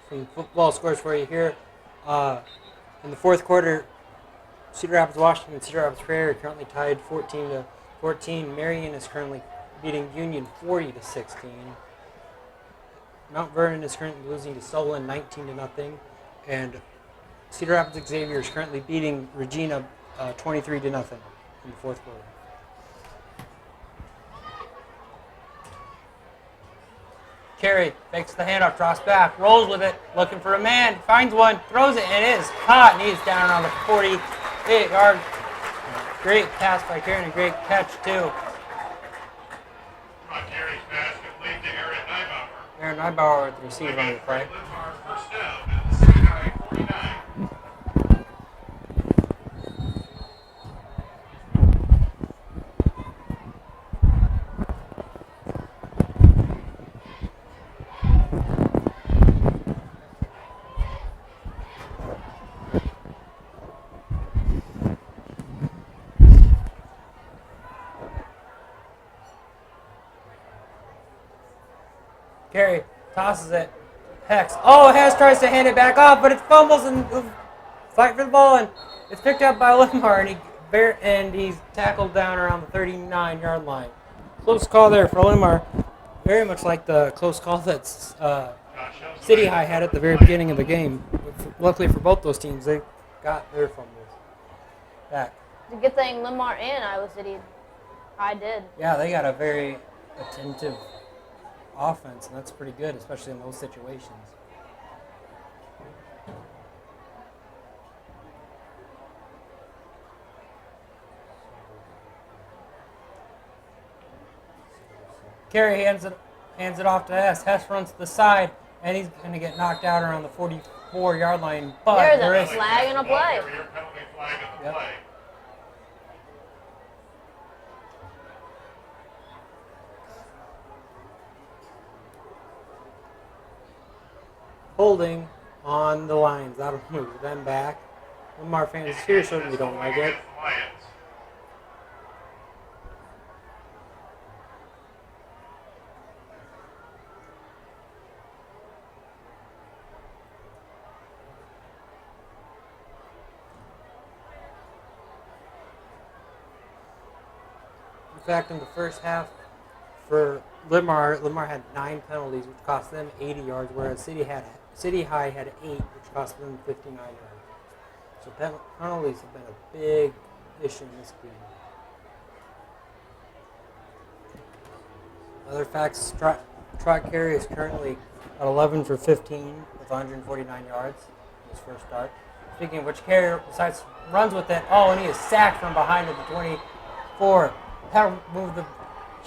Some football scores for you here. In the 4th quarter, Cedar Rapids Washington and Cedar Rapids Prairie are currently tied 14-14. Marion is currently beating Union 40-16. Mount Vernon is currently losing to Solon 19-0. And Cedar Rapids Xavier is currently beating Regina 23-0 in the 4th quarter. Carey makes the handoff, drops back, rolls with it, looking for a man, finds one, throws it, and it is caught, and he's down on the 48-yard. Great pass by Carey and a great catch, too. Carey's pass complete to Aaron Neibauer. Aaron Neibauer with the receiver on the play. Linn-Mar first down at the City High 49. Carey tosses it. Hex. Oh, Hess tries to hand it back off, but it fumbles and fight for the ball, and it's picked up by Linn-Mar, and he's tackled down around the 39-yard line. Close call there for Linn-Mar. Very much like the close call that City High had at the very beginning of the game. Luckily for both those teams, they got their fumbles back. It's a good thing Linn-Mar and Iowa City High did. Yeah, they got a very attentive offense, and that's pretty good, especially in those situations. Carey hands it off to Hess. Hess runs to the side, and he's going to get knocked out around the 44-yard line. But There's a flag and a play. Yep. Holding on the Lions. That'll move them back. Linn-Mar fans here certainly don't like it. fact, in the first half for Linn-Mar had 9 penalties, which cost them 80 yards, whereas City High had 8, which cost them 59 yards. So penalties have been a big issue in this game. Other facts, Trot Carey is currently at 11 for 15 with 149 yards in his first start. Speaking of which, Carey, besides runs with it, and he is sacked from behind at the 24. That'll move the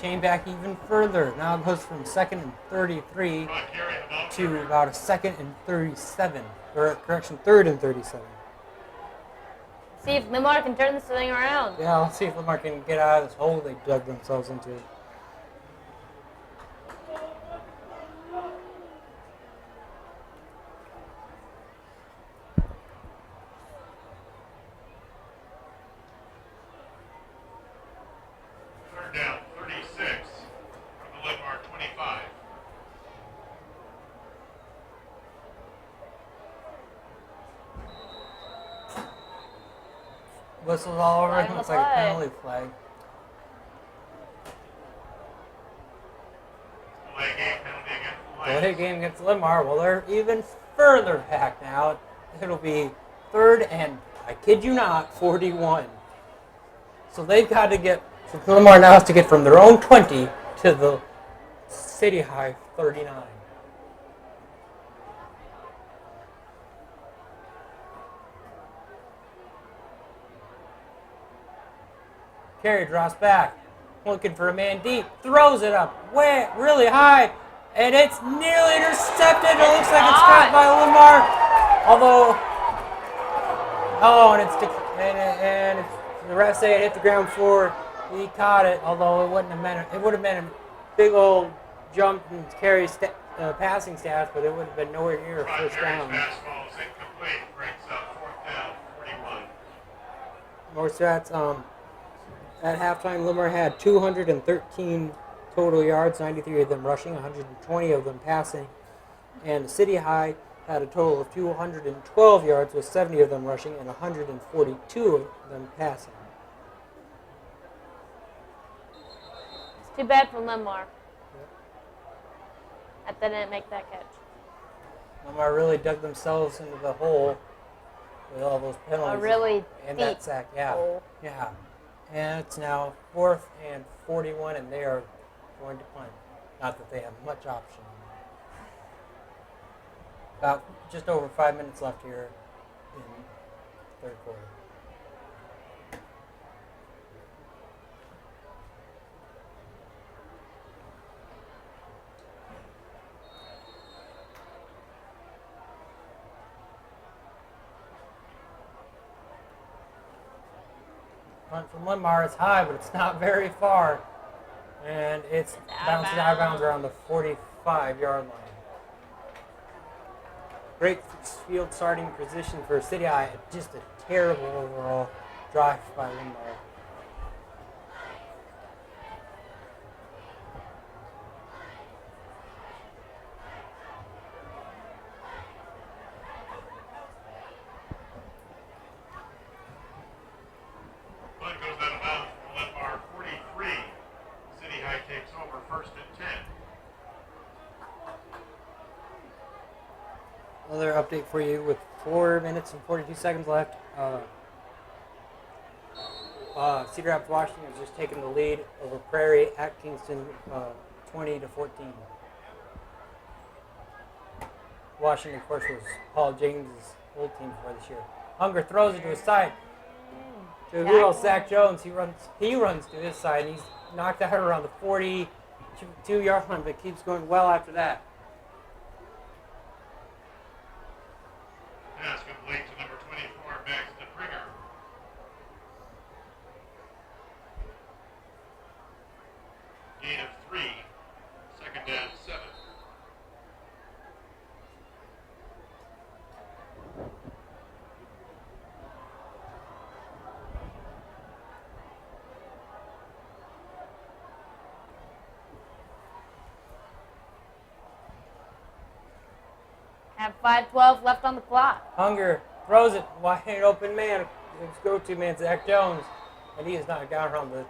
chain back even further. Now it goes from 2nd and 33 to about a 2nd and 37. Or, correction, 3rd and 37. See if Linn-Mar can turn this thing around. Yeah, let's see if Linn-Mar can get out of this hole they dug themselves into. Third down, 36 from the Linn-Mar 25. Whistles all over. Flag It looks on like the a flag. penalty flag. Delay game penalty against the Delay Lions. game against Linn-Mar. Well, they're even further back now. It'll be 3rd and, I kid you not, 41. So they've got to get, so Linn-Mar now has to get from their own 20 to the City High 39. Carey drops back, looking for a man deep, throws it up way really high, and it's nearly intercepted. It looks like it's caught by Linn-Mar, although and it's, the refs say it hit the ground before he caught it. Although it wouldn't have meant it would have been a big old jump in Carey's passing stats, but it would have been nowhere near a first down. Fastball is incomplete. Breaks up 4th down, 41. More stats. At halftime, Linn-Mar had 213 total yards, 93 of them rushing, 120 of them passing. And City High had a total of 212 yards, with 70 of them rushing and 142 of them passing. It's too bad for Linn-Mar that they didn't make that catch. Linn-Mar really dug themselves into the hole with all those penalties. A really and deep that sack, yeah. hole. Yeah. And it's now 4th and 41, and they are going to punt. Not that they have much option. About just over 5 minutes left here in the 3rd quarter. Punt from Linn-Mar is high, but it's not very far. And it's bounces out of bounds around the 45-yard line. Great field starting position for City High. Just a terrible overall drive by Linn-Mar. Punt goes out of bounds from Linn-Mar 43. City High takes over 1st and 10. Another update for you with 4 minutes and 42 seconds left. Cedar Rapids, Washington has just taken the lead over Prairie at Kingston, 20-14. Washington, of course, was Paul James' old team before this year. Hunger throws it to his side. To good old Zach Jones, he runs to his side, and he's knocked out around the 42-yard line, but keeps going well after that. Pass complete to number 24, Max DePringer. Gain of 3. 2nd down, 7. Have 5:12 left on the clock. Hunger throws it wide open man. His go-to man, Zach Jones, and he is knocked down around the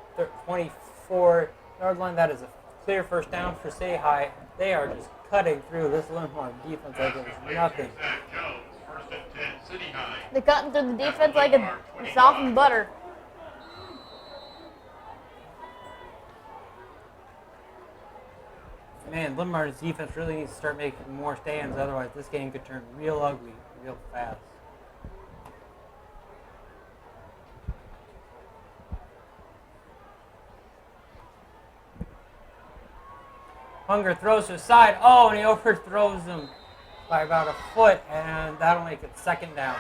25 4-yard line. That is a clear first down for City High. They are just cutting through this Linn-Mar defense like it was nothing. Zach Jones, 1st and 10, City High. They're cutting through the defense like a softened butter. Man, Linn-Mar's defense really needs to start making more stands. Otherwise, this game could turn real ugly real fast. Hunger throws to his side. Oh, and he overthrows him by about a foot, and that'll make it 2nd down.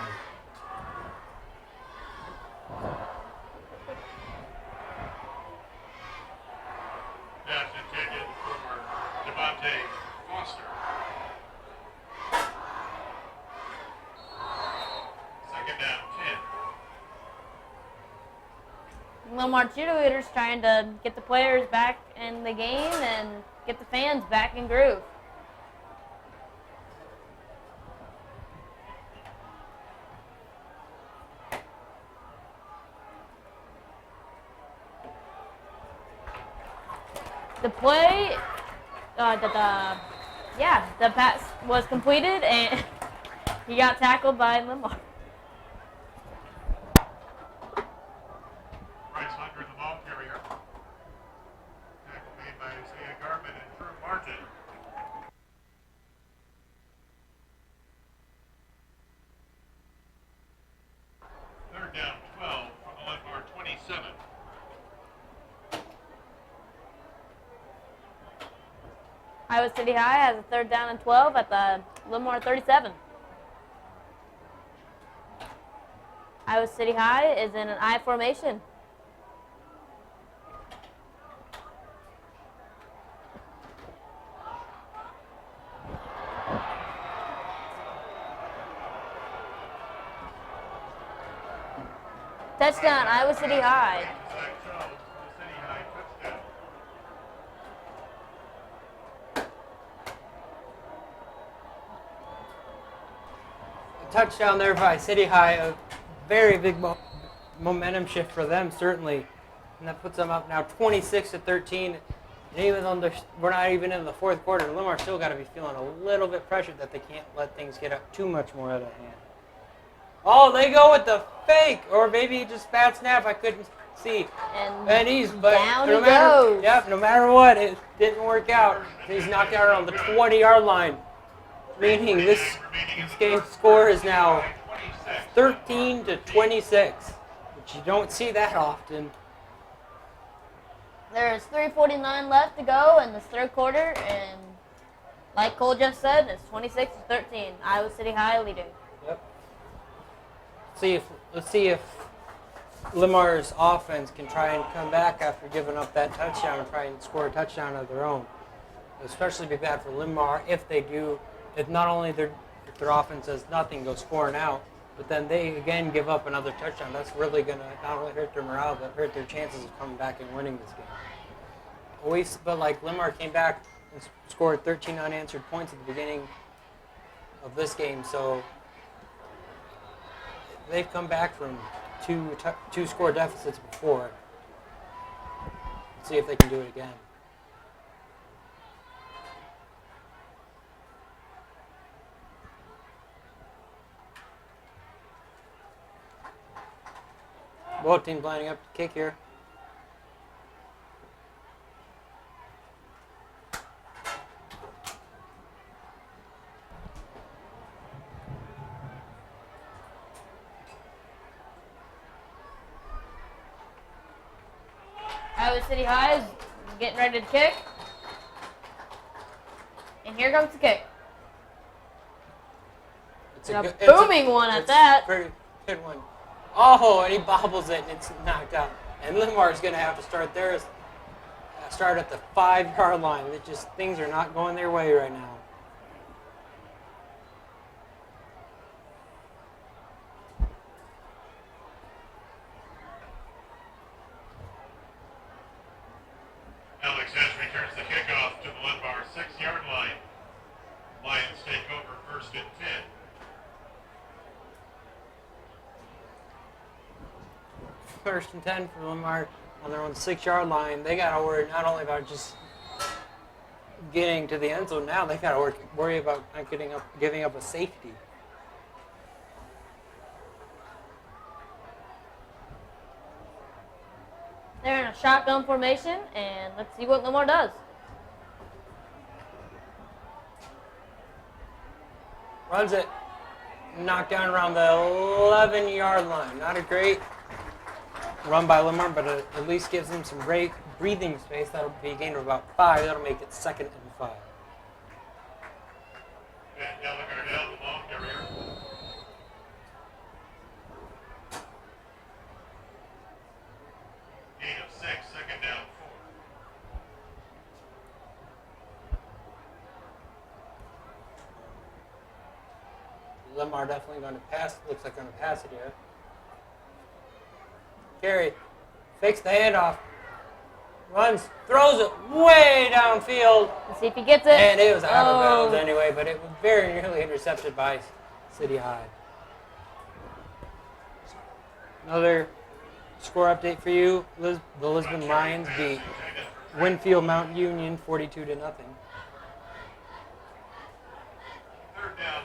Pass intended for Devontae Foster. 2nd down, 10. Linn-Mar cheerleaders trying to get the players back in the game and get the fans back in groove. The play, the pass was completed and he got tackled by Linn-Mar. Bryce Hunger, the ball carrier. Tackle made by Isaiah Garvin and Drew Martin. Third down, 12 from the Linn-Mar 27. Iowa City High has a 3rd down and 12 at the Linn-Mar 37. Iowa City High is in an I formation. Touchdown, Iowa City High. Zach Jones, the City High touchdown. A touchdown there by City High. A very big momentum shift for them, certainly. And that puts them up now 26-13. And even though we're not even in the 4th quarter, Linn-Mar still got to be feeling a little bit pressured that they can't let things get up too much more out of hand. Oh, they go with the fake, or maybe just bad snap. I couldn't see. And he's down no he matter, goes. Yep, no matter what, it didn't work out. He's knocked out on the 20-yard line, meaning this game score is now 13-26, which you don't see that often. There's 3:49 left to go in this 3rd quarter, and like Cole just said, it's 26-13. Iowa City High leading. Yep. Let's see if Linn-Mar's offense can try and come back after giving up that touchdown and try and score a touchdown of their own. It'll especially be bad for Linn-Mar if they do. If not only their offense does nothing, goes 4 and out, but then they again give up another touchdown. That's really going to not only hurt their morale, but hurt their chances of coming back and winning this game. But like Linn-Mar came back and scored 13 unanswered points at the beginning of this game, so they've come back from two score deficits before. Let's see if they can do it again. Both teams lining up to kick here. Iowa City High is getting ready to kick. And here comes the kick. It's A good- booming one at it's that. a very good one. Oh, and he bobbles it and it's knocked out. And Linn-Mar is going to have to start at the 5-yard line. Things are not going their way right now. Alex Ash returns the kickoff to the Linn-Mar 6-yard line. Lions take over 1st and 10. First and 10 for Linn-Mar on their own 6-yard line. They got to worry not only about just getting to the end zone now, they got to worry about not giving up a safety. They're in a shotgun formation, and let's see what Linn-Mar does. Runs it, knocked down around the 11-yard line. Not a great run by Linn-Mar, but it at least gives him some great breathing space. That'll be a gain of about 5. That'll make it 2nd and 5. Gardell, the ball carrier. Gain of 6, 2nd down 4. Linn-Mar definitely going to pass. Looks like going to pass it here. Carey fakes the handoff. Runs, throws it way downfield. Let's see if he gets it. And it was out of bounds anyway, but it was very nearly intercepted by City High. Another score update for you. The Lisbon Lions beat Winfield Mount Union 42-0. 3rd down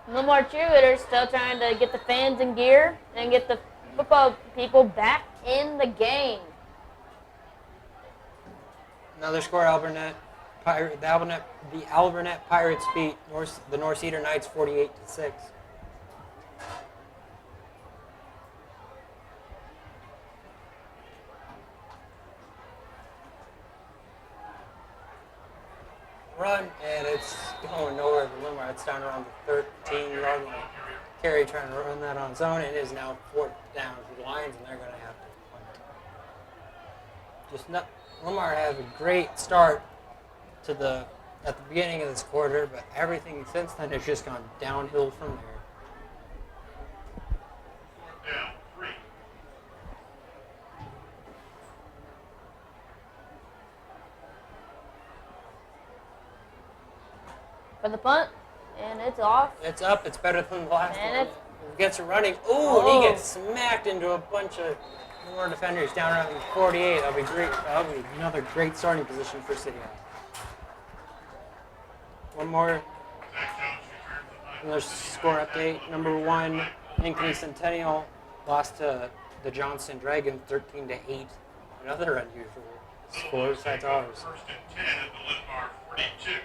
4. Linn-Mar cheerleaders still trying to get the fans in gear and get the football people back in the game. Another score, the Albernet Pirates beat the North Cedar Knights 48-6. Run, and it's going nowhere for Linn-Mar. It's down around the 13-yard line. Carey trying to run that on his own, and it is now 4th down for the Lions, and they're going to have to punt. Linn-Mar has a great start at the beginning of this quarter, but everything since then has just gone downhill from there. 4th down 3. For the punt, and it's off. It's up. It's better than the last And one. it's- It gets it running. Ooh, and he gets smacked into a bunch of more defenders down around the 48. That'll be great. That'll be another great starting position for City High. One more. Zach Jones returns the punt. Another score update. Number 1, Ankeny Centennial lost to the Johnston Dragons 13-8. Another unusual score besides ours. 1st and 10 at the Linn-Mar 42.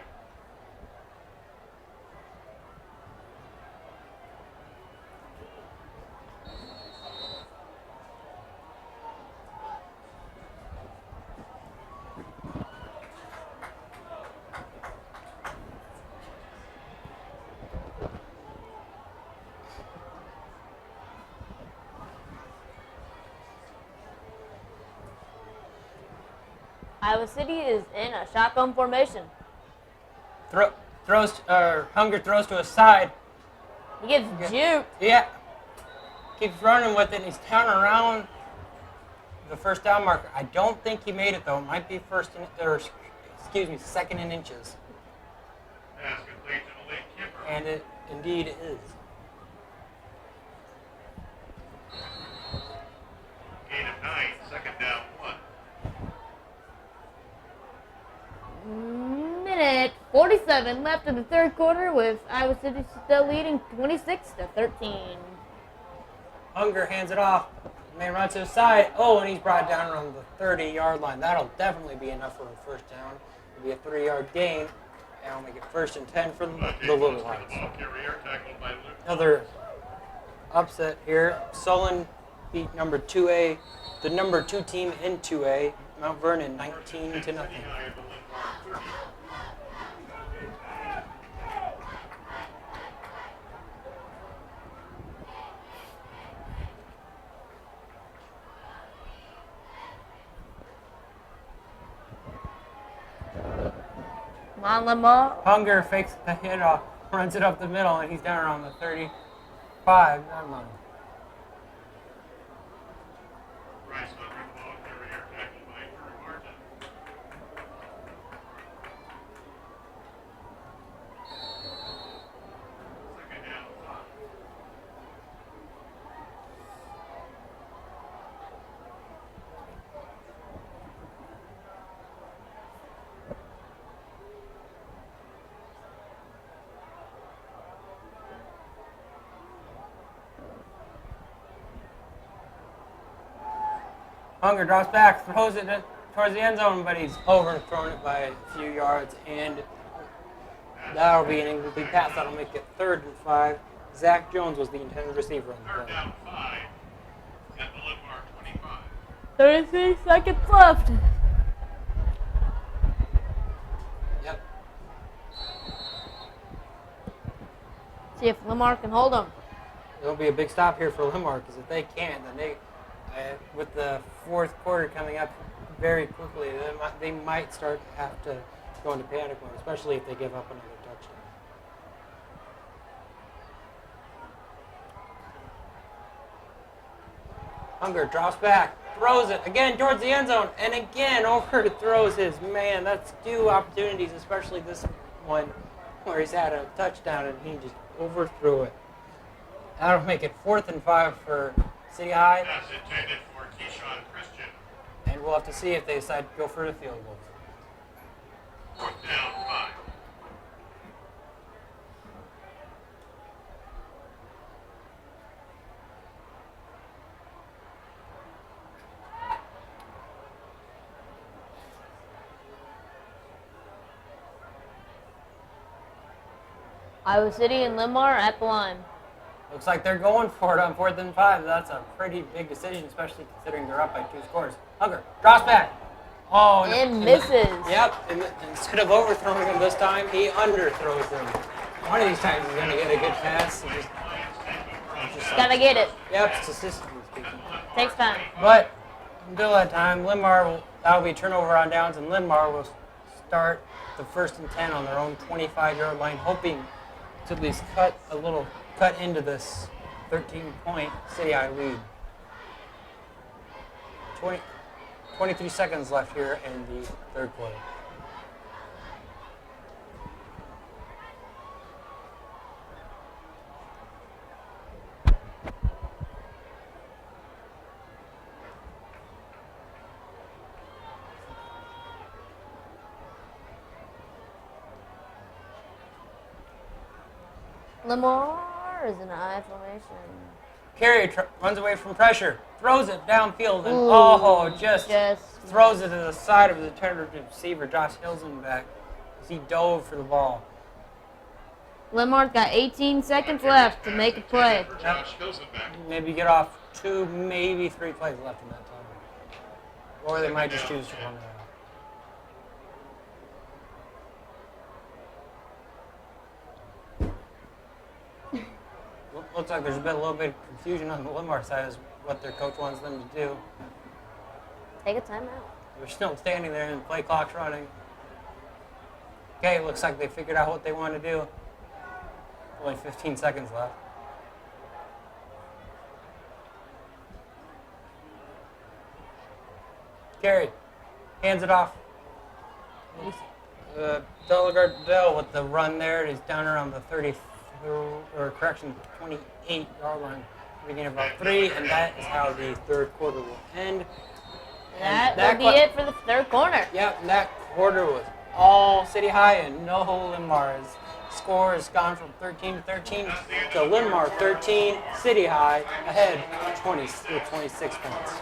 Iowa City is in a shotgun formation. Hunger throws to his side. He gets juked. Yeah. Keeps running with it, and he's down around the 1st down marker. I don't think he made it, though. It might be 2nd in inches. Pass complete to Malik Kemper. And it indeed is. Gain of 9, 2nd down 1. Minute 47 left in the 3rd quarter with Iowa City still leading 26-13. Hunger hands it off. Man runs to his side. Oh, and he's brought down around the 30-yard line. That'll definitely be enough for a 1st down. It'll be a 3-yard gain. And I'll make it 1st and 10 for the Little Lions. Ball carrier tackled by Luke. Another upset here. Solon beat number 2A, the number 2 team in 2A, Mount Vernon 19-0. City High at the Linn-Mar 30. Come on, Linn-Mar. Hunger fakes the hit off, runs it up the middle, and he's down around the 35-yard line. Bryce Hunter, the ball carrier tackled by Drew Martin. 2nd down 5. Hunger drops back, throws it towards the end zone, but he's overthrown it by a few yards, and that'll be an incomplete pass. That'll make it 3rd and 5. Zach Jones was the intended receiver on the Third play. down 5 at the Linn-Mar 25. 33 seconds left. Yep. See if Linn-Mar can hold him. It'll be a big stop here for Linn-Mar, because if they can't, then with the 4th quarter coming up very quickly, they might start to have to go into panic mode, especially if they give up another touchdown. Hunger drops back, throws it again towards the end zone, and again overthrows his man. That's 2 opportunities, especially this one where he's had a touchdown and he just overthrew it. That'll make it 4th and 5 for City High, Pass intended for Keyshawn Christian. and we'll have to see if they decide to go for the field goal. 4th down 5. Iowa City and Linn-Mar at the line. Looks like they're going for it on 4th and 5. That's a pretty big decision, especially considering they're up by 2 scores. Hunger drops back. Oh, And misses. Yep. And instead of overthrowing him this time, he underthrows him. One of these times he's going to get a good pass. Just Gotta get it. yep, statistically speaking. Takes time. But until that time, that'll be turnover on downs, and Linn-Mar will start the 1st and 10 on their own 25-yard line, hoping to at least cut into this 13-point City High lead. 23 seconds left here in the 3rd quarter. Linn-Mar is in I formation. Carey runs away from pressure, throws it downfield, and just throws it to the side of his intended receiver, Josh Hilsenbeck, as he dove for the ball. Linn-Mar's got 18 seconds left to make a play. Josh Hilsenbeck. Maybe get off 2, maybe 3 plays left in that time. Or they might just choose to run it out. Looks like there's been a little bit of confusion on the Linn-Mar side as what their coach wants them to do. Take a timeout. They're still standing there and the play clock's running. Okay, looks like they figured out what they want to do. Only 15 seconds left. Carey hands it off. Delegardell with the run there. He's down around the 28-yard line. Beginning about 3, and that is how the 3rd quarter will end. That will be it for the 3rd quarter. Yep, and that quarter was all City High and no Linn-Mar. His score has gone from 13 to 13 to Linn-Mar 13, City High ahead 26 points.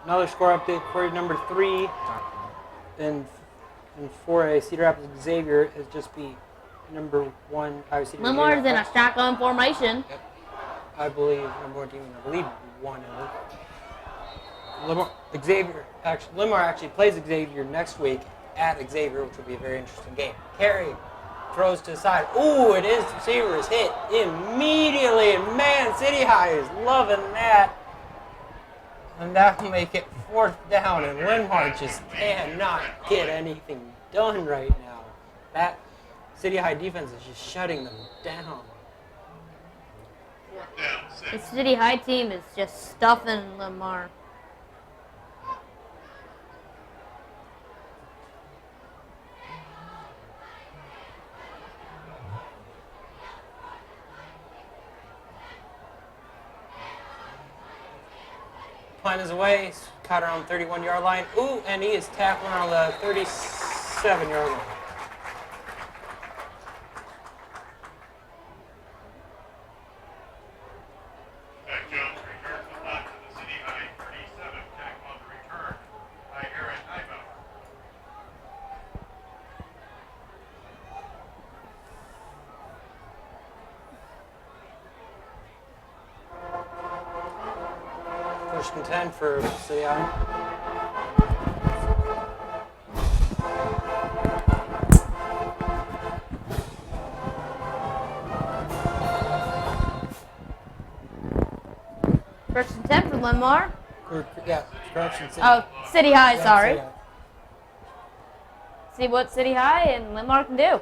Another score update, quarter number 3. In In 4A, Cedar Rapids Xavier has just beat number 1 Iowa City. Linn-Mar's in a shotgun formation. Yep. I believe number 1 team, I believe one of them. Linn-Mar actually plays Xavier next week at Xavier, which will be a very interesting game. Carey throws to the side. Ooh, it is. Receiver is hit immediately. And man, City High is loving that. And that will make it 4th down. And Linn-Mar just cannot get anything done right now. That City High defense is just shutting them down. 4th down, 6. The City High team is just stuffing Linn-Mar. Punt is away. He's caught around the 31-yard line. Ooh, and he is tackling around the 37-yard line. Zach Jones returns the punt to the City High 37. Tackle on the return by Aaron Highbauer. First and 10 for City High. First and 10 for Linn-Mar. Yeah, correction. City. Oh, City High, Yeah, sorry. City High. See what City High and Linn-Mar can do.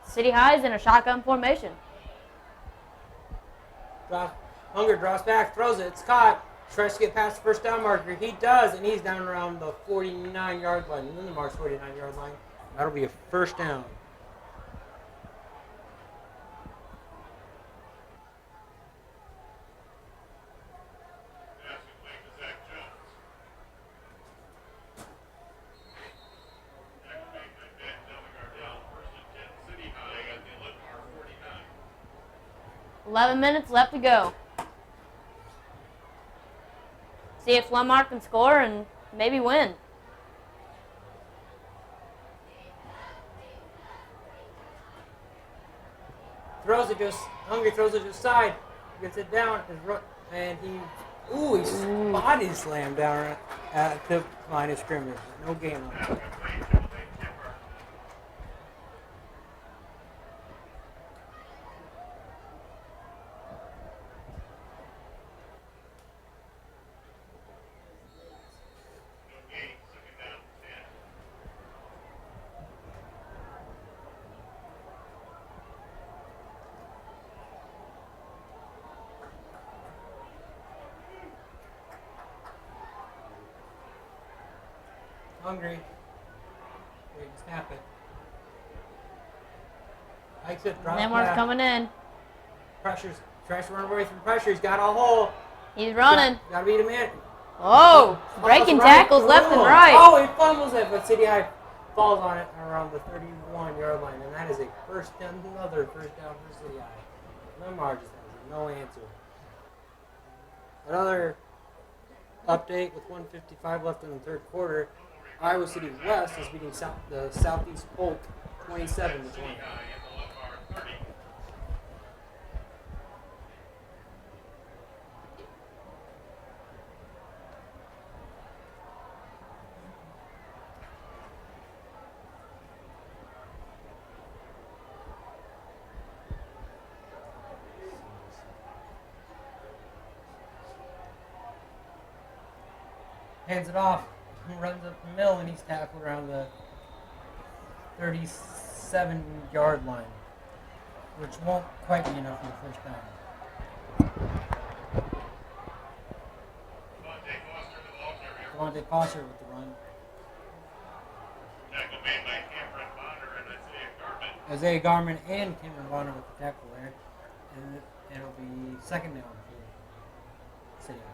City High is in a shotgun formation. Hunger draws back, throws it, it's caught. Tries to get past the first down marker. He does, and he's down around the 49-yard line. Linn-Mar's 49-yard line. That'll be a first down. Pass complete to Zach Jones. Tackle made by Ben Delmagardell. 1st and 10, City High at the Linn-Mar 49. 11 minutes left to go. See if Linn-Mar can score and maybe win. Hungry throws it to the side, gets it down, and he's body slammed down at the line of scrimmage. No gain on it. Hungry. Wait, snap it. Hikes it, drops Linn-Mar's back. coming in. Pressures. Tries to run away from pressure. He's got a hole. He's running. Got to beat him in. Oh, breaking tackles left and right. Oh, he fumbles it, but City High falls on it around the 31-yard line, and that is another first down for City High. Linn-Mar just has no answer. Another update with 1:55 left in the third quarter. Iowa City West is beating the Southeast Polk 27-20. Hands it off, runs up the middle, and he's tackled around the 37-yard line, which won't quite be enough for the first down. Devontae Foster with the run. Tackle made by Cameron Bonner and Isaiah Garman. Isaiah Garman and Cameron Bonner with the tackle there, and it'll be second down for City High.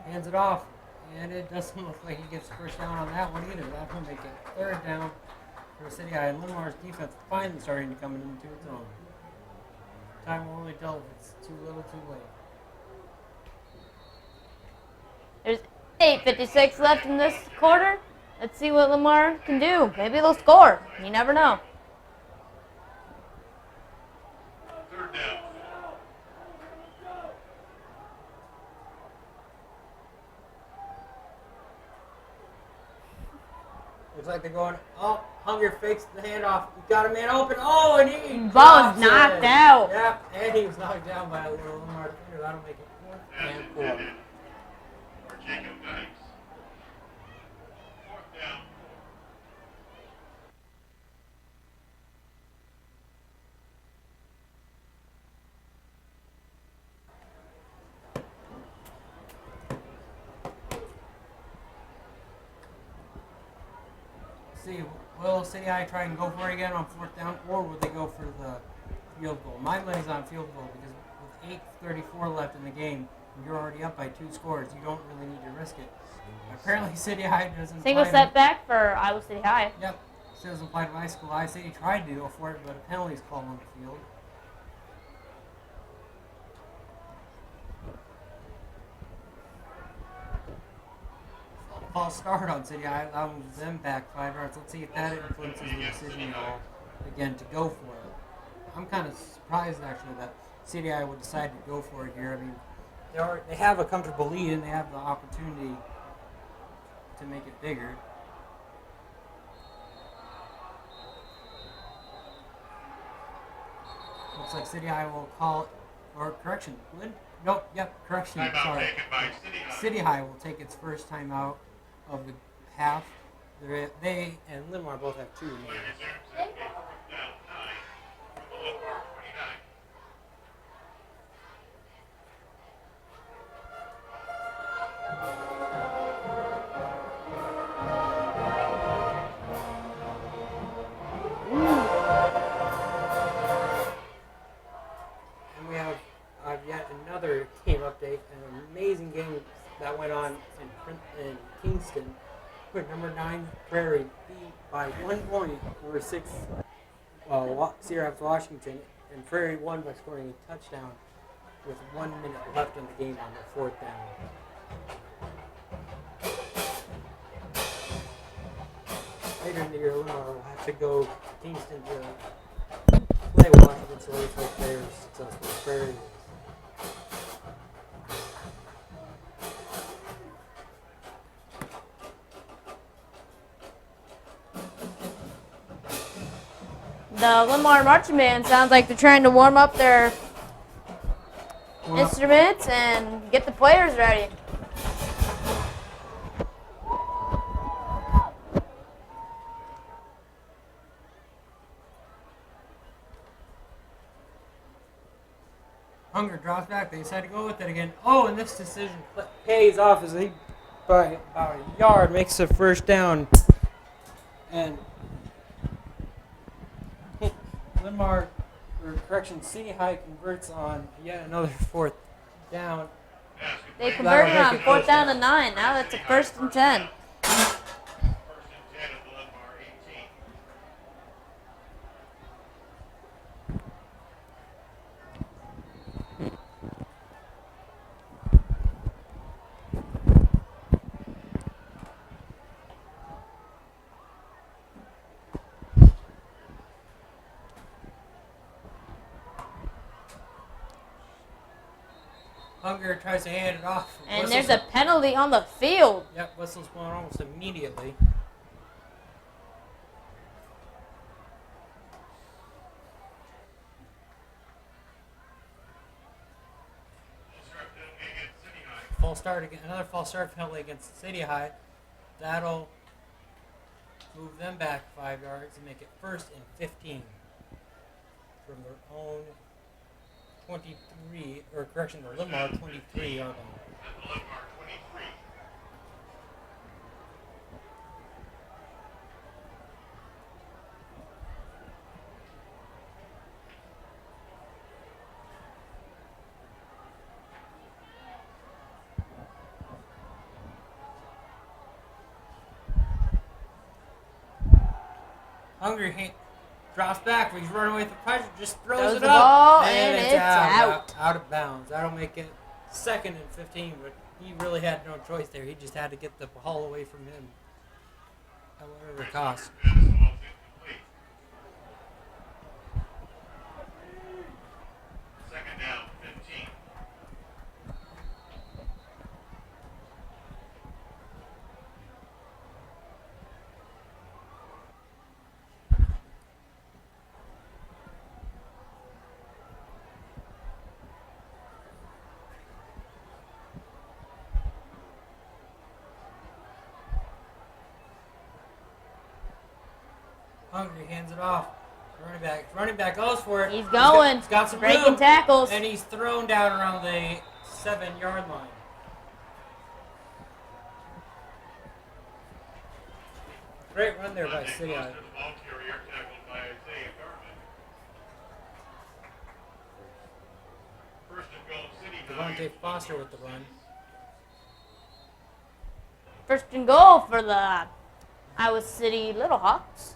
Hands it off, and it doesn't look like he gets first down on that one either. That will make it third down for City High, and Linn-Mar's defense finally starting to come into its own. Time will only tell if it's too little, too late. There's 8:56 left in this quarter. Let's see what Linn-Mar can do. Maybe they'll score. You never know. Third down. Looks like they're going, oh, Hunger fakes the handoff. He got a man open. Oh, and he Ball is drops knocked it. out. Yep, and he was knocked down by a little Linn-Mar defender. That'll make it 4th and 4. For Jacob Dykes. Fourth down. See, will City High try and go for it again on 4th down, or will they go for the field goal? My money's on field goal because with 8:34 left in the game, and you're already up by 2 scores. You don't really need to risk it. Apparently, City High doesn't. Single setback for Iowa City High. Yep, it doesn't apply to my school. I City tried to go for it, but a penalty's called on the field. False start on City High, allowing them back 5 yards. Let's see if that influences the decision at all, again, to go for it. I'm kind of surprised, actually, that City High would decide to go for it here. I mean, they have a comfortable lead, and they have the opportunity to make it bigger. Looks like City High will call, or correction, nope, yep, correction, Timeout sorry. taken by City High. City High will take its first timeout of the half. They and Linn-Mar both have 2 remaining. Resumes at a 4th down 9 from the Linn-Mar 29. And we have yet another game update, an amazing game that went on in Kingston, where number 9 Prairie beat by 1 point over 6 Sierra Rapids Washington, and Prairie won by scoring a touchdown with 1 minute left in the game on the 4th down. Later in the year, Linn-Mar will have to go to Kingston to play Washington, so let's hope they're successful. Prairie is. The Linn-Mar marching band sounds like they're trying to warm up their instruments and get the players ready. Hunger drops back. They decide to go with it again. Oh, and this decision pays off as he, by about a yard, makes the first down. And Linn-Mar, or correction, City High converts on yet another 4th down. They converted on 4th down to 9. Now that's a 1st and 10. First and 10 at the Linn-Mar 18. Hunger tries to hand it off. And there's a penalty on the field. Yep, whistle's blown almost immediately. Start penalty against City High. False start again. Another false start penalty against City High. That'll move them back 5 yards and make it 1st and 15 from their own 23, or correction, the Linn-Mar 23 yard line. At the Linn-Mar 23. Hunger Drops back, but he's running away with the pressure. Just throws Throws it the up. ball, and and it's it's out. out. Out of bounds. That'll make it 2nd and 15, but he really had no choice there. He just had to get the ball away from him at whatever it costs. Pass ball's incomplete. 2nd down, 15. Hungry hands it off. Running back goes for it. He's going. He's got some Breaking room. tackles. And he's thrown down around the 7-yard line. Great run there by City. The ball carrier tackled by Isaiah Garman. 1st and goal, City. Devontae Foster with the run. 1st and goal for the Iowa City Little Hawks.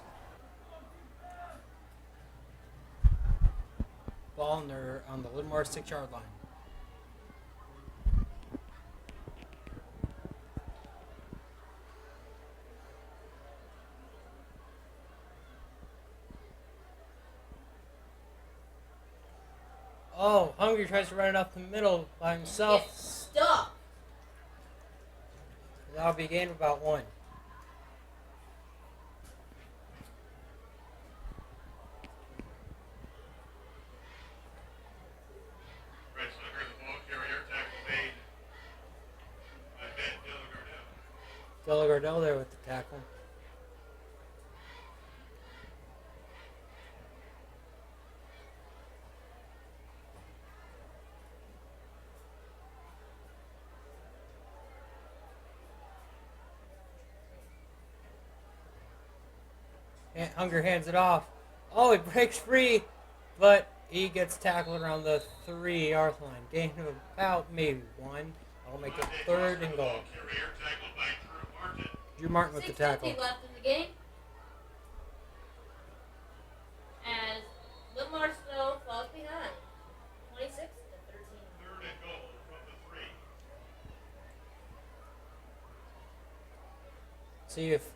Ball on the Linn-Mar 6-yard line. Oh, Hungry tries to run it up the middle by himself. Gets stuck. That'll be a gain of about 1. Bryce Hooker, the ball carrier, tackle made by Ben Dillagardell. Gardell there with the tackle. Hunger hands it off. Oh, he breaks free, but he gets tackled around the 3-yard line. Gain of about maybe 1. That'll make it 3rd and goal. Ball carrier, tackled by Drew Martin. Drew Martin with the tackle. 6:50 left in the game. As Linn-Mar still falls behind. 26 to 13. 3rd and goal from the 3. See if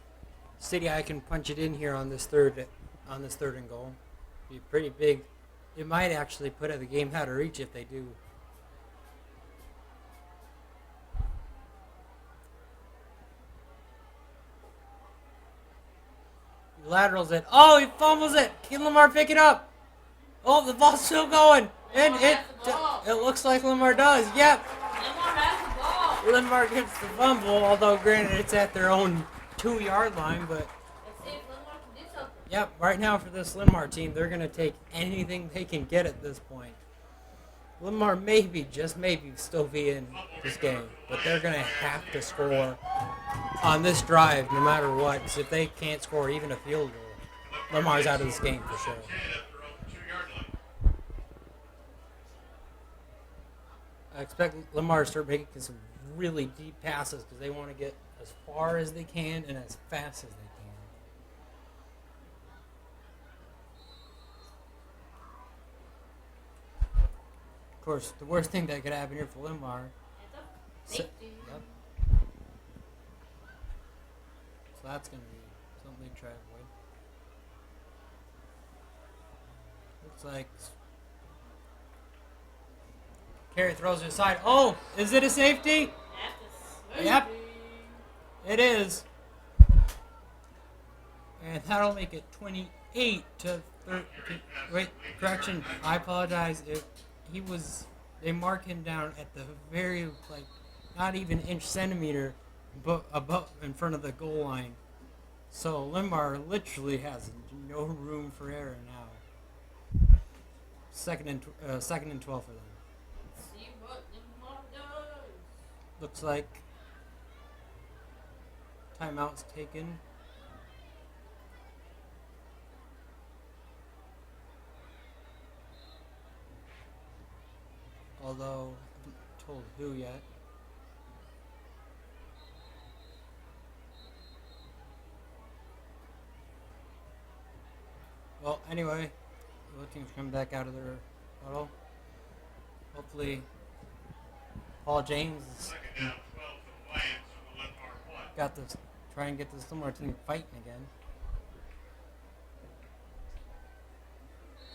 City I can punch it in here on this third and goal. Be pretty big. It might actually put the game out of reach if they do. He laterals it. Oh, he fumbles it. Can Linn-Mar pick it up? Oh, the ball's still going. And it looks like Linn-Mar does. Yep. Linn-Mar has the ball. Linn-Mar gets the fumble, although granted it's at their own 2-yard line, but Let's see if Linn-Mar can do something. yep, right now for this Linn-Mar team, they're going to take anything they can get at this point. Linn-Mar maybe, just maybe, still be in this game, but they're going to have to score on this drive no matter what. So if they can't score even a field goal, Linn-Mar's out of this game for sure. 10 at their own 2-yard line. I expect Linn-Mar to start making some really deep passes because they want to get as far as they can and as fast as they can. Of course, the worst thing that could happen here for Linn-Mar. It's a safety. Yep. So that's going to be something to try to avoid. Looks like Carey throws it aside. Oh, is it a safety? That's a Yep. safety. It is. And that'll make it 28 to 13. Wait, correction. I apologize. They mark him down at the very, not even inch centimeter above in front of the goal line. So Linn-Mar literally has no room for error now. Second and 12 for them. See what Linn-Mar does. Looks like timeout's taken. Although I haven't told who yet. Well, Anyway, both teams coming back out of their huddle. Hopefully, Paul James has Second down, 12 for the Lions from the Linn-Mar 1. got this. Try and get this Linn-Mar team fighting again.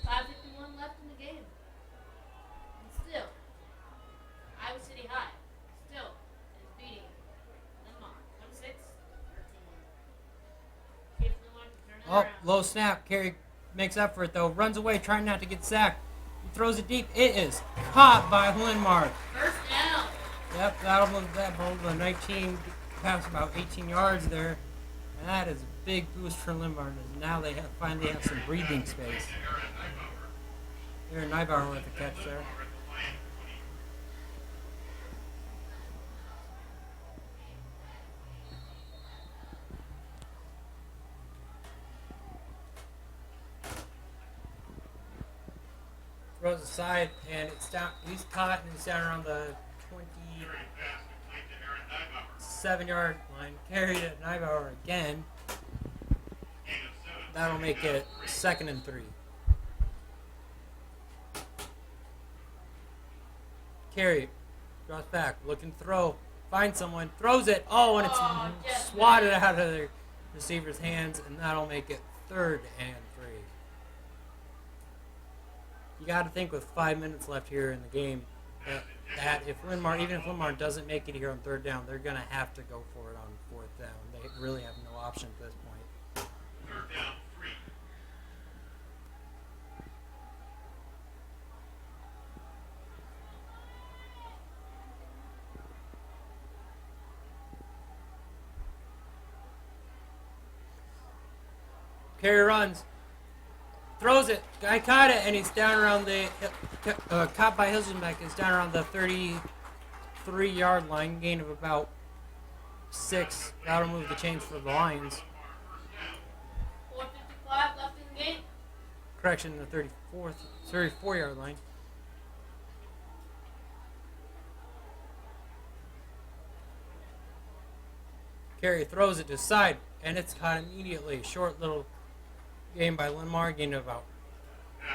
5:51 left in the game. And still, Iowa City High still is beating Linn-Mar 26-13. See if Linn-Mar can turn it Oh, around. low snap. Carey makes up for it though. Runs away, trying not to get sacked. He throws it deep. It is caught by Linn-Mar. First down. Yep, that'll move that ball to 19, pass about 18 yards there. And that is a big boost for Linn-Mar. Now they finally have some breathing space. Aaron Neibauer with the catch there. Throws aside, and it's down. He's caught, and he's down around the 27-yard line. Carried at Neibauer again. That'll make it 2nd and 3. Carey draws back, looking to throw, finds someone, throws it. Oh, and it's swatted out of the receiver's hands, and that'll make it 3rd and 3. You got to think with 5 minutes left here in the game that if Linn-Mar, even if Linn-Mar doesn't make it here on 3rd down, they're going to have to go for it on 4th down. They really have no option at this point. 3rd down, 3. Carey runs, throws it. Guy caught it, and he's down around the caught by Hilsenbeck. Is down around the 33-yard line, gain of about 6. That'll move the chains for the Lions. 4:55 left in the game. Correction, the 34-yard line. Carey throws it to the side, and it's caught immediately. Short little game by Linn-Mar, gain of about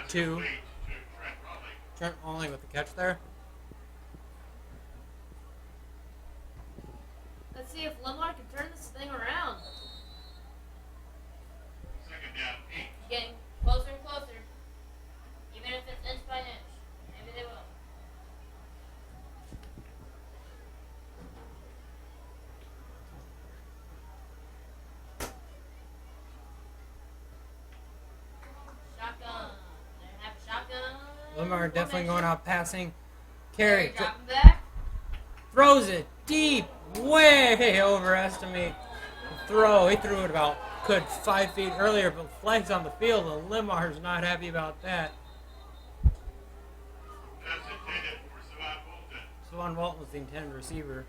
2. Trent Rolling with the catch there. Let's see if Linn-Mar can turn this thing around. 2nd down, 8. Getting closer and closer. Even if it's inch by inch. Maybe they will. Shotgun. They have a shotgun. Linn-Mar definitely going out passing. Carey Dropping back. throws it deep, way overestimate the throw. He threw it about 5 feet earlier, but flags on the field, and Linn-Mar's not happy about that. That's intended for Savon Bolton. Savon Walton was the intended receiver.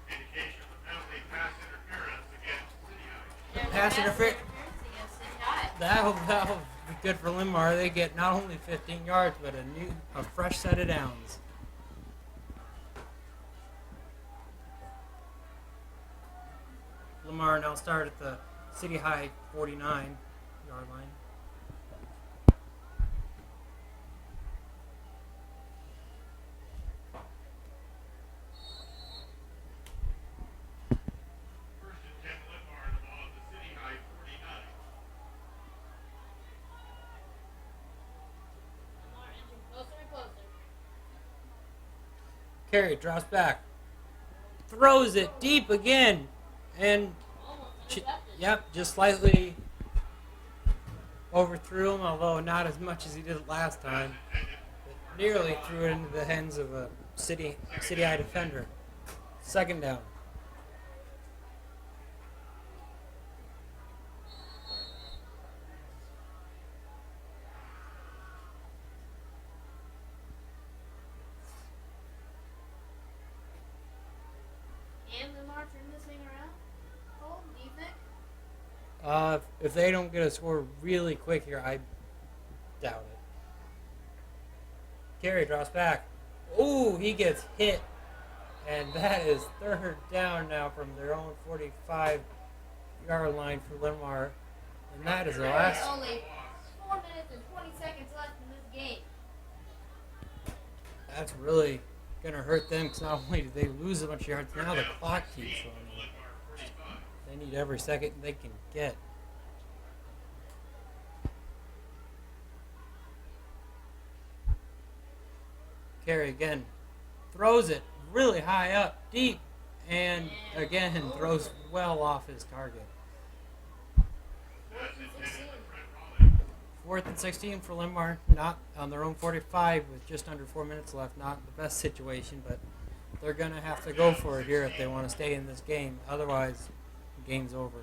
Indication of the penalty, pass interference against City High. There's Pass a interference. against City High. That'll be good for Linn-Mar. They get not only 15 yards, but a fresh set of downs. Linn-Mar now start at the City High 49-yard line. First and 10 Linn-Mar, the ball at the City High 49. Linn-Mar inching closer and closer. Carey drops back, throws it deep again, and Almost intercepted. yep, just slightly overthrew him, although not as much as he did last time. But nearly threw it into the hands of a City High defender. 2nd down. Can Linn-Mar turn this thing around? Cole, do you think? If they don't get a score really quick here, I doubt it. Carey drops back. Ooh, he gets hit. And that is 3rd down now from their own 45. yard line for Linn-Mar. And that is the last. Only 4 minutes and 20 seconds left in this game. That's really going to hurt them because not only do they lose a bunch of yards, now the clock keeps running. They need every second they can get. Carey again throws it really high up, deep, and again throws well off his target. 4th and 16 for Linn-Mar, not on their own 45 with just under 4 minutes left. Not the best situation, but they're going to have to go for it here if they want to stay in this game. Otherwise, the game's over.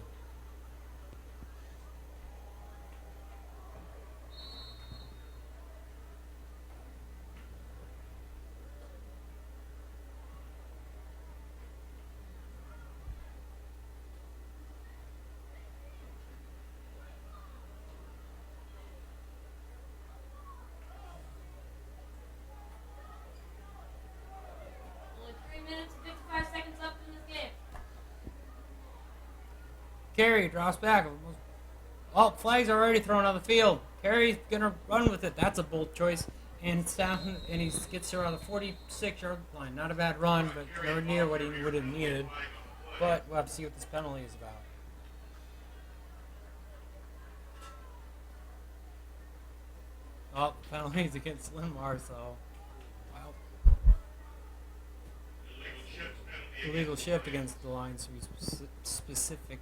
Only 3 minutes and 55 seconds left in this game. Carey drops back. Oh, flags are already thrown on the field. Carey's going to run with it. That's a bold choice. And it's down, and he gets around the 46-yard line. Not a bad run, but nowhere near what he would have needed. But we'll have to see what this penalty is about. Oh, the penalty's against Linn-Mar, so. Well. Illegal shift against the line, so he's specific.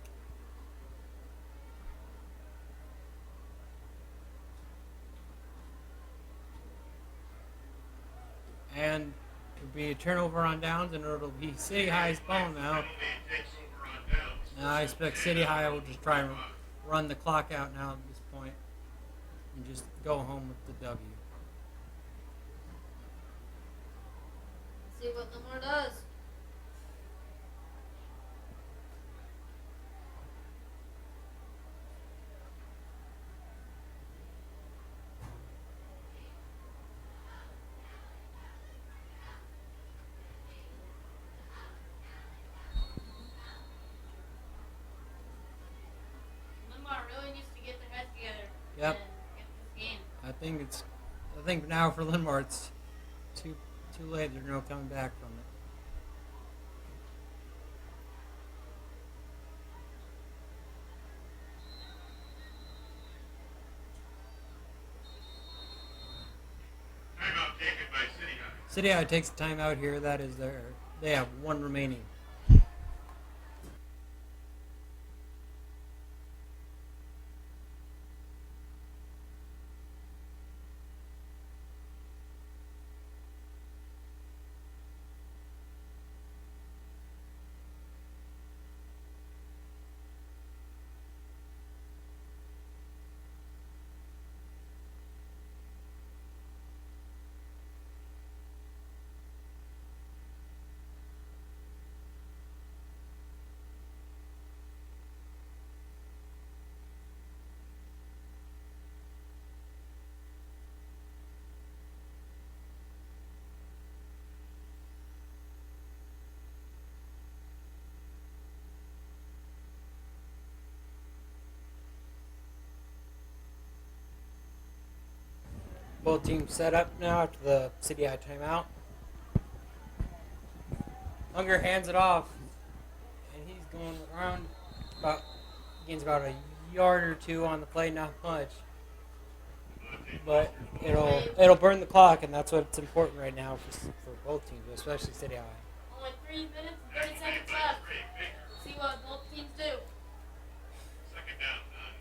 And it'll be a turnover on downs, and it'll be City High's ball now. Now I expect City High will just try and run the clock out now at this point and just go home with the W. Let's see what Linn-Mar does. Linn-Mar really needs to get their heads together. Yep. And get this game. I think now for Linn-Mar it's too late. There's no coming back from it. Timeout taken by City High. City High takes a timeout here. That is they have one remaining. Both teams set up now after the City High timeout. Unger hands it off, and he's going around gains about a yard or two on the play, not much, but it'll burn the clock, and that's what's important right now for both teams, especially City High. Only 3 minutes and 30 seconds left. See what both teams do. Second down, none.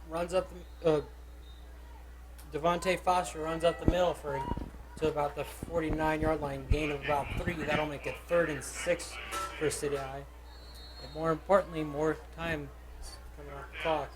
Runs up Devontae Foster runs up the middle to about the 49-yard line, gain of about 3. That'll make it 3rd and 6 for City High. But more importantly, more time coming off the clock.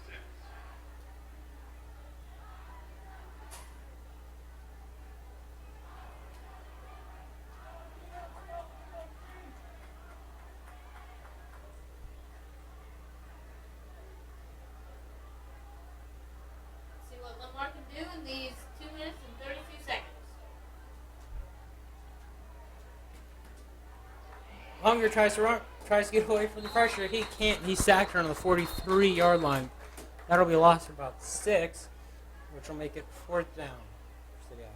Hunger tries to get away from the pressure. He can't. He's sacked her on the 43-yard line. That'll be a loss for about 6, which will make it 4th down. For City High.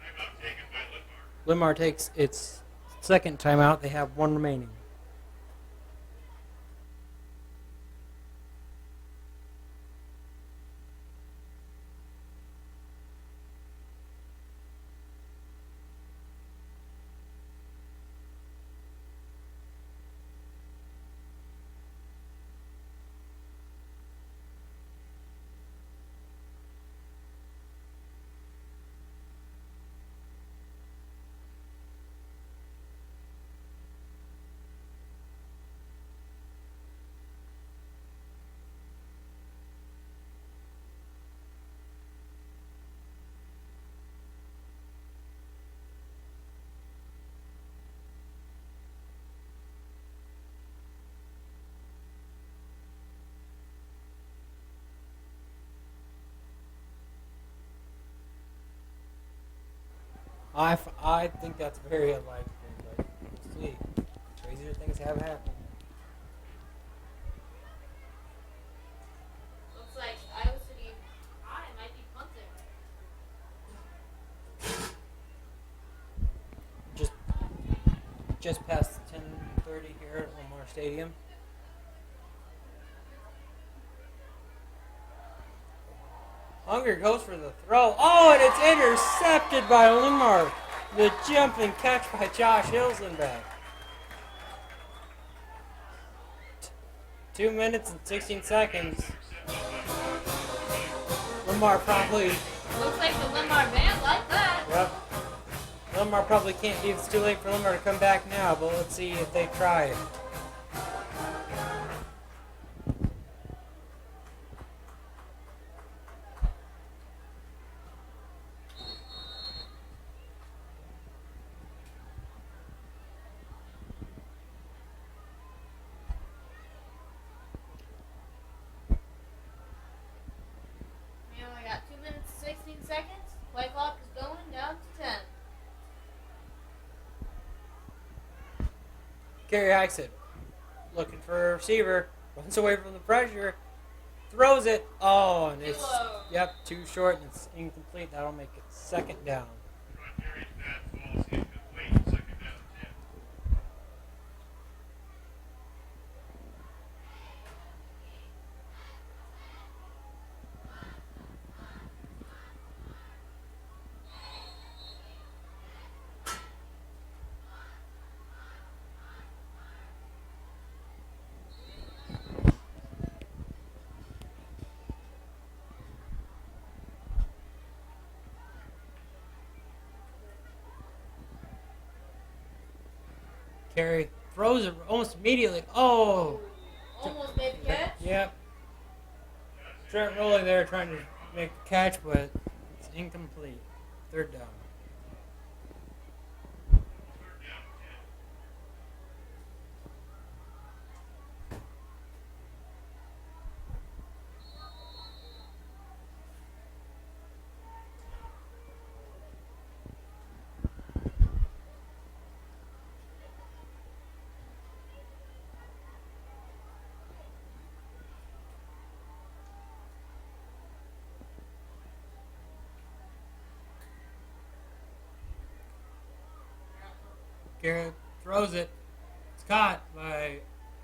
Timeout taken by Linn-Mar. Linn-Mar takes its second timeout. They have 1 remaining. I think that's very unlikely, but we'll see. Crazier things have happened. Looks like Iowa City High might be punting. Just past 10:30 here at Linn-Mar Stadium. Hunger goes for the throw. Oh, and it's intercepted by Linn-Mar. The jumping catch by Josh Hilsenbeck. 2 minutes and 16 seconds. Linn-Mar probably... Looks like the Linn-Mar band like that. Yep. Linn-Mar probably can't be. It's too late for Linn-Mar to come back now, but let's see if they try it. We only got 2 minutes and 16 seconds. Play clock is going down to 10. Carey hikes it. Looking for a receiver. Runs away from the pressure. Throws it. Oh, and it's... low. Yep, too short and it's incomplete. That'll make it 2nd down. Run carries pass falls incomplete. 2nd down 10. Carey throws it almost immediately. Oh! Almost made the catch. Yep. Trent rolling there trying to make the catch, but it's incomplete. 3rd down. 3rd down 10. Garrett throws it. It's caught by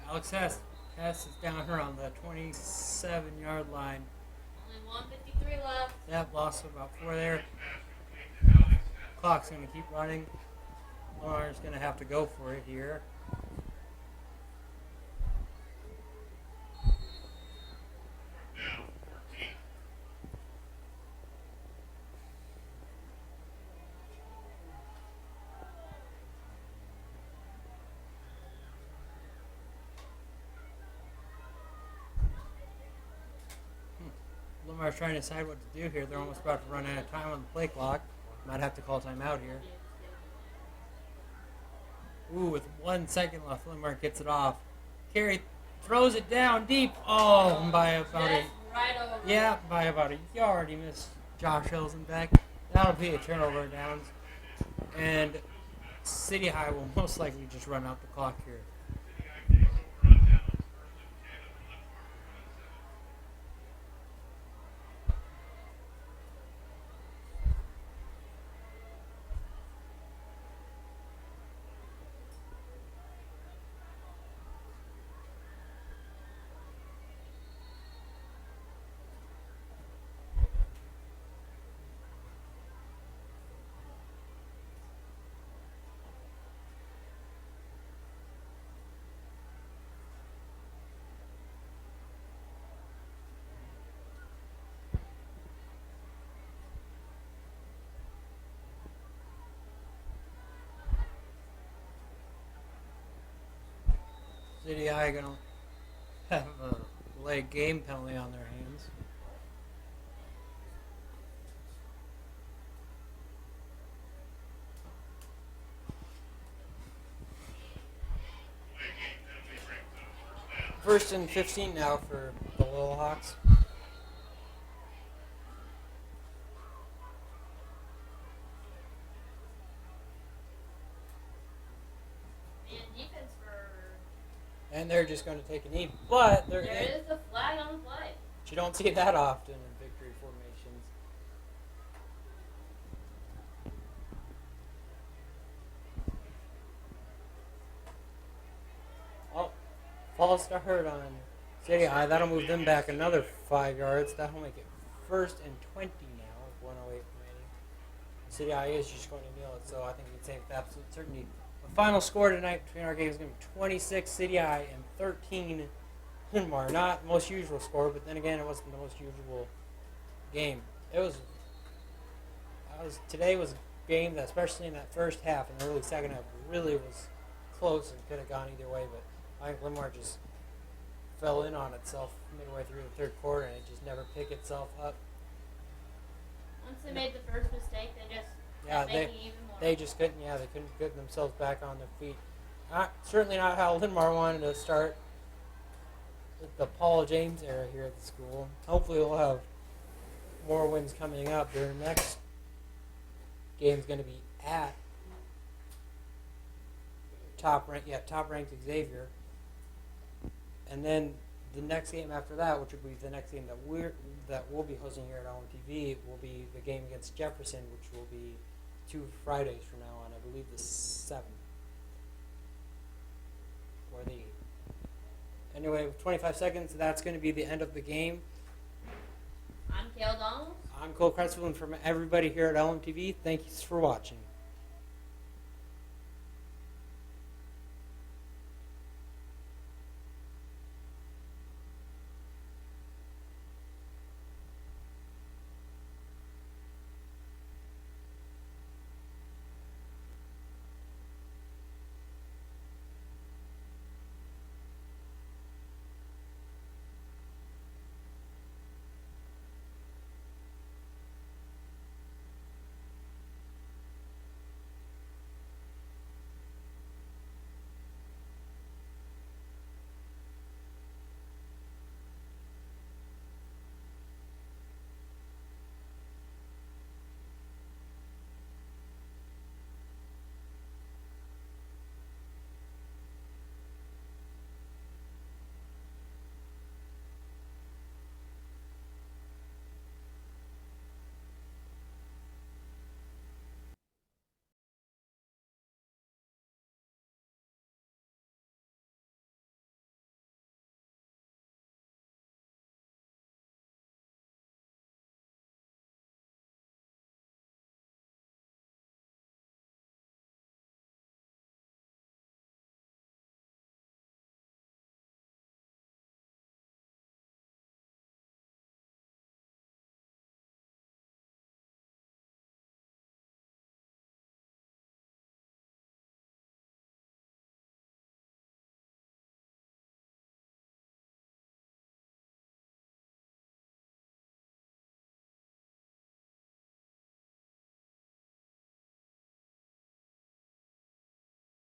Alex Hess. Hess is down here on the 27-yard line. Only 153 left. That loss of about 4 there. Pass complete to Alex Hess. Clock's going to keep running. Linn-Mar's going to have to go for it here. Down 14. Linn-Mar's trying to decide what to do here. They're almost about to run out of time on the play clock. Might have to call timeout here. Ooh, with 1 second left, Linn-Mar gets it off. Carey throws it down deep. Oh, and by about a... Just right over. Yeah, by about a yard, he missed Josh Hilsenbeck. That'll be a turnover downs. And City High will most likely just run out the clock here. City High takes over on downs, 1st and 10 at the Linn-Mar 1 and 7. City High going to have a leg game penalty on their hands. Play game penalty brings up 1st down. 1st and 15 now for the Little Hawks. And defense for. And they're just going to take a knee. But There is a flag on the play. you don't see that often in victory formations. Oh, false start on City High. That'll move them back another 5 yards. That'll make it 1st and 20 now with 1:08 remaining. City High is just going to kneel it, so I think we'd say with absolute certainty. The final score tonight between our games is going to be 26 City High and 13 Linn-Mar. Not the most usual score, but then again, it wasn't the most usual game. Today was a game that, especially in that first half and the early second half, really was close and could have gone either way. But I think Linn-Mar just fell in on itself midway through the 3rd quarter, and it just never picked itself up. Once they made the first mistake, they just Yeah, kept making even more. they just couldn't. Yeah, they couldn't get themselves back on their feet. Certainly not how Linn-Mar wanted to start the Paul James era here at the school. Hopefully, we'll have more wins coming up. Their next game's going to be at top ranked Xavier, and then the next game after that, which will be the next game that we'll be hosting here at LMTV, will be the game against Jefferson, which will be 2 Fridays from now on. I believe the 7th or the 8th. Anyway, with 25 seconds, that's going to be the end of the game. I'm Kale Donald. I'm Cole Cresswell, and from everybody here at LMTV, thanks for watching.